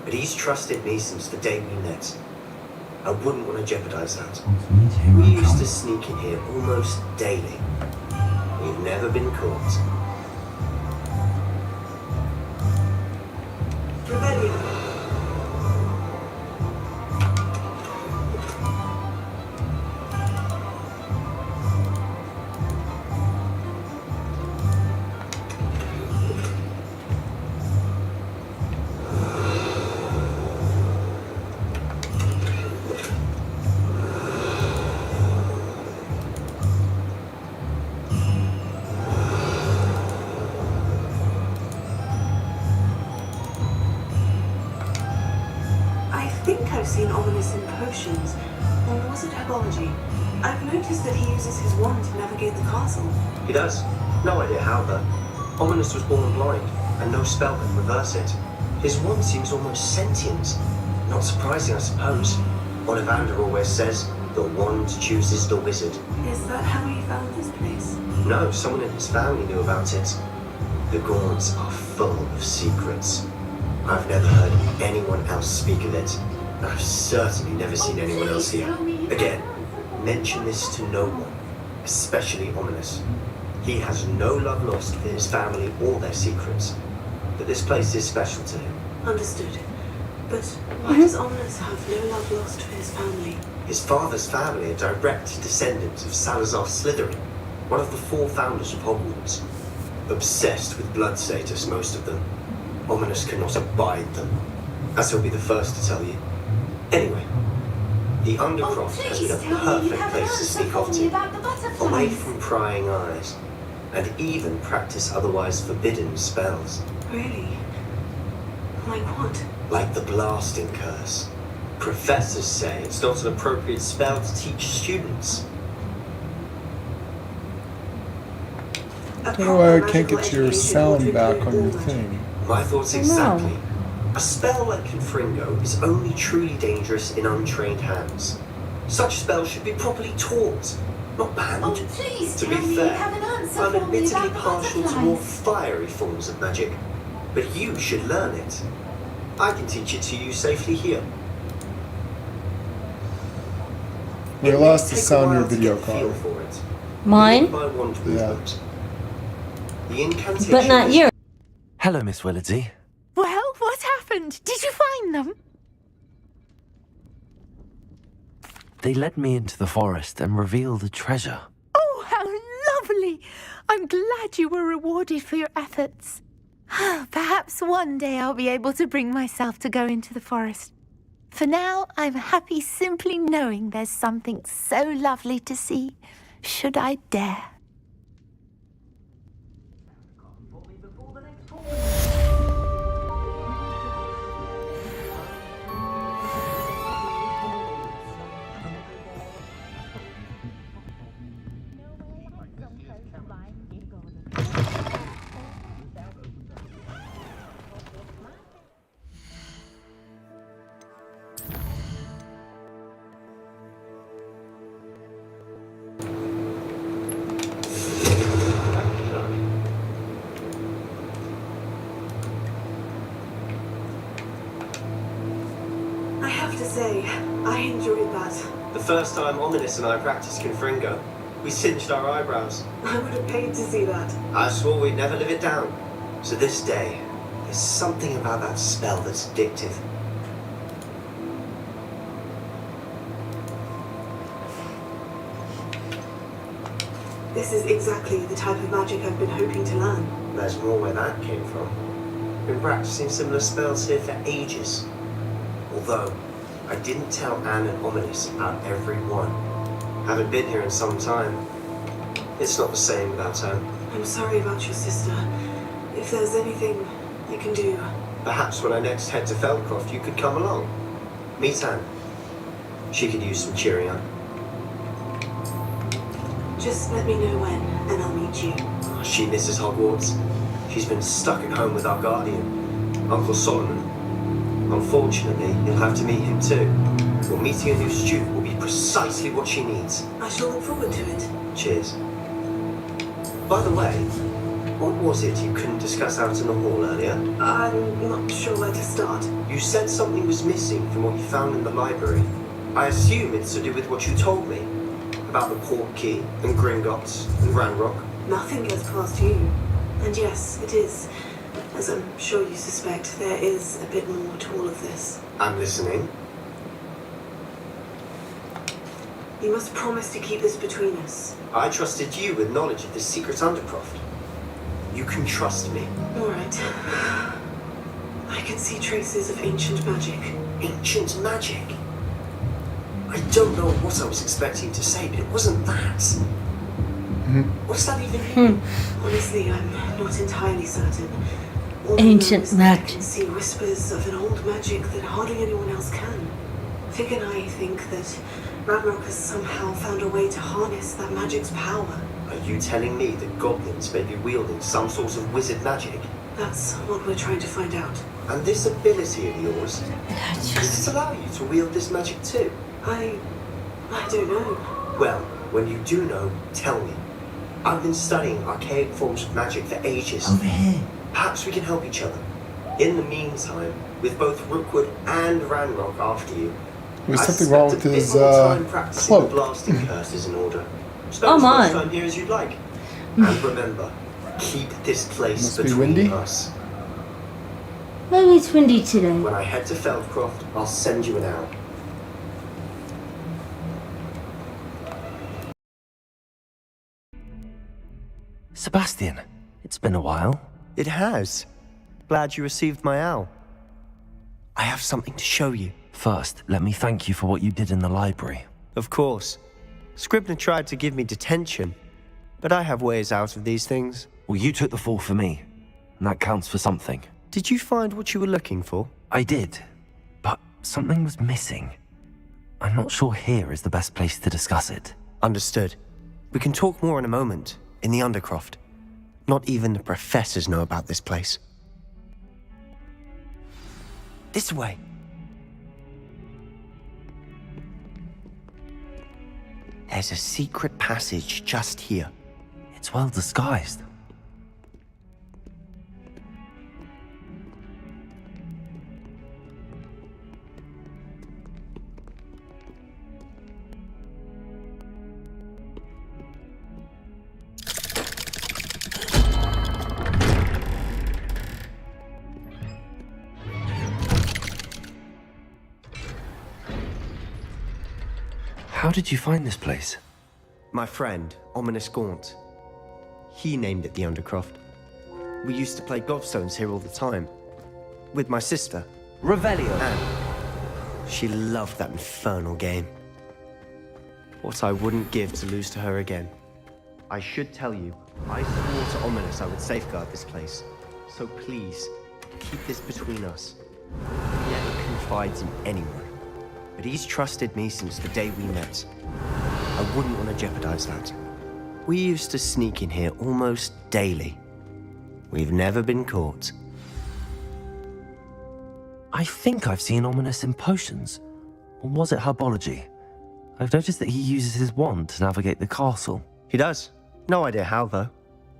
But he's trusted me since the day we met. I wouldn't want to jeopardize that. We used to sneak in here almost daily. We've never been caught. Revelio. I've seen Ominous in potions, or was it herbology? I've noticed that he uses his wand to navigate the castle. He does. No idea how, though. Ominous was born blind, and no spell can reverse it. His wand seems almost sentient. Not surprising, I suppose. Ollivander always says, the wand chooses the wizard. Is that how he found this place? No, someone in his family knew about it. The Gaunts are full of secrets. I've never heard anyone else speak of it. I've certainly never seen anyone else here. Again, mention this to no one, especially Ominous. He has no love lost for his family or their secrets, but this place is special to him. Understood. But why does Ominous have no love lost for his family? His father's family are direct descendants of Salazar Slytherin, one of the 4 founders of Hogwarts. Obsessed with blood status, most of them. Ominous cannot abide them, as he'll be the first to tell you. Anyway, the Undercroft has been a perfect place to sneak off to, away from prying eyes, and even practice otherwise forbidden spells. Really? Like what? Like the blasting curse. Professors say it's not an appropriate spell to teach students. Don't know why I can't get your sound back on your thing. My thoughts exactly. A spell like Confringo is only truly dangerous in untrained hands. Such spells should be properly taught, not banned. To be fair, I'm admittedly partial to more fiery forms of magic, but you should learn it. I can teach it to you safely here. We lost the sound of your video call. Mine? Yeah. The incantation. But not yours. Hello, Miss Willardsey. Well, what happened? Did you find them? They led me into the forest and revealed a treasure. Oh, how lovely! I'm glad you were rewarded for your efforts. Perhaps one day I'll be able to bring myself to go into the forest. For now, I'm happy simply knowing there's something so lovely to see, should I dare. I enjoyed that. The first time Ominous and I practiced Confringo, we singed our eyebrows. I would have paid to see that. I swore we'd never live it down. So this day, there's something about that spell that's addictive. This is exactly the type of magic I've been hoping to learn. There's more where that came from. Been practicing similar spells here for ages. Although, I didn't tell Anne and Ominous about every one. Haven't been here in some time. It's not the same without Anne. I'm sorry about your sister. If there's anything you can do... Perhaps when I next head to Feldcroft, you could come along. Meet Anne. She could use some cheering up. Just let me know when, and I'll meet you. She misses Hogwarts. She's been stuck at home with our guardian, Uncle Solomon. Unfortunately, you'll have to meet him too. Well, meeting a new student will be precisely what she needs. I shall look forward to it. Cheers. By the way, what was it you couldn't discuss out in the hall earlier? I'm not sure where to start. You said something was missing from what you found in the library. I assume it's to do with what you told me about the port key and Gringotts and Ranrock. Nothing gets past you. And yes, it is. As I'm sure you suspect, there is a bit more to all of this. I'm listening. You must promise to keep this between us. I trusted you with knowledge of the secret Undercroft. You can trust me. All right. I can see traces of ancient magic. Ancient magic? I don't know what I was expecting to say, but it wasn't that. What does that even mean? Honestly, I'm not entirely certain. All Ancient magic. I can see whispers of an old magic that hardly anyone else can. Vic and I think that Ranrock has somehow found a way to harness that magic's power. Are you telling me that goblins may be wielding some sort of wizard magic? That's what we're trying to find out. And this ability of yours, does it allow you to wield this magic too? I don't know. Well, when you do know, tell me. I've been studying archaic forms of magic for ages. Over here. Perhaps we can help each other. In the meantime, with both Rookwood and Ranrock after you, There's something wrong with his cloak. Blasting curses in order. Spend as much time here as you'd like. And remember, keep this place Must be between windy. us. Maybe it's windy today. When I head to Feldcroft, I'll send you an owl. Sebastian, it's been a while. It has. Glad you received my owl. I have something to show you. First, let me thank you for what you did in the library. Of course. Scribner tried to give me detention, but I have ways out of these things. Well, you took the fall for me, and that counts for something. Did you find what you were looking for? I did, but something was missing. I'm not sure here is the best place to discuss it. Understood. We can talk more in a moment, in the Undercroft. Not even the professors know about this place. This way. There's a secret passage just here. It's well disguised. How did you find this place? My friend, Ominous Gaunt. He named it the Undercroft. We used to play gobstones here all the time. With my sister. Revelio. Anne. She loved that infernal game. What I wouldn't give to lose to her again. I should tell you, I swore to Ominous I would safeguard this place. So please, keep this between us. He never confides in anyone. But he's trusted me since the day we met. I wouldn't want to jeopardize that. We used to sneak in here almost daily. We've never been caught. I think I've seen Ominous in potions. Or was it herbology? I've noticed that he uses his wand to navigate the castle. He does. No idea how, though.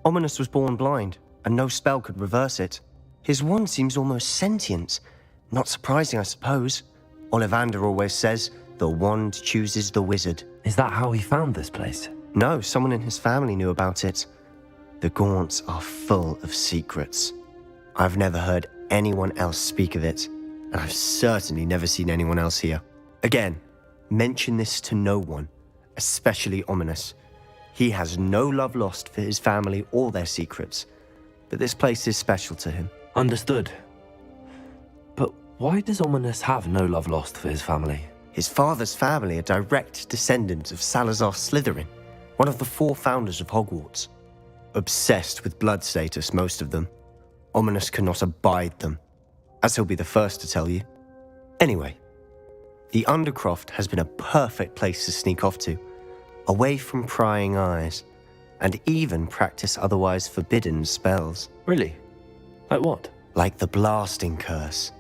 Ominous was born blind, and no spell could reverse it. His wand seems almost sentient. Not surprising, I suppose. Ollivander always says, the wand chooses the wizard. Is that how he found this place? No, someone in his family knew about it. The Gaunts are full of secrets. I've never heard anyone else speak of it, and I've certainly never seen anyone else here. Again, mention this to no one, especially Ominous. He has no love lost for his family or their secrets, but this place is special to him. Understood. But why does Ominous have no love lost for his family? His father's family are direct descendants of Salazar Slytherin, one of the 4 founders of Hogwarts. Obsessed with blood status, most of them. Ominous cannot abide them, as he'll be the first to tell you. Anyway, the Undercroft has been a perfect place to sneak off to, away from prying eyes, and even practice otherwise forbidden spells. Really? Like what? Like the blasting curse.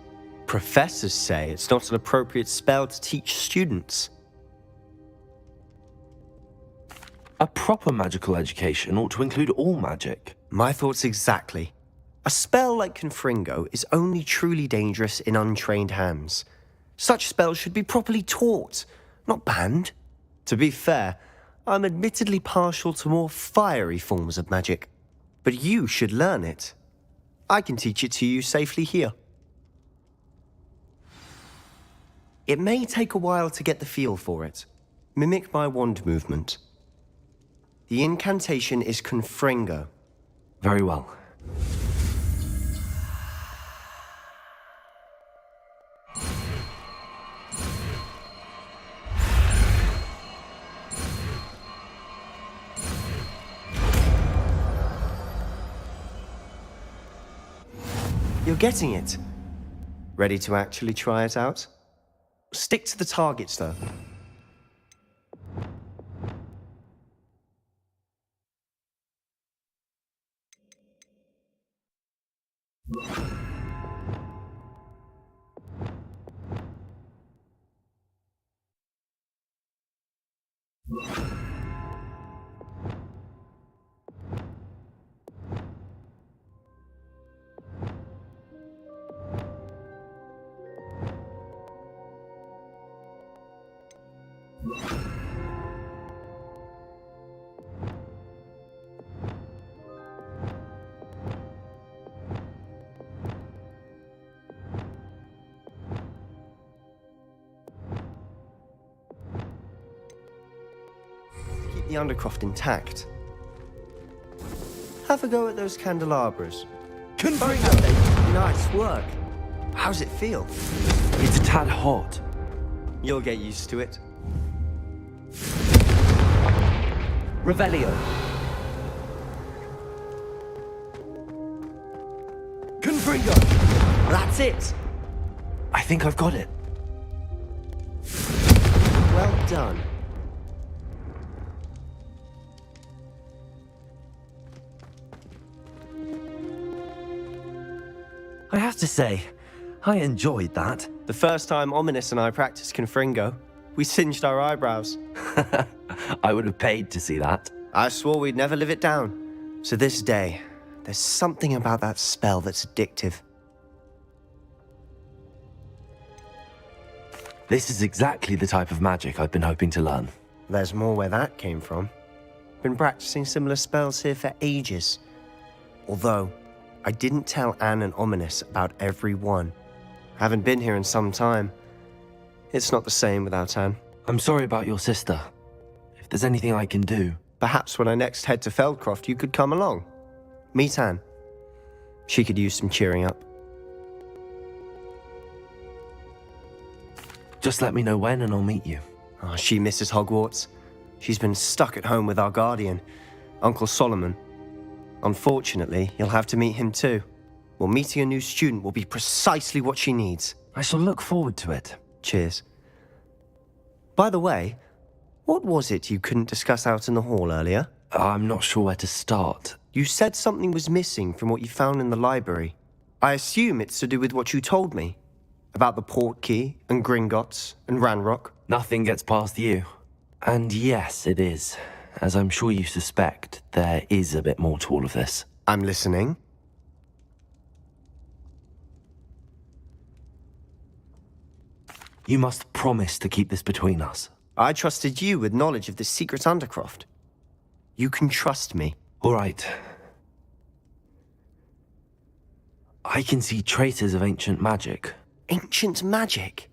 Professors say it's not an appropriate spell to teach students. A proper magical education ought to include all magic. My thoughts exactly. A spell like Confringo is only truly dangerous in untrained hands. Such spells should be properly taught, not banned. To be fair, I'm admittedly partial to more fiery forms of magic. But you should learn it. I can teach it to you safely here. It may take a while to get the feel for it. Mimic my wand movement. The incantation is Confringo. Very well. You're getting it. Ready to actually try it out? Stick to the targets, though. keep the Undercroft intact. Have a go at those candelabras. Confringo! Nice work. How's it feel? It's a tad hot. You'll get used to it. Revelio. Confringo! That's it! I think I've got it. Well done. I have to say, I enjoyed that. The first time Ominous and I practiced Confringo, we singed our eyebrows. I would have paid to see that. I swore we'd never live it down. So this day, there's something about that spell that's addictive. This is exactly the type of magic I've been hoping to learn. There's more where that came from. Been practicing similar spells here for ages. Although, I didn't tell Anne and Ominous about every one. Haven't been here in some time. It's not the same without Anne. I'm sorry about your sister. If there's anything I can do... Perhaps when I next head to Feldcroft, you could come along. Meet Anne. She could use some cheering up. Just let me know when and I'll meet you. Oh, she misses Hogwarts. She's been stuck at home with our guardian, Uncle Solomon. Unfortunately, you'll have to meet him too. Well, meeting a new student will be precisely what she needs. I shall look forward to it. Cheers. By the way, what was it you couldn't discuss out in the hall earlier? I'm not sure where to start. You said something was missing from what you found in the library. I assume it's to do with what you told me. About the Portkey, and Gringotts, and Ranrock. Nothing gets past you. And yes, it is. As I'm sure you suspect, there is a bit more to all of this. I'm listening. You must promise to keep this between us. I trusted you with knowledge of the secret Undercroft. You can trust me. All right. I can see traces of ancient magic. Ancient magic?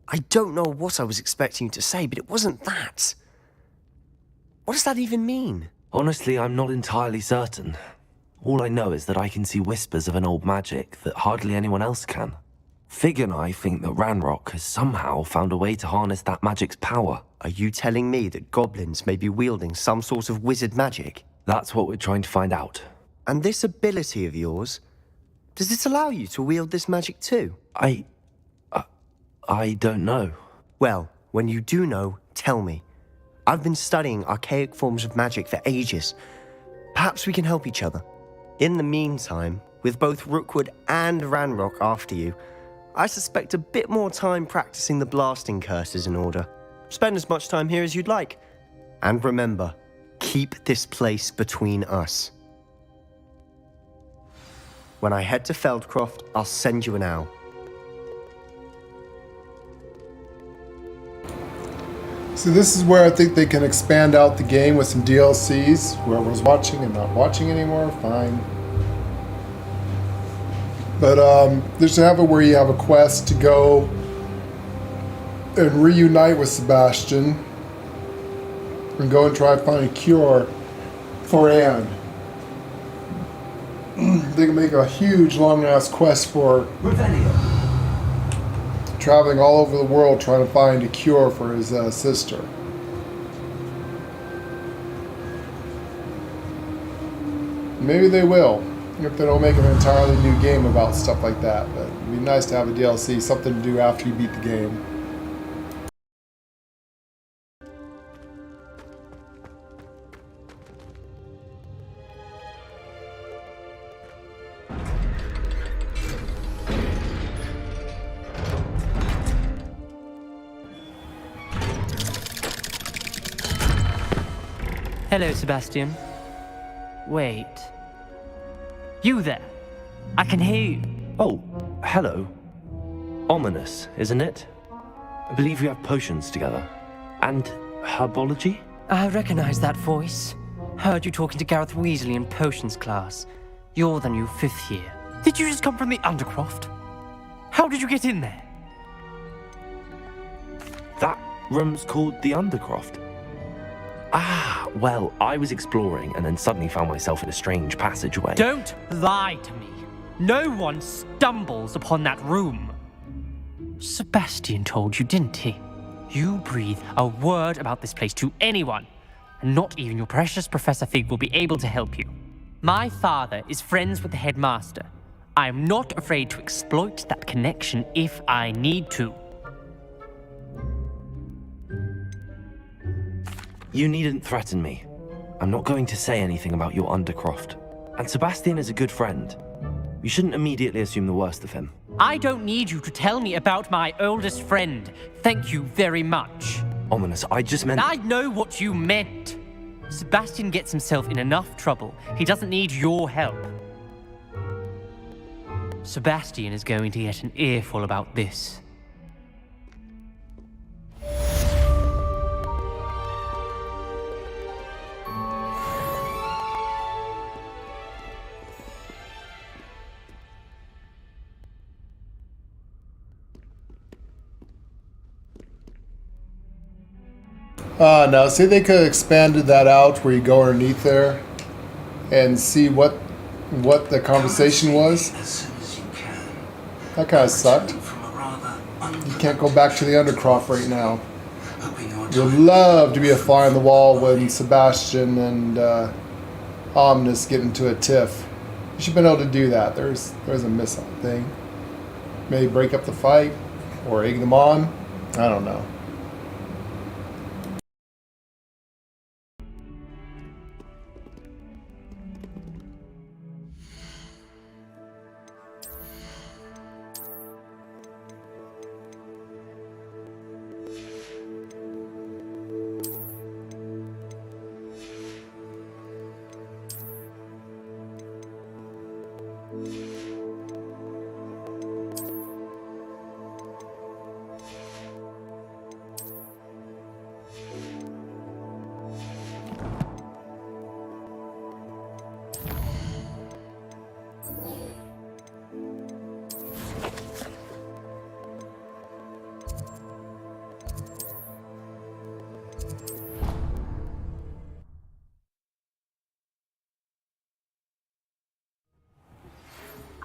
I don't know what I was expecting you to say, but it wasn't that. What does that even mean? Honestly, I'm not entirely certain. All I know is that I can see whispers of an old magic that hardly anyone else can. Fig and I think that Ranrock has somehow found a way to harness that magic's power. Are you telling me that goblins may be wielding some sort of wizard magic? That's what we're trying to find out. And this ability of yours, does it allow you to wield this magic too? I don't know. Well, when you do know, tell me. I've been studying archaic forms of magic for ages. Perhaps we can help each other. In the meantime, with both Rookwood and Ranrock after you, I suspect a bit more time practicing the blasting curse is in order. Spend as much time here as you'd like. And remember, keep this place between us. When I head to Feldcroft, I'll send you an owl. So this is where I think they can expand out the game with some DLCs. Whoever's watching and not watching anymore, fine. But there's another where you have a quest to go and reunite with Sebastian and go and try to find a cure for Anne. They can make a huge, long-ass quest for traveling all over the world trying to find a cure for his sister. Maybe they will, if they don't make an entirely new game about stuff like that. But it'd be nice to have a DLC, something to do after you beat the game. Hello, Sebastian. Wait. You there? I can hear you. Oh, hello. Ominous, isn't it? I believe we have potions together. And herbology? I recognize that voice. Heard you talking to Gareth Weasley in potions class. You're the new 5th year. Did you just come from the Undercroft? How did you get in there? That room's called the Undercroft. Ah, well, I was exploring and then suddenly found myself in a strange passageway. Don't lie to me. No one stumbles upon that room. Sebastian told you, didn't he? You breathe a word about this place to anyone, and not even your precious Professor Fig will be able to help you. My father is friends with the headmaster. I am not afraid to exploit that connection if I need to. You needn't threaten me. I'm not going to say anything about your Undercroft. And Sebastian is a good friend. You shouldn't immediately assume the worst of him. I don't need you to tell me about my oldest friend. Thank you very much. Ominous, I just meant... I know what you meant. Sebastian gets himself in enough trouble. He doesn't need your help. Sebastian is going to get an earful about this. No, see, they could have expanded that out where you go underneath there and see what the conversation was. That kind of sucked. You can't go back to the Undercroft right now. Would love to be a fly on the wall when Sebastian and Ominous get into a tiff. You should have been able to do that. There's a miss on thing. Maybe break up the fight or egg them on. I don't know.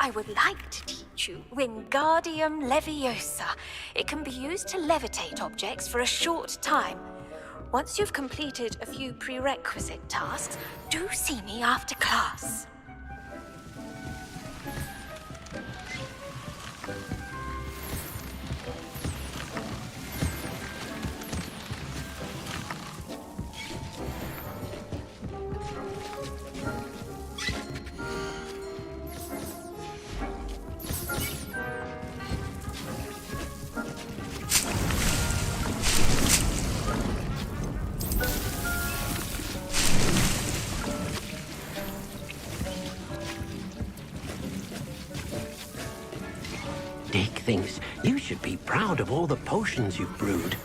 I would like to teach you Wingardium Leviosa. It can be used to levitate objects for a short time. Once you've completed a few prerequisite tasks, do see me after class. Dick thinks you should be proud of all the potions you've brewed.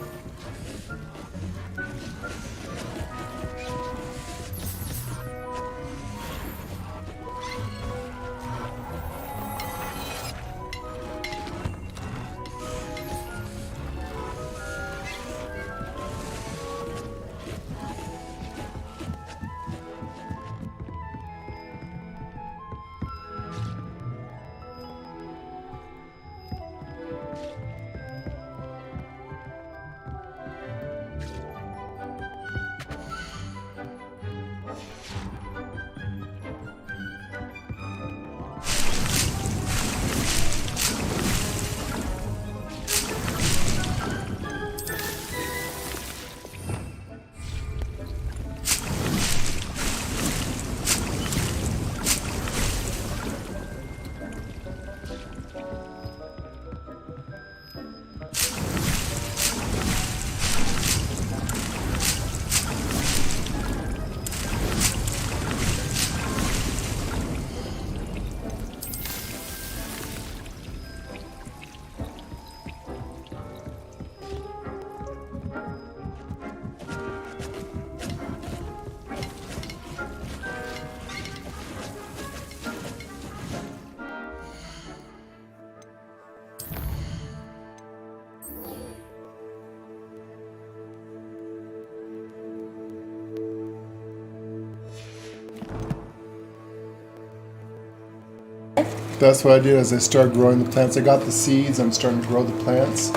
That's what I did as I started growing the plants. I got the seeds. I'm starting to grow the plants.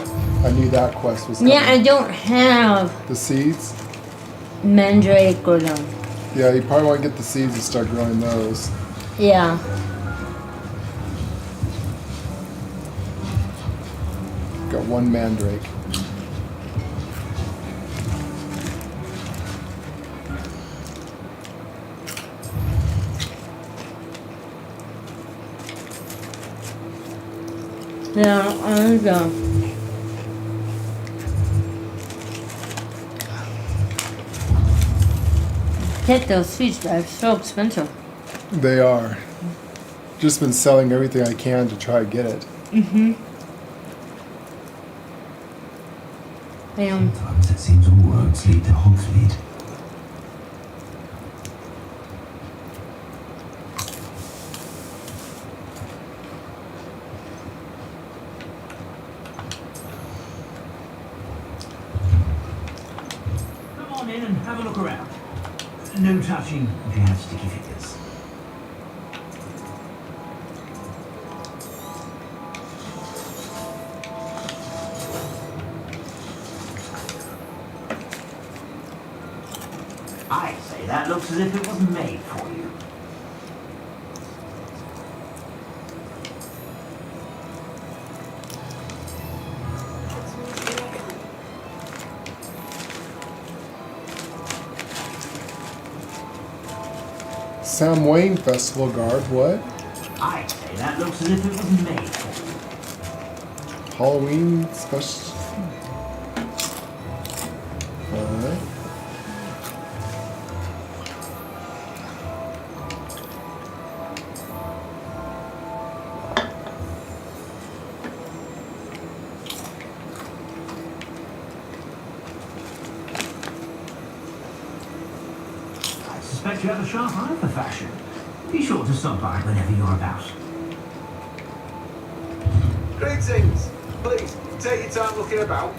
I knew that quest was coming. Yeah, I don't have The seeds? mandrake or no. Yeah, you probably want to get the seeds and start growing those. Yeah. Got one mandrake. Yeah, I'm go. Get those seeds, they're so expensive. They are. Just been selling everything I can to try to get it. Mm-hmm. Sometimes it seems all roads lead to Hogsmeade. Come on in and have a look around. No touching if you have sticky fingers. I say that looks as if it was made for you. Sam Wayne Festival Guard, what? I say that looks as if it was made for you. Halloween special. Alright. I suspect you have a sharp eye for fashion. Be sure to stop by whenever you're about. Greetings. Please, take your time looking about.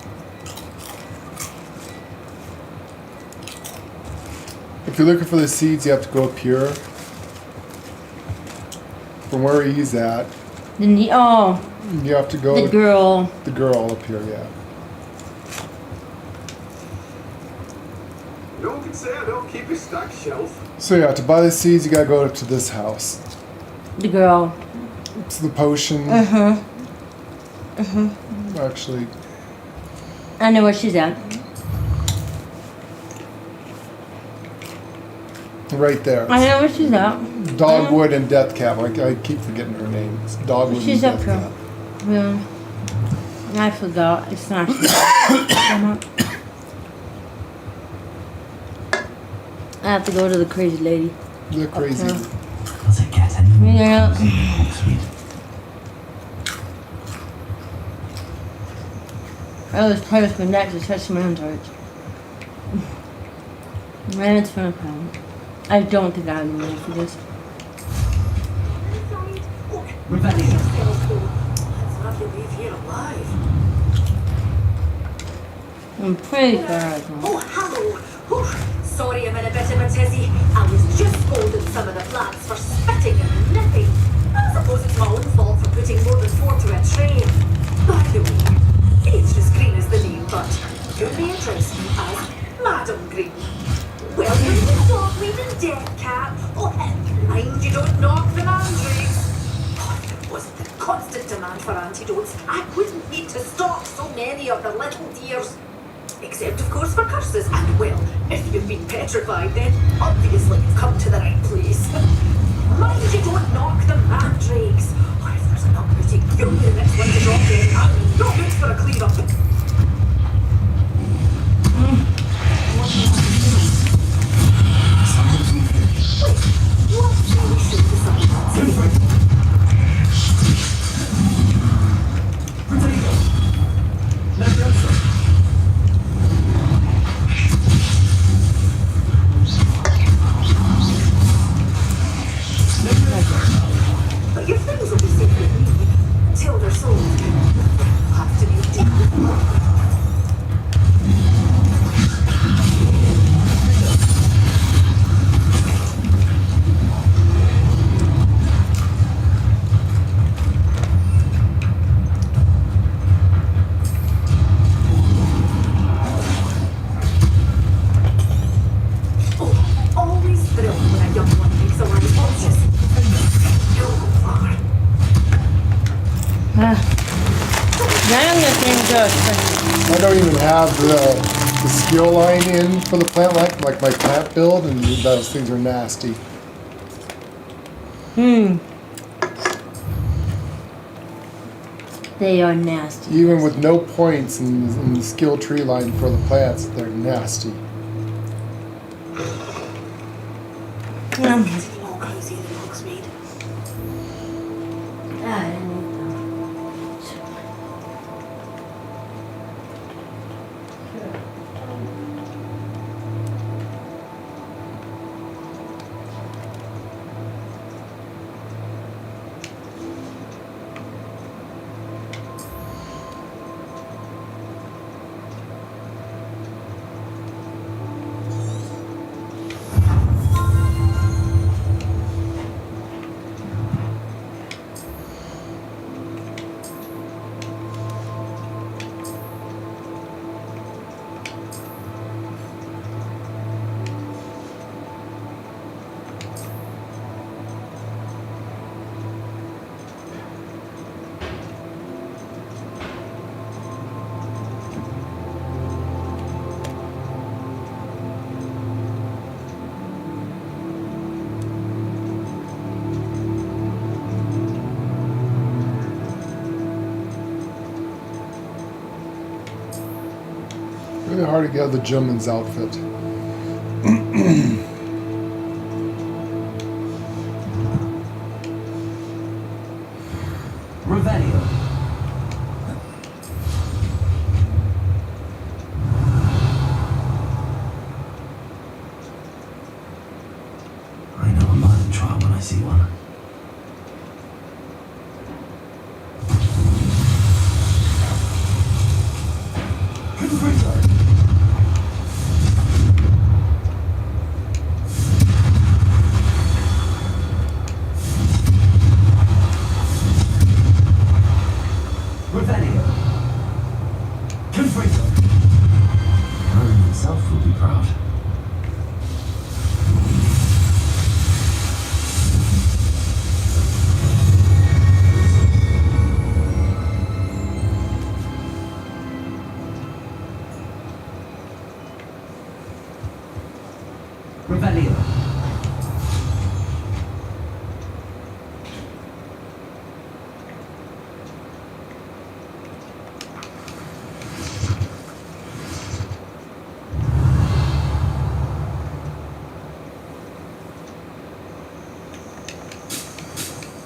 If you're looking for the seeds, you have to go up here. From where he's at, Oh, you have to go. the girl. The girl up here, yeah. No one can say I don't keep a stacked shelf. So yeah, to buy the seeds, you gotta go up to this house. The girl. It's the potion. Uh-huh. Uh-huh. Actually, I know where she's at. right there. I know where she's at. Dogwood and Deathcap. I keep forgetting her name. It's Dogwood She's and up here. Deathcap. Yeah. I forgot. It's not. I have to go to the crazy lady. The crazy. Does it get any Yeah. I always play with my neck to touch my androids. And it's fun. I don't think I have the money for this. Rebellion. Let's have you leave here alive. I'm pretty bad. Oh, hello. Whew. Sorry I'm in a bit of a tizzy. I was just scolding some of the plants for spitting and nipping. I suppose it's my own fault for putting more than 4 to a train. By the way, it's as green as the name, but you may address me as Madam Green. Well, you're the dogweed and Deathcap. Oh, and mind you don't knock the mandrakes. Oh, if it wasn't the constant demand for antidotes, I wouldn't need to stock so many of the little dears. Except, of course, for curses. And, well, if you've been petrified, then obviously you've come to the right place. Mind you don't knock the mandrakes. Or if there's an uprooting, you'll be the next one to drop in. I'm not good for a clean-up. But your things will be safe with me until they're sold. Have to be deep with more. even have the skill line in for the plant, like my plant build, and those things are nasty. They are nasty. Even with no points in the skill tree line for the plants, they're nasty. Getting more cozy than Hogsmeade. Really hard to get the gentleman's outfit. Revelio. I know a mine trial when I see one. Himself will be proud. Revelio.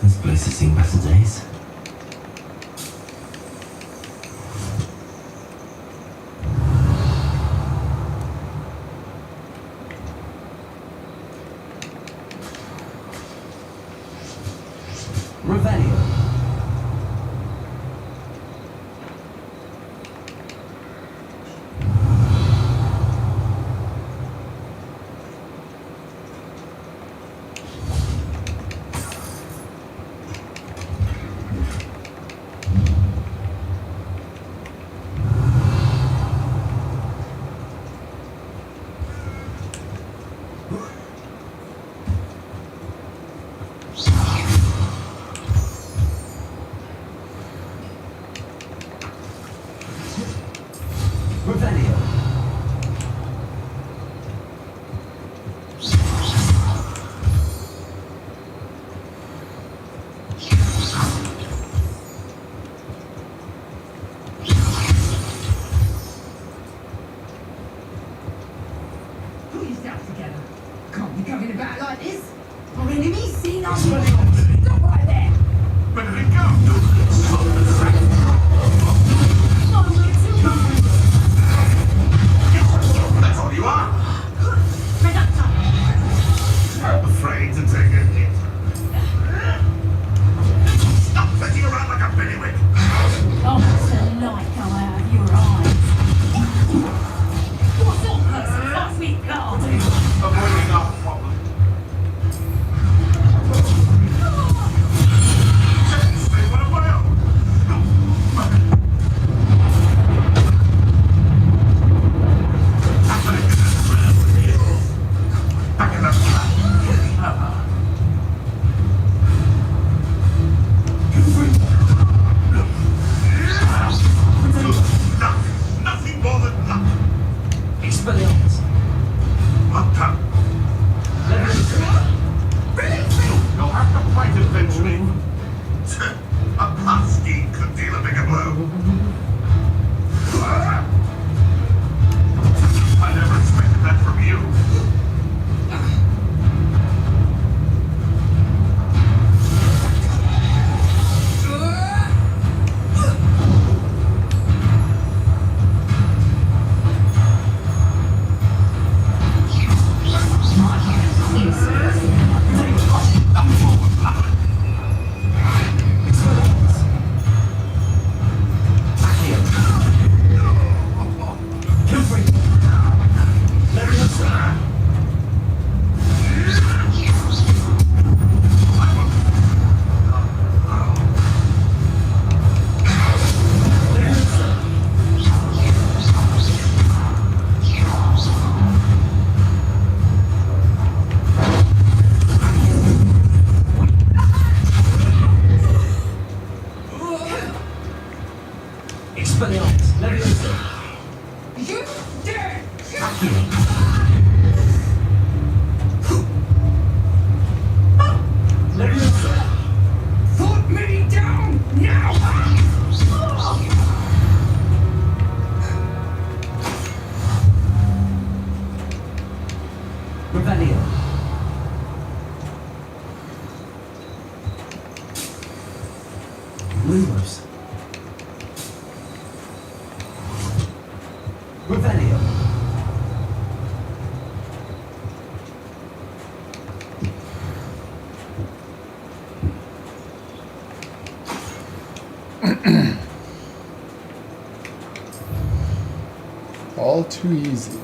This place has seen better days. Revelio. Revelio. Put yourself together. Can't be going about like this. Our enemies seen us. Stop right there. Where did it go? That's all you are. I'm afraid to take a hit. Stop fetting around like a billywig. Oh, it's the light go out of your eyes. What sort of person fucks with God? Avoiding our problem. Stay one away. Put me down now! Revelio. Lumos. Revelio. All too easy.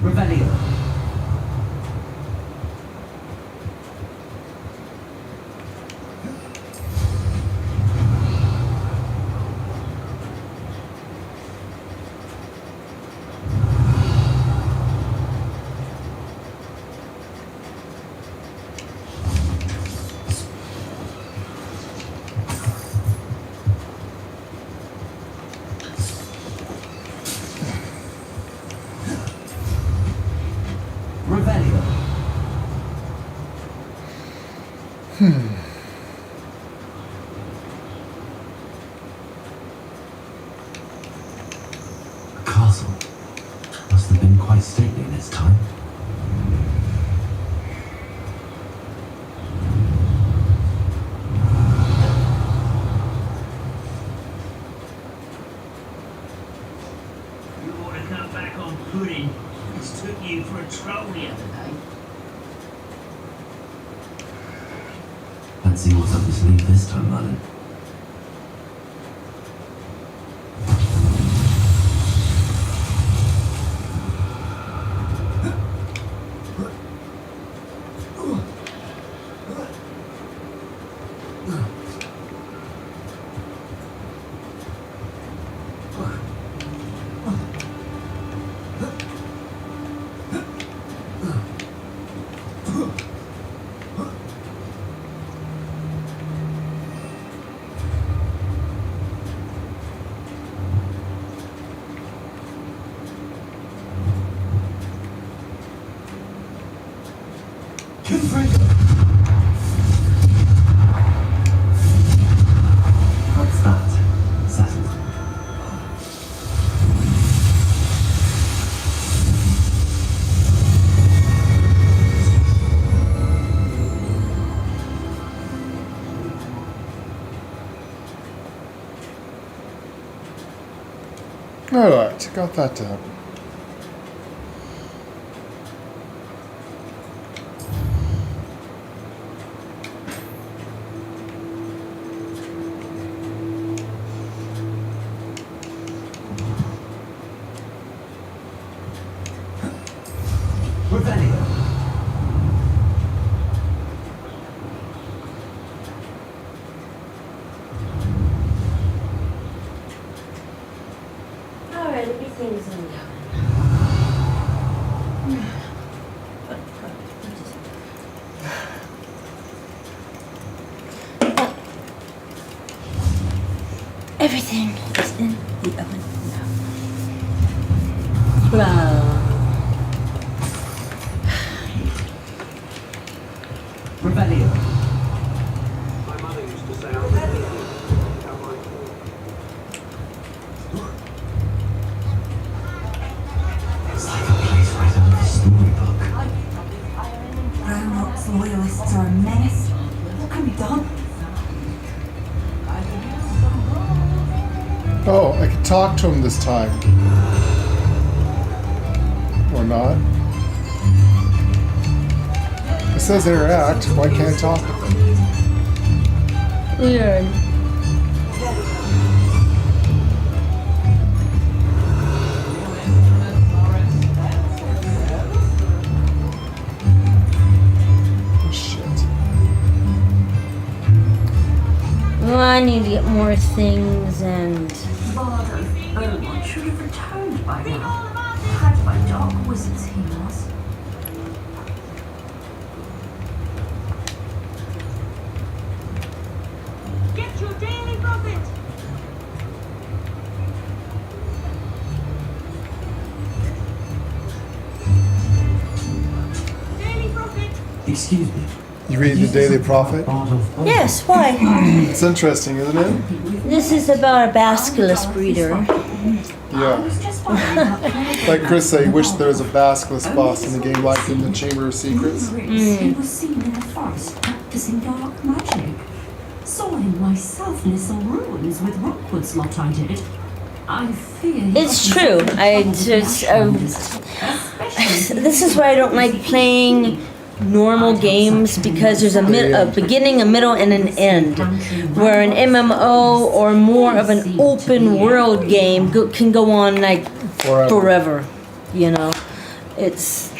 Revelio. Revelio. The castle must have been quite stately in its time. You ought to come back on pudding. This took you for a troll the other day. Fancy what's up your sleeve this time, Merlin. What's that? Settled. Alright, got that done. Revelio. Alright, everything's in the oven. Everything is in the oven now. Revelio. My mother used to say, loyalists are a menace. What can be done? Oh, I could talk to him this time. Or not. It says interact. Why can't I talk with him? Weird. Oh, shit. Well, I need to get more things and... Bardo, Overland should have returned by now. Had by dark wizards he was. Get your daily profit! Daily profit! Excuse me. You read the Daily Prophet? Yes, why? It's interesting, isn't it? This is about a basilisk breeder. Yeah. Like Chris said, he wished there was a basilisk boss in the game like in the Chamber of Secrets. He was seen in the forest practicing dark magic. Saw him myself nestle ruins with Rockwood's lot I did. I fear It's true. I just... this is why I don't like playing normal games, because there's a beginning, a middle, and an end. Where an MMO or more of an open world game can go on like forever. You know, it's...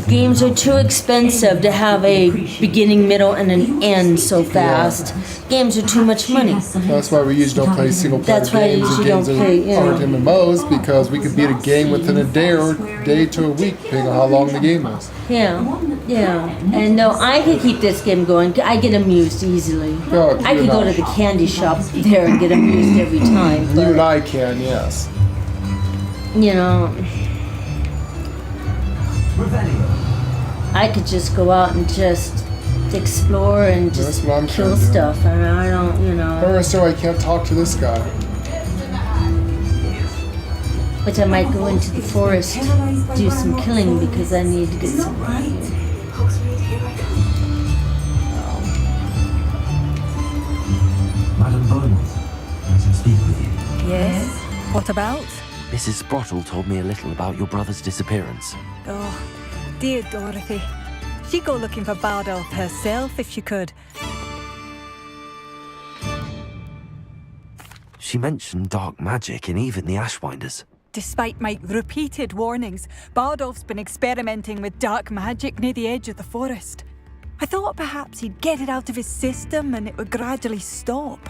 Games are too expensive to have a beginning, middle, and an end so fast. Games are too much money. That's why we usually don't play single player That's why I games. usually Games don't play, you know. aren't MMOs because we could beat a game within a day or day to a week, depending on how long the game is. Yeah, yeah. And no, I could keep this game going. I get amused easily. Oh, I could go to the candy shop there and get amused every time. You and I can, yes. You know, I could just go out and just explore and just kill stuff. And I don't, you I don't know. understand why I can't talk to this guy. Which I might go into the forest, do some killing because I need to get some. Hogsmeade, here I come. Madam Beaumont, I should speak with you. Yes? What about? Mrs. Sprottle told me a little about your brother's disappearance. Oh, dear Dorothy. She'd go looking for Bardolph herself if she could. She mentioned dark magic and even the Ashwinders. Despite my repeated warnings, Bardolph's been experimenting with dark magic near the edge of the forest. I thought perhaps he'd get it out of his system and it would gradually stop.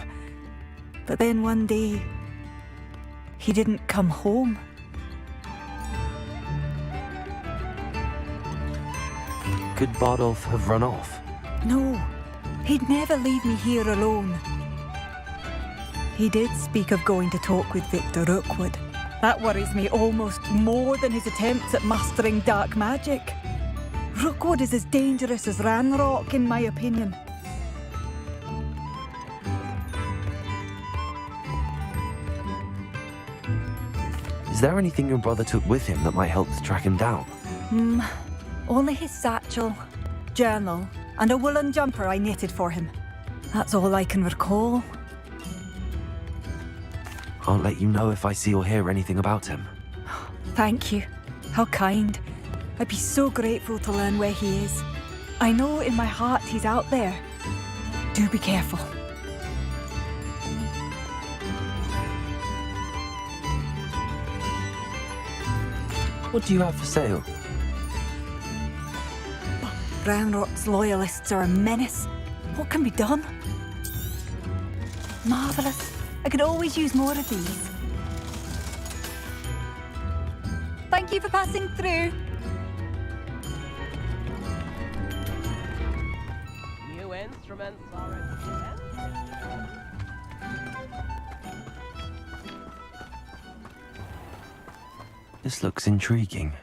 But then one day, he didn't come home. Could Bardolph have run off? No, he'd never leave me here alone. He did speak of going to talk with Victor Rookwood. That worries me almost more than his attempts at mastering dark magic. Rookwood is as dangerous as Ranrock, in my opinion. Is there anything your brother took with him that might help to track him down? Only his satchel, journal, and a woolen jumper I knitted for him. That's all I can recall. I'll let you know if I see or hear anything about him. Thank you. How kind. I'd be so grateful to learn where he is. I know in my heart he's out there. Do be careful. What do you have for sale? Ranrock's loyalists are a menace. What can be done? Marvellous. I could always use more of these. Thank you for passing through. New instruments are This looks intriguing.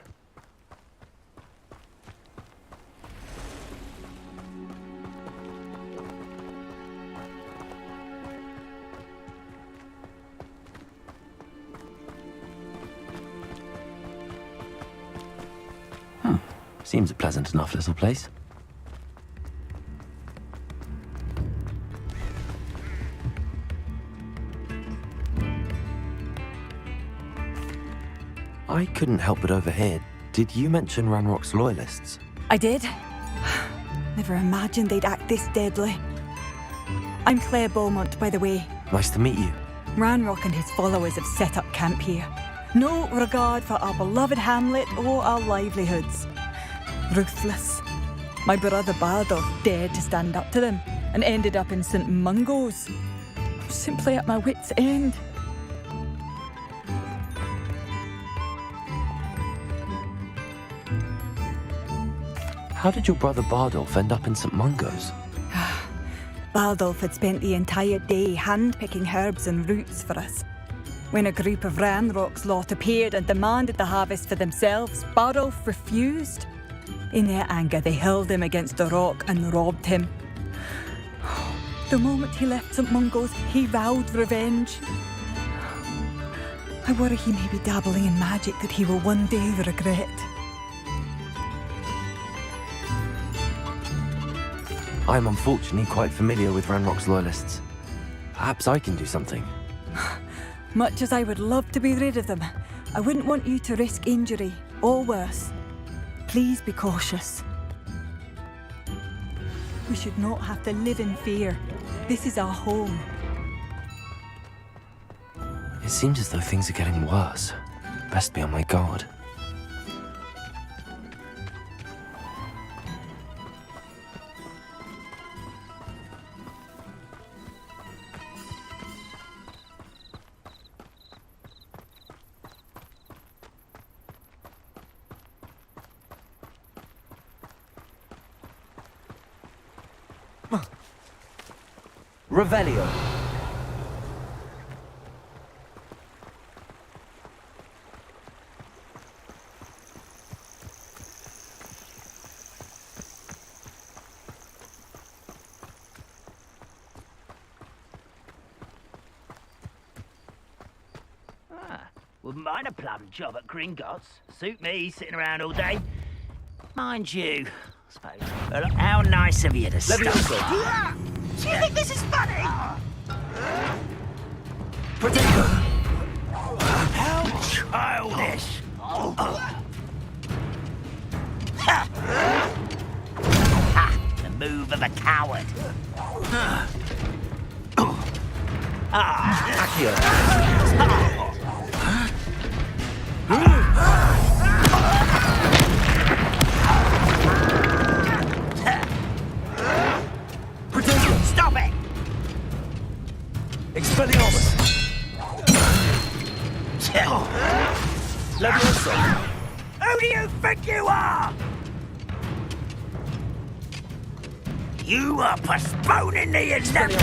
Seems a pleasant enough little place. I couldn't help but overhear. Did you mention Ranrock's loyalists? I did. Never imagined they'd act this deadly. I'm Claire Beaumont, by the way. Nice to meet you. Ranrock and his followers have set up camp here. No regard for our beloved hamlet or our livelihoods. Ruthless. My brother Bardolph dared to stand up to them and ended up in St. Mungo's. I'm simply at my wit's end. How did your brother Bardolph end up in St. Mungo's? Bardolph had spent the entire day hand-picking herbs and roots for us. When a group of Ranrock's lot appeared and demanded the harvest for themselves, Bardolph refused. In their anger, they hurled him against a rock and robbed him. The moment he left St. Mungo's, he vowed revenge. I worry he may be dabbling in magic that he will one day regret. I'm unfortunately quite familiar with Ranrock's loyalists. Perhaps I can do something. Much as I would love to be rid of them, I wouldn't want you to risk injury, or worse. Please be cautious. We should not have to live in fear. This is our home. It seems as though things are getting worse. Best be on my guard. Revelio. Wouldn't mind a plum job at Gringotts. Suit me, sitting around all day. Mind you, I suppose. Well, how nice of you to stop. Do you think this is funny? How childish! The move of a coward. Stop it! Expelliarmus! Leviosa! Who do you think you are? You are postponing the inevitable.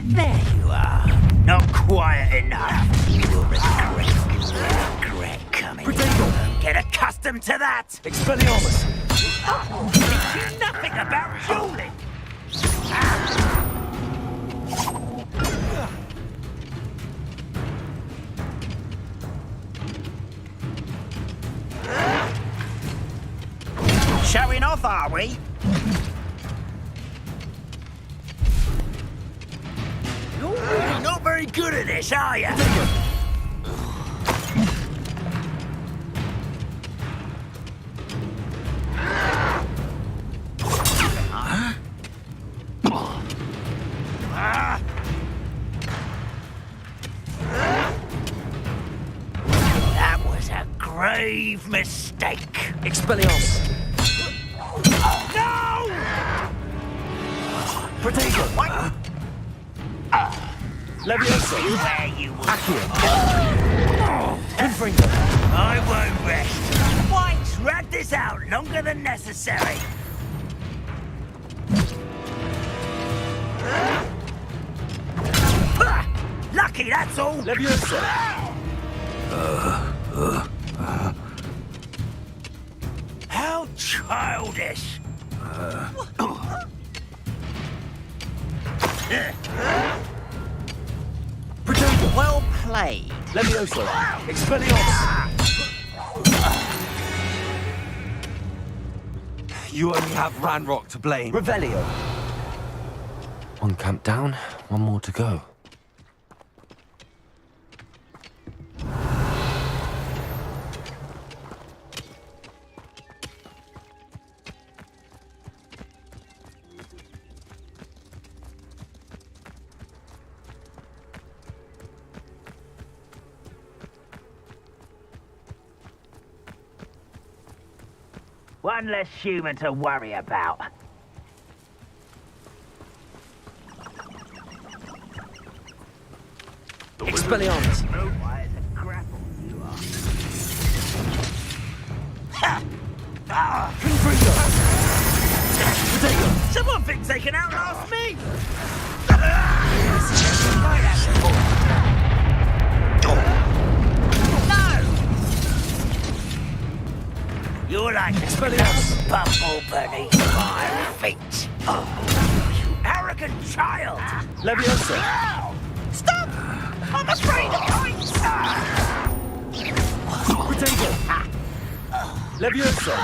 There you are. Not quiet enough. You will regret coming. Get accustomed to that. Expelliarmus! Teach you nothing about dueling. Showing off, are we? You're really not very good at this, are you? That was a grave mistake. Expelliarmus! No! Protego! What? Leviosa! Where you will. Confringo! I won't rest. Why drag this out longer than necessary? Lucky, that's all. Leviosa! How childish! Well played. Leviosa! Expelliarmus! You only have Ranrock to blame. Revelio. One camp down, one more to go. One less human to worry about. Expelliarmus. Why is a grapple you are? Ha! Ah! Someone thinks they can outlast me! You're like a bubble beneath my feet. Oh, you arrogant child! Leviosa. Stop! I'm afraid of heights! Potato. Leviosa.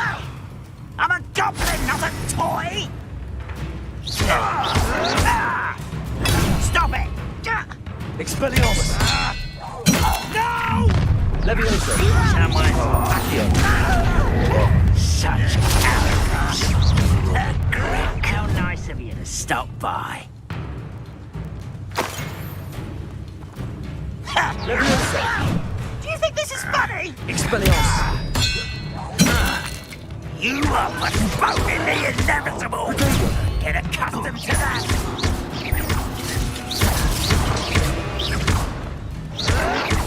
I'm a goblin, not a toy! Stop it! Expelliarmus. No! Leviosa. Someone Accio. Such arrogance. How nice of you to stop by. Leviosa. Do you think this is funny? Expelliarmus. You are postponing the inevitable. Get accustomed to that.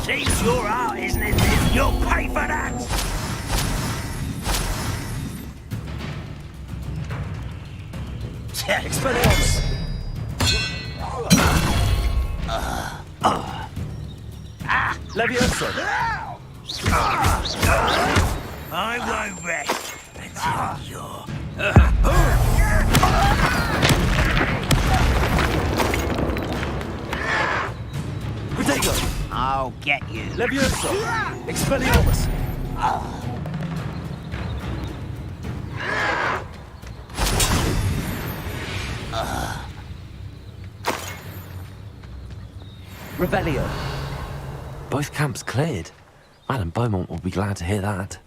Seems your art isn't in this. You'll pay for that. Expelliarmus. Leviosa. I won't rest until you're... Potato. I'll get you. Leviosa. Expelliarmus. Revelio. Both camps cleared. Madam Beaumont will be glad to hear that.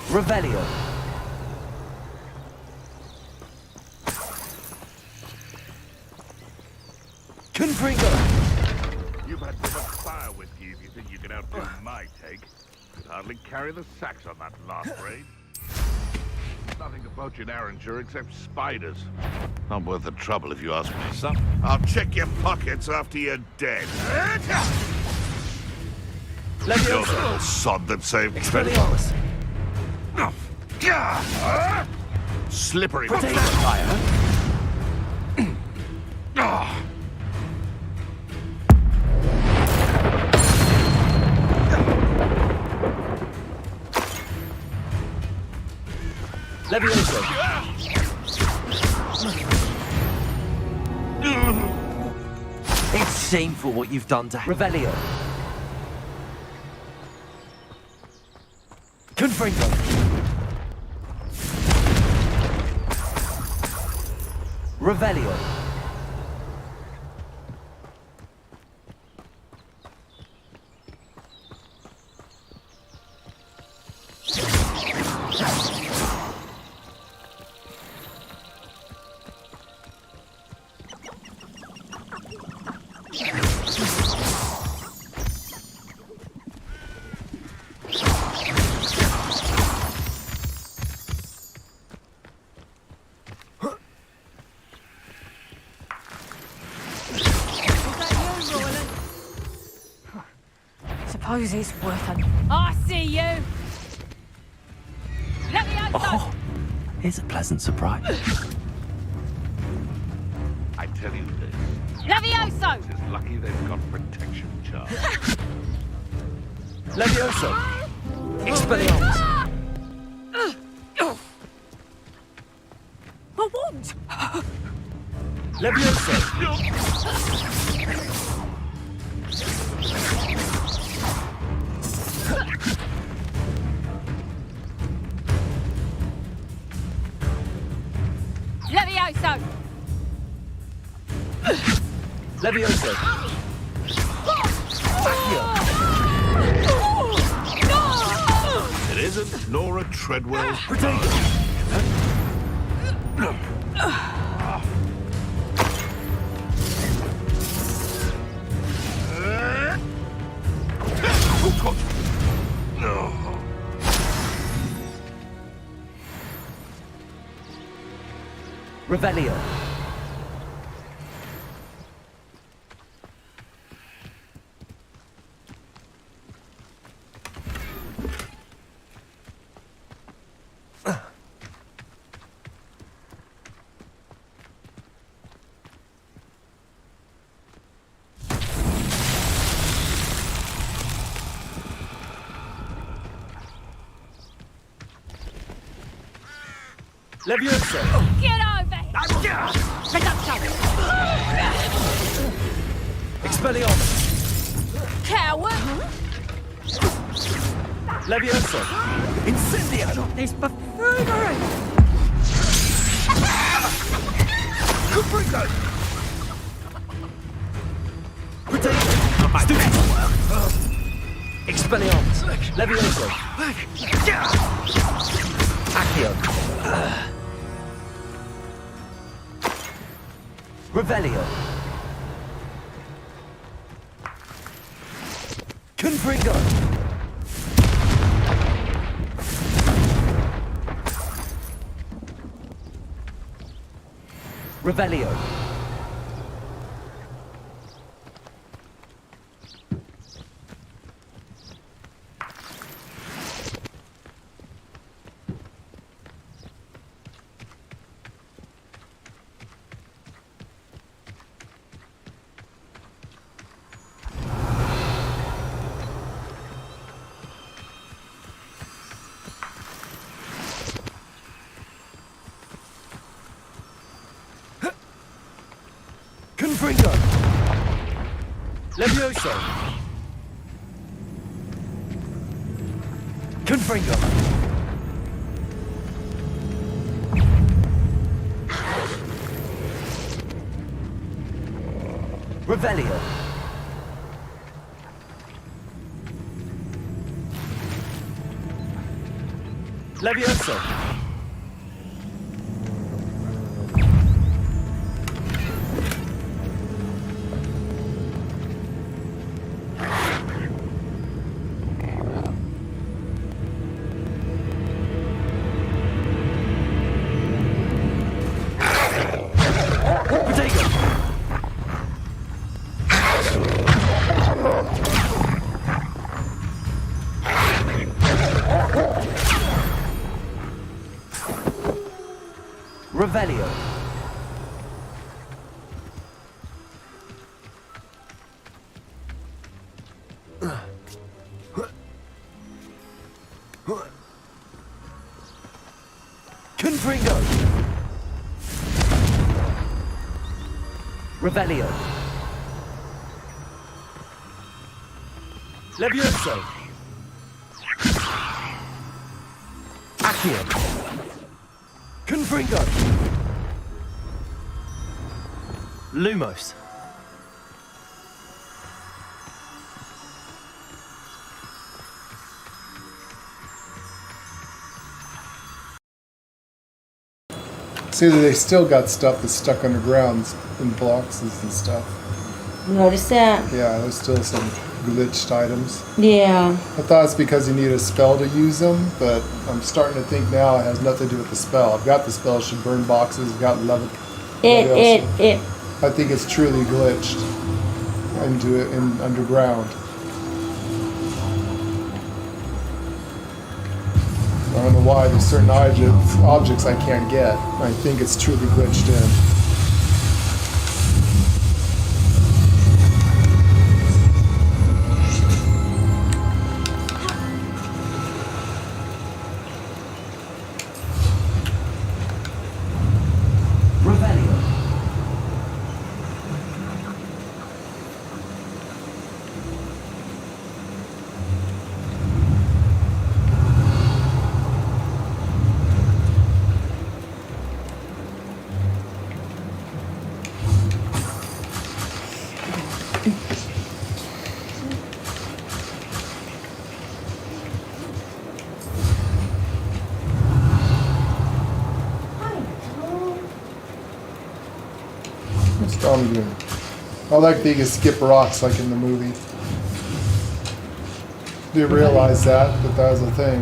Revelio. Confringo. You've had too much fire with you if you think you can outdo my take. Could hardly carry the sacks on that last raid. Nothing to poach in Arranger except spiders. Not worth the trouble if you ask me, son. I'll check your pockets after you're dead. You're the little sod that saved Expelliarmus. Slippery Potato fire. Leviosa. It's shameful what you've done to Revelio. Confringo. Revelio. suppose it's worth it. I see you! Let me out! Oh, here's a pleasant surprise. I tell you this. Levioso! Hogwarts is lucky they've got protection charge. Levioso! Expelliarmus! A wand! Levioso! Levioso! Levioso! It isn't Nora Treadwell's Revelio. Levioso! Get over here! Reduction! Expelliarmus! Coward! Levioso! Incendio! This buffoonery! Caprico! Protection! Expelliarmus! Levioso! Accio! Revelio! Confringo! Revelio! Confringo! Levioso! Confringo! Revelio! Levioso! Revelio. Confringo. Revelio. Levioso. Accio. Confringo. Lumos. See that they still got stuff that's stuck underground in blocks and stuff. Notice that? Yeah, there's still some glitched items. Yeah. I thought it's because you need a spell to use them, but I'm starting to think now it has nothing to do with the spell. I've got the spell, it should burn boxes, got level. I think it's truly glitched into it in underground. I don't know why there's certain objects I can't get. I think it's truly glitched in. I like that you can skip rocks like in the movie. Didn't realize that was a thing.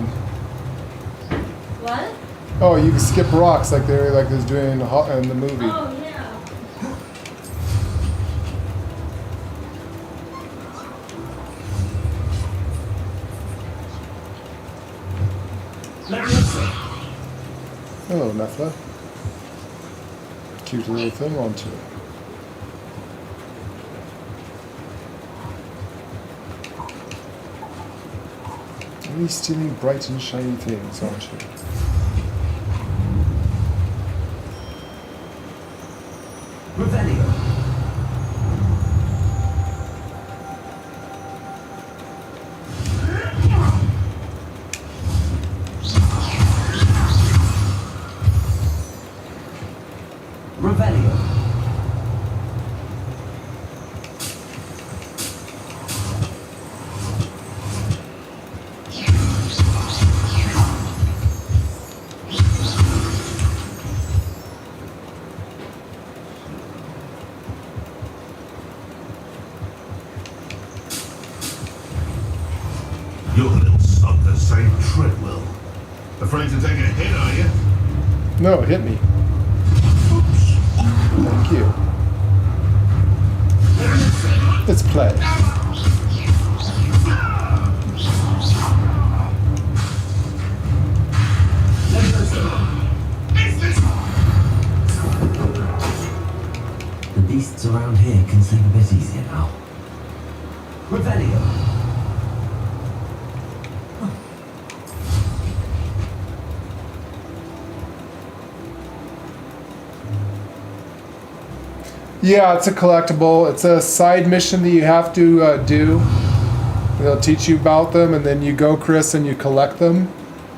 What? Oh, you can skip rocks like they was doing in the movie. Oh, yeah. Hello, Nefla. Cute little thing onto it. Really stealing bright and shiny things, aren't you? Revelio. Your little sucker saved Treadwell. Afraid to take a hit, are you? No, hit me. Thank you. Let's play. The beasts around here can sleep a bit easier now. Revelio. Yeah, it's a collectible. It's a side mission that you have to do. They'll teach you about them, and then you go, Chris, and you collect them.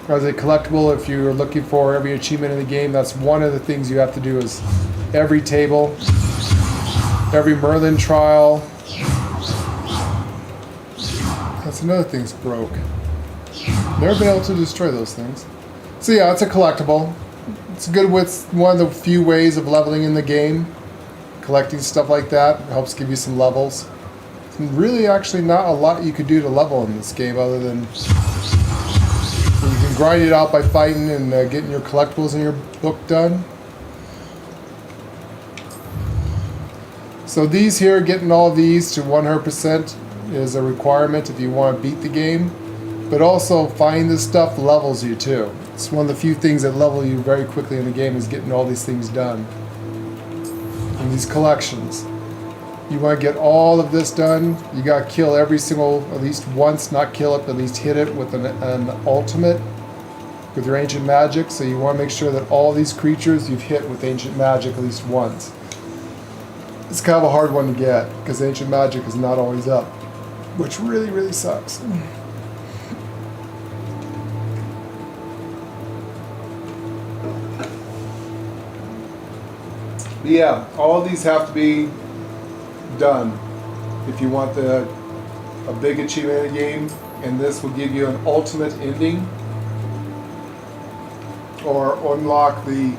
As a collectible, if you're looking for every achievement in the game, that's one of the things you have to do is every table, every Merlin trial. That's another thing's broke. Never been able to destroy those things. So yeah, it's a collectible. It's good with one of the few ways of leveling in the game. Collecting stuff like that helps give you some levels. There's really actually not a lot you could do to level in this game other than you can grind it out by fighting and getting your collectibles in your book done. So these here, getting all of these to 100% is a requirement if you want to beat the game. But also finding this stuff levels you too. It's one of the few things that level you very quickly in the game is getting all these things done. In these collections. You want to get all of this done, you got to kill every single, at least once, not kill it, but at least hit it with an ultimate with your ancient magic. So you want to make sure that all these creatures you've hit with ancient magic at least once. It's kind of a hard one to get because ancient magic is not always up, which really, really sucks. But yeah, all these have to be done if you want a big achievement in the game, and this will give you an ultimate ending or unlock the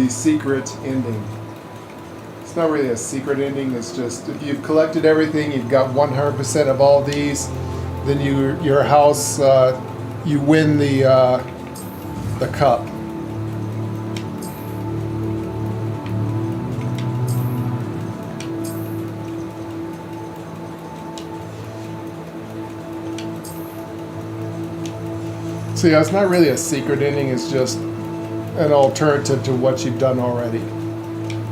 secret ending. It's not really a secret ending, it's just if you've collected everything, you've got 100% of all these, then your house, you win the cup. So So yeah, it's not really a secret ending, it's just an alternative to what you've done already.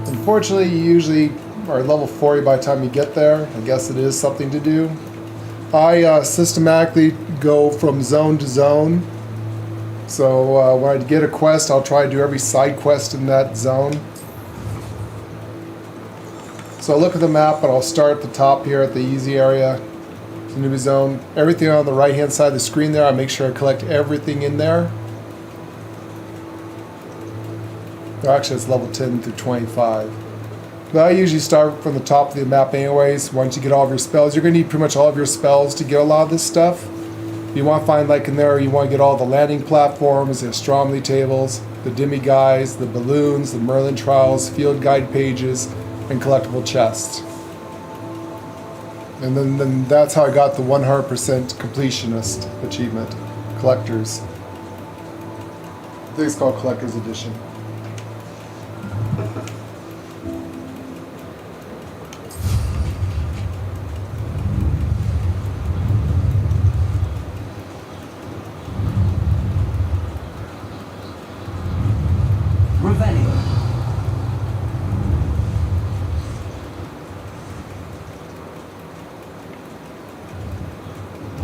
Unfortunately, you usually are level 40 by the time you get there. I guess it is something to do. I systematically go from zone to zone. So when I get a quest, I'll try to do every side quest in that zone. So I look at the map, and I'll start at the top here at the easy area, the new zone. Everything on the right hand side of the screen there, I make sure I collect everything in there. Actually, it's level 10 through 25. But I usually start from the top of the map anyways. Once you get all of your spells, you're going to need pretty much all of your spells to get a lot of this stuff. You want to find, like in there, you want to get all the landing platforms, the astronomy tables, the demiguises, the balloons, the Merlin trials, field guide pages, and collectible chests. And then that's how I got the 100% completionist achievement, collectors. I think it's called Collector's Edition.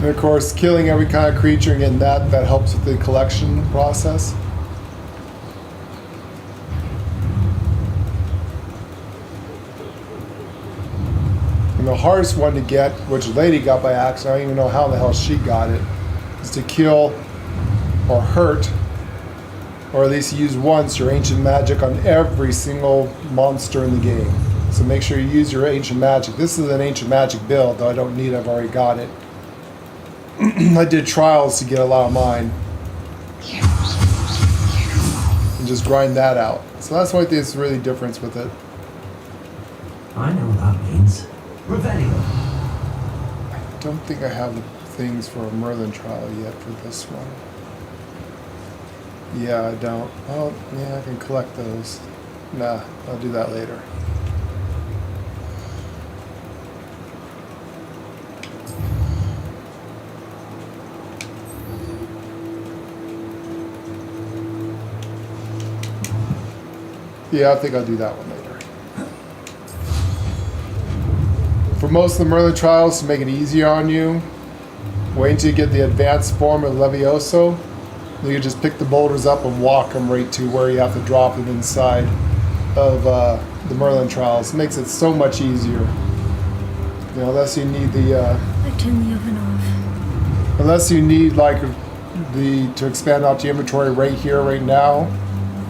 And of course, killing every kind of creature and getting that helps with the collection process. And the hardest one to get, which Lady got by accident, I don't even know how the hell she got it, is to kill or hurt, or at least use once, your ancient magic on every single monster in the game. So make sure you use your ancient magic. This is an ancient magic build, though I don't need it, I've already got it. I did trials to get a lot of mine. And just grind that out. So that's why there's really difference with it. I know what that means. Revelio. I don't think I have the things for a Merlin trial yet for this one. Yeah, I don't. Oh, yeah, I can collect those. Nah, I'll do that later. Yeah, I think I'll do that one later. For most of the Merlin trials, to make it easier on you, wait until you get the advanced form of Levioso. You can just pick the boulders up and walk them right to where you have to drop them inside of the Merlin trials. It makes it so much easier. You know, unless you need the... I turned the oven off. Unless you need, like, to expand out the inventory right here, right now.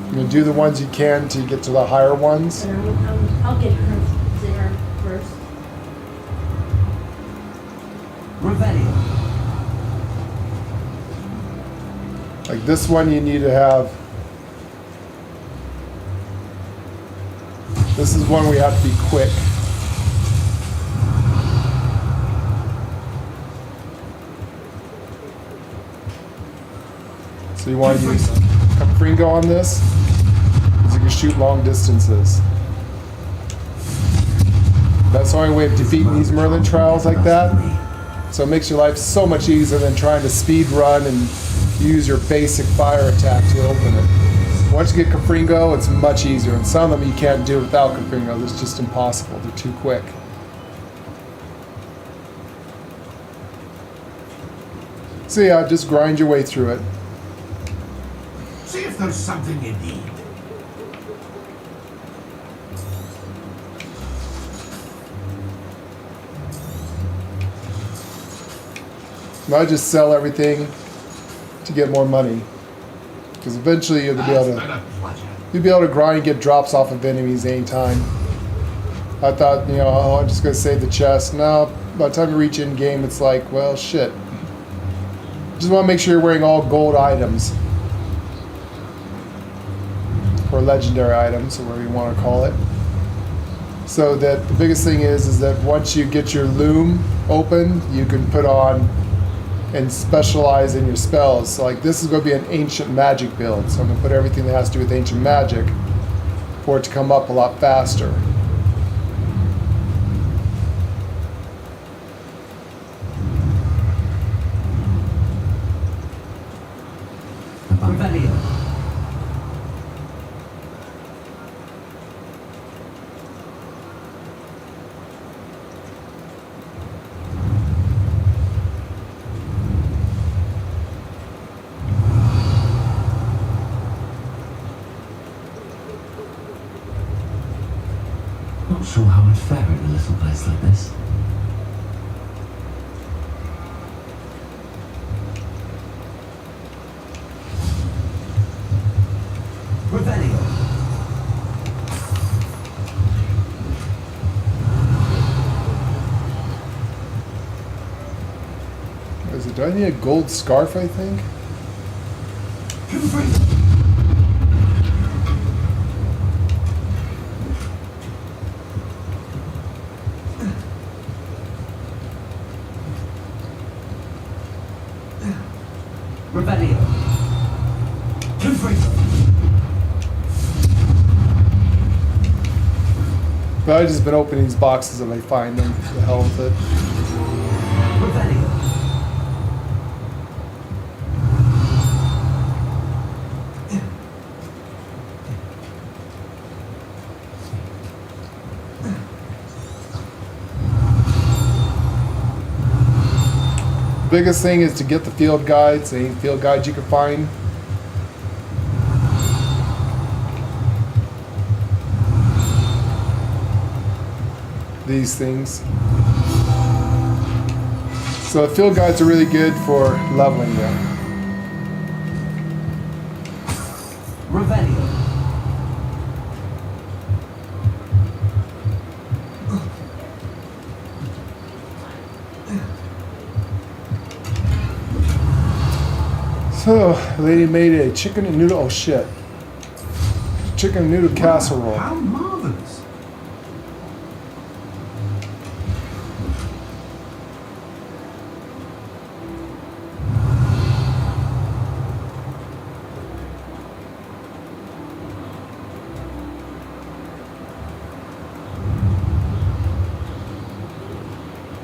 You know, do the ones you can to get to the higher ones. I'll get her there first. Revelio. Like this one you need to have. This is one where you have to be quick. So you want to use Capringo on this, because you can shoot long distances. That's the only way of defeating these Merlin trials like that. So it makes your life so much easier than trying to speed run and use your basic fire attack to open it. Once you get Capringo, it's much easier. And some of them you can't do without Capringo. It's just impossible. They're too quick. So yeah, just grind your way through it. See if there's something you need. I just sell everything to get more money, because eventually you'll be able to grind and get drops off of enemies anytime. I thought, you know, oh, I'm just gonna save the chest. No, by the time you reach in game, it's like, well, shit. Just want to make sure you're wearing all gold items, or legendary items, or whatever you want to call it. So that the biggest thing is that once you get your loom open, you can put on and specialize in your spells. So like this is going to be an ancient magic build, so I'm going to put everything that has to do with ancient magic for it to come up a lot faster. sure how I'd fare in a little place like this. Revelio. Is it? Do I need a gold scarf, I think? Revelio. But I've just been opening these boxes and I find them. The hell with it. Revelio. Biggest thing is to get the field guides, any field guides you can find. These things. So the field guides are really good for leveling them. Revelio. So, lady made a chicken and noodle. Oh shit! Chicken and noodle casserole. How marvelous!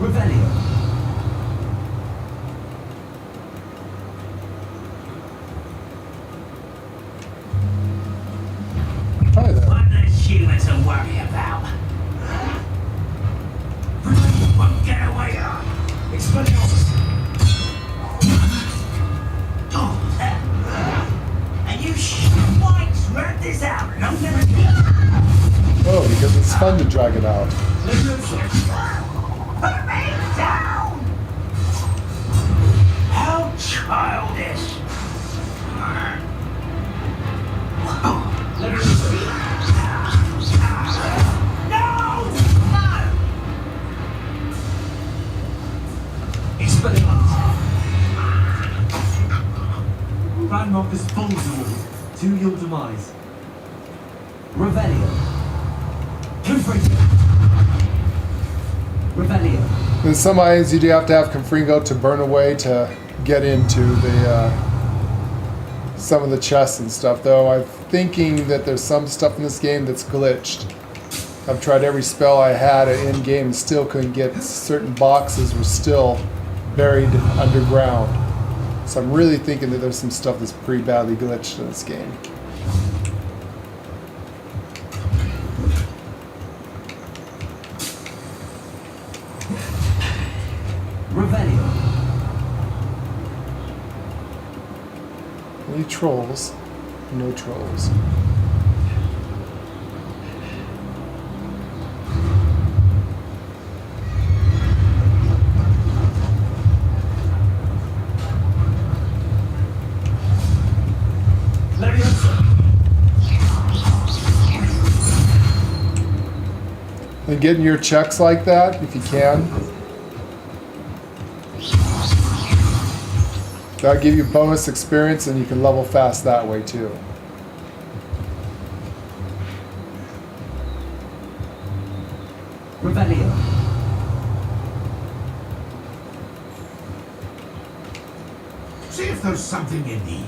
Revelio. Hi there. What does human to worry about? Won't get away. Expelliarmus. And you whites read this out longer than Oh, because it's fun to drag it out. Put me down! How childish! No! Ranrock is full of to your demise. Revelio. Revelio. In some items you do have to have Confringo to burn away to get into the some of the chests and stuff, though I'm thinking that there's some stuff in this game that's glitched. I've tried every spell I had at end game and still couldn't get certain boxes were still buried underground. So I'm really thinking that there's some stuff that's pretty badly glitched in this game. Revelio. Any trolls? No trolls. And getting your checks like that, if you can. That'll give you bonus experience and you can level fast that way too. Revelio. See if there's something you need.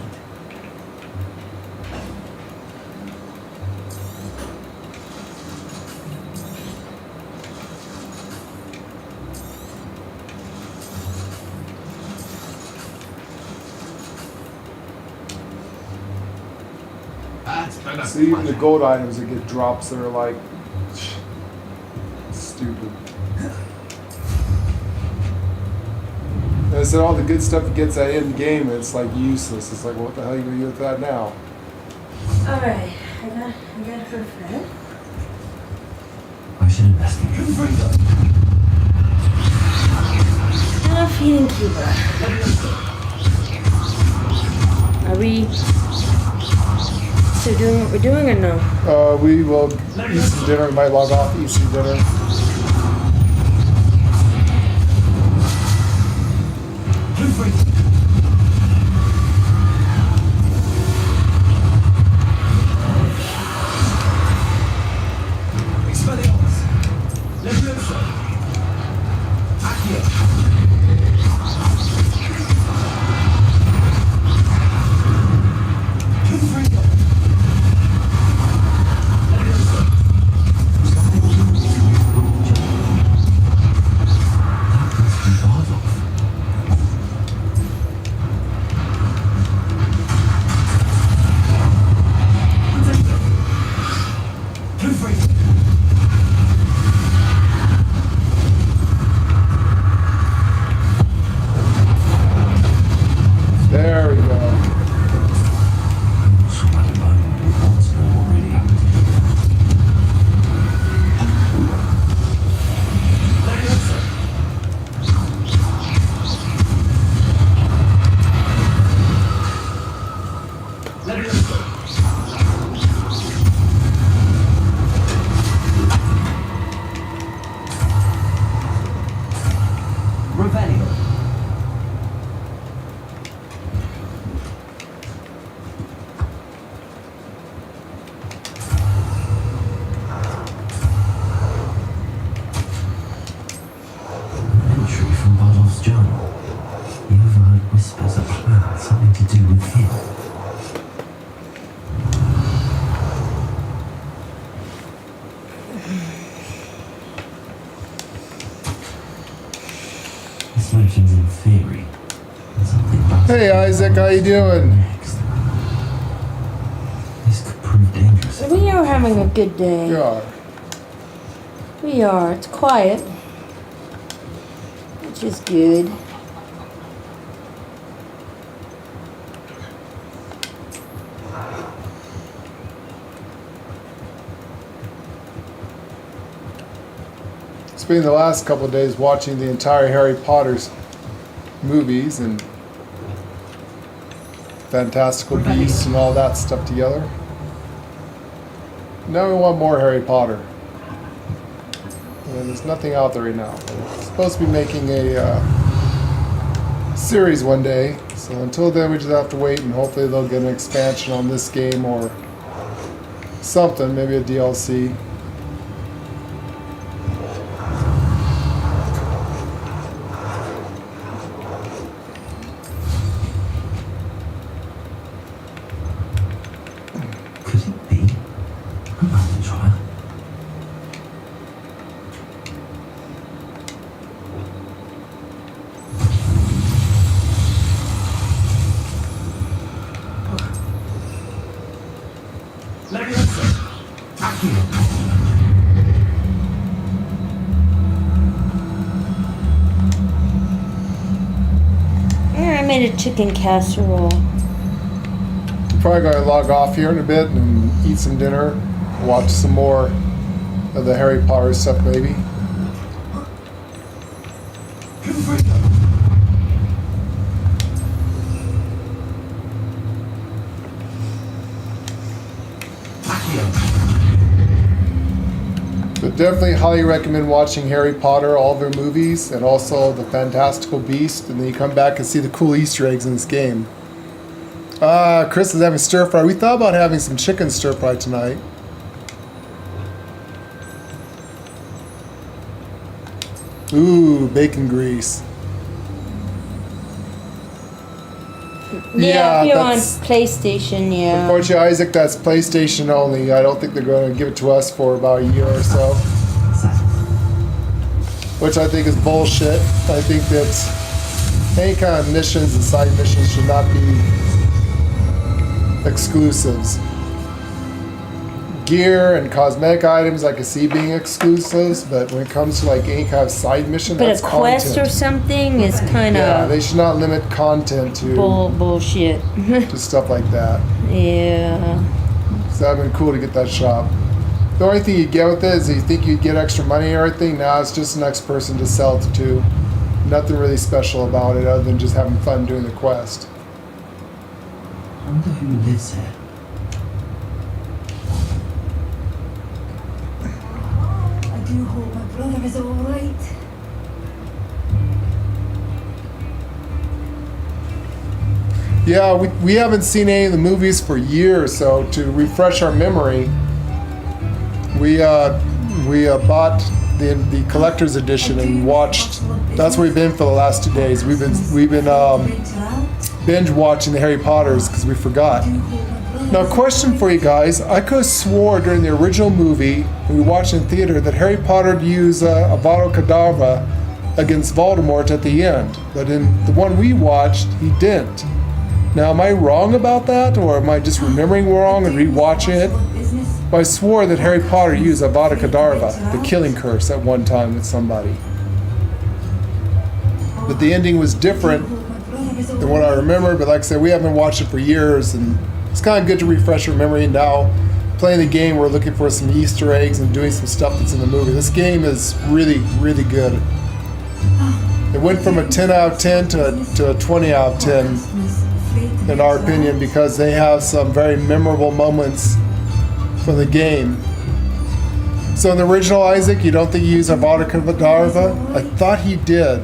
So even the gold items that get drops that are like stupid. And I said all the good stuff gets at end game, it's like useless. It's like, what the hell are you gonna do with that now? Alright, I got her fed. I should investigate. Feeding keeper. Are we still doing what we're doing or no? We will eat some dinner. We might log off, eat some dinner. There we go. Hey Isaac, how you doing? We are having a good day. We are. We are. It's quiet, which is good. Spending the last couple of days watching the entire Harry Potter's movies and Fantastical Beasts and all that stuff together. Now we want more Harry Potter. And there's nothing out there right now. We're supposed to be making a series one day. So until then we just have to wait and hopefully they'll get an expansion on this game or something, maybe a DLC. I made a chicken casserole. I'm probably going to log off here in a bit and eat some dinner, watch some more of the Harry Potter stuff maybe. But definitely highly recommend watching Harry Potter, all their movies, and also the Fantastical Beast, and then you come back and see the cool Easter eggs in this game. Chris is having stir fry. We thought about having some chicken stir fry tonight. Ooh, bacon grease. Yeah, if you're on PlayStation, yeah. Unfortunately, Isaac, that's PlayStation only. I don't think they're going to give it to us for about a year or so. Which I think is bullshit. I think that any kind of missions and side missions should not be exclusives. Gear and cosmetic items I can see being exclusives, but when it comes to like any kind of side mission, But that's a quest content. or something is kind of Yeah, they should not limit content to bullshit. to stuff like that. Yeah. So that'd been cool to get that shop. The only thing you get with it is you think you get extra money and everything. Nah, it's just the next person to sell it to. Nothing really special about it other than just having fun doing the quest. I wonder who lives here. I do hope my brother is all right. Yeah, we haven't seen any of the movies for years, so to refresh our memory, we bought the collector's edition and watched. That's where we've been for the last 2 days. We've been binge watching the Harry Potters because we forgot. Now, question for you guys: I could have swore during the original movie we watched in theater that Harry Potter used Avada Kedavra against Voldemort at the end, but in the one we watched, he didn't. Now, am I wrong about that, or am I just remembering wrong and rewatching it? But I swore that Harry Potter used Avada Kedavra, the killing curse, at one time with somebody. But the ending was different than what I remember, but like I said, we haven't watched it for years, and it's kind of good to refresh our memory. Now, playing the game, we're looking for some Easter eggs and doing some stuff that's in the movie. This game is really, really good. It went from a 10 out of 10 to a 20 out of 10. In our opinion, because they have some very memorable moments from the game. So in the original, Isaac, you don't think he used Avada Kedavra? I thought he did.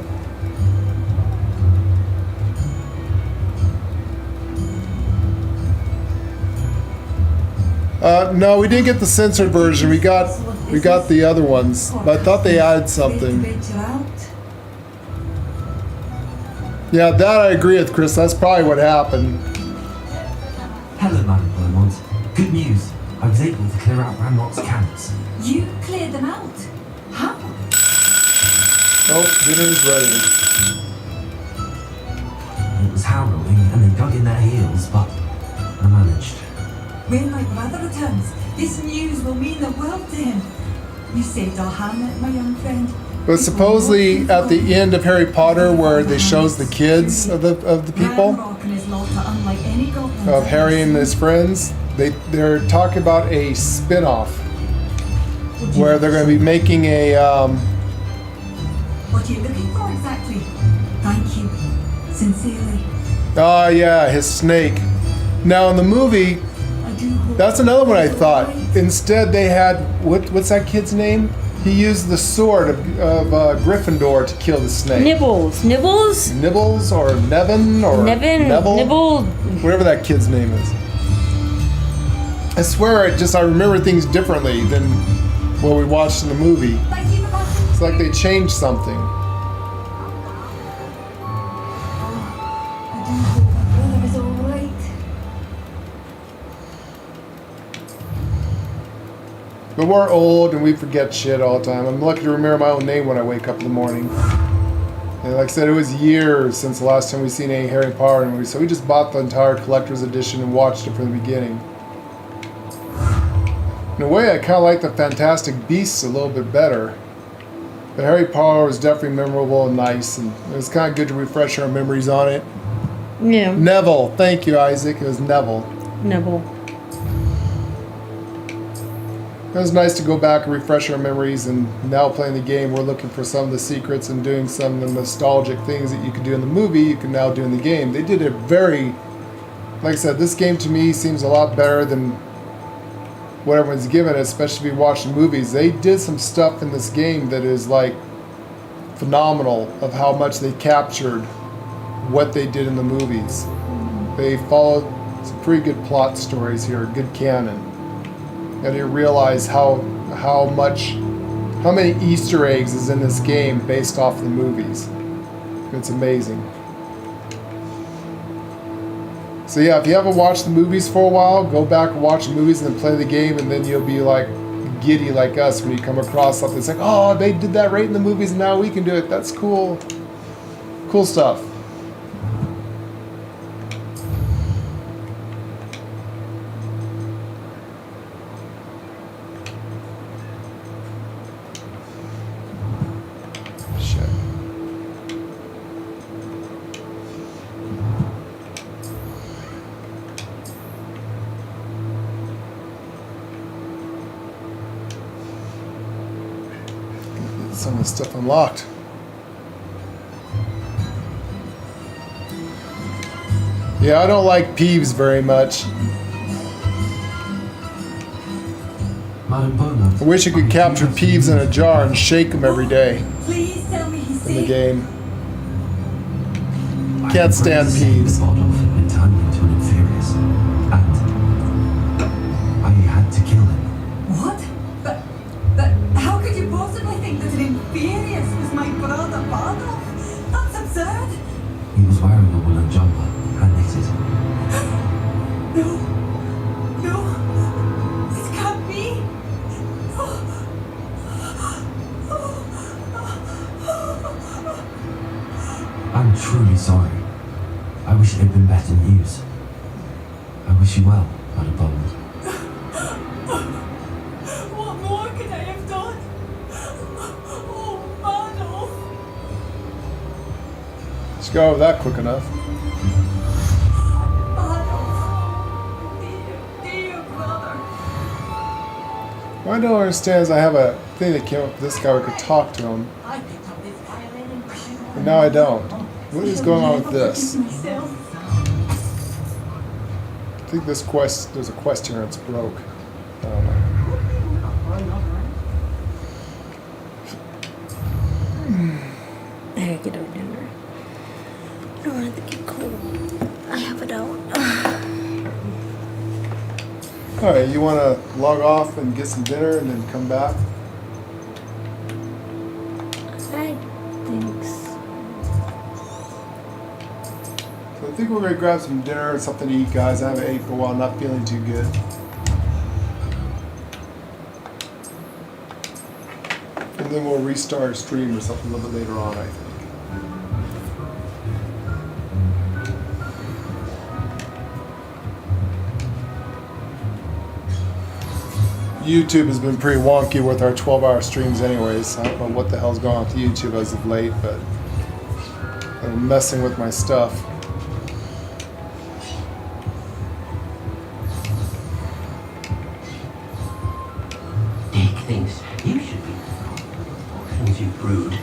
No, we didn't get the censored version. We got the other ones, but I thought they added something. Yeah, that I agree with, Chris. That's probably what happened. Hello, Madam Beaumont. Good news. I was able to clear out Ranrock's camps. You cleared them out? How? Nope, dinner's ready. It was harrowing and they dug in their heels, but I managed. When my brother returns, this news will mean the world to him. You saved our hamlet, my young friend. But supposedly at the end of Harry Potter, where they shows the kids of the people, of Harry and his friends, they're talking about a spin-off where they're going to be making a What are you looking for exactly? Thank you. Sincerely. oh yeah, his snake. Now in the movie, that's another one I thought. Instead they had what's that kid's name? He used the sword of Gryffindor to kill the snake. Nibbles or Nevin or Neville, Nibble, whatever that kid's name is. I swear, I remember things differently than what we watched in the movie. It's like they changed something. But we're old and we forget shit all the time. I'm lucky to remember my own name when I wake up in the morning. And like I said, it was years since the last time we seen any Harry Potter movie, so we just bought the entire collector's edition and watched it from the beginning. In a way, I kind of like the Fantastic Beasts a little bit better. But Harry Potter was definitely memorable and nice, and it was kind of good to refresh our memories on it. Yeah. Neville. Thank you, Isaac. It was Neville. Neville. It was nice to go back and refresh our memories, and now playing the game, we're looking for some of the secrets and doing some of the nostalgic things that you could do in the movie, you can now do in the game. They did it very, like I said, this game to me seems a lot better than what everyone's given it, especially if you watch the movies. They did some stuff in this game that is like phenomenal of how much they captured what they did in the movies. They followed some pretty good plot stories here, good canon. And you realize how many Easter eggs is in this game based off the movies. It's amazing. So yeah, if you haven't watched the movies for a while, go back and watch the movies and then play the game, and then you'll be like giddy like us when you come across something. It's like, oh, they did that right in the movies, and now we can do it. That's cool. Cool stuff. some of the stuff unlocked. Yeah, I don't like Peeves very much. I wish you could capture Peeves in a jar and shake them every day Please tell me he's in the safe. game. Can't stand Peeves. And turned him to an Inferius. And I had to kill him. What? But how could you possibly think that an Inferius was my brother Bardolph? That's absurd. He was wearing a woolen jumper and knitted. No. It can't be. I'm truly sorry. I wish it had been better news. I wish you well, Unwritten. What more could I have done? Oh, Bardolph. Let's go over that quick enough. Dear brother. What I don't understand is I have a thing that came up with this guy where I could talk to him. I picked up this violin and And now I don't. What is going on with this? I think this quest, there's a quest here that's broke. I don't know. I gotta get our dinner. I don't want it to get cold. I have it out. Alright, you want to log off and get some dinner and then come back? I think so. So I think we're going to grab some dinner and something to eat, guys. I haven't ate for a while, not feeling too good. And then we'll restart our stream or something a little bit later on, I think. YouTube has been pretty wonky with our 12-hour streams anyways. I don't know what the hell's going on with YouTube as of late, but they're messing with my stuff. Dick thinks you should be responsible for things you've brewed.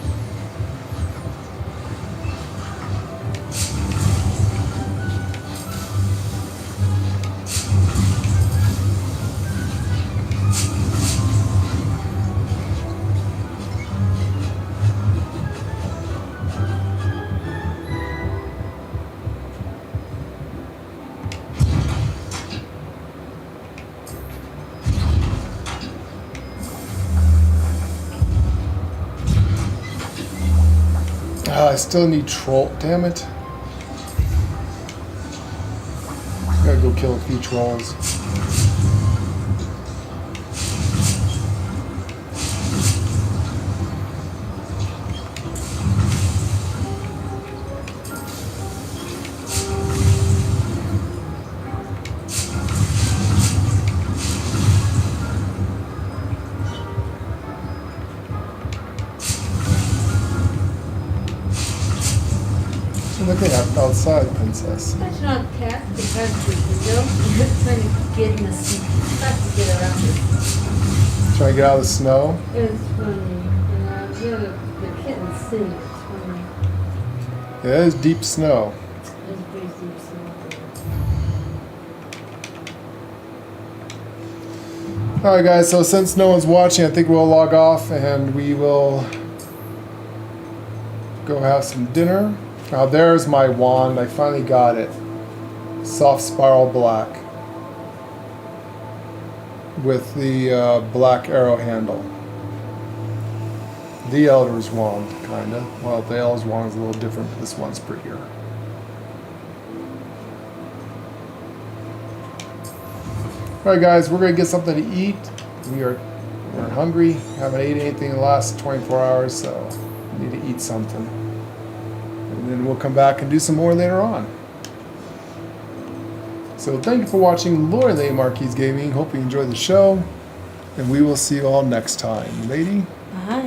I still need troll. Damn it. Gotta go kill a few trolls. Looking outside, princess. Imagine all the cats the country, you know? Trying to get in the snow. Not to get around it. Trying to get out of the snow. It was funny. Yeah, the kittens sing. It's funny. Yeah, it is deep snow. It's pretty deep snow. Alright guys, so since no one's watching, I think we'll log off and we will go have some dinner. Now there's my wand, I finally got it. Soft spiral black. With the black arrow handle. The Elder's wand, kinda. Well, the Elder's wand is a little different, but this one's prettier. Alright guys, we're gonna get something to eat. We're hungry, haven't ate anything in the last 24 hours, so we need to eat something. And then we'll come back and do some more later on. So thank you for watching Lore Lane Marquis Gaming. Hope you enjoyed the show. And we will see you all next time. Lady? Uh-huh.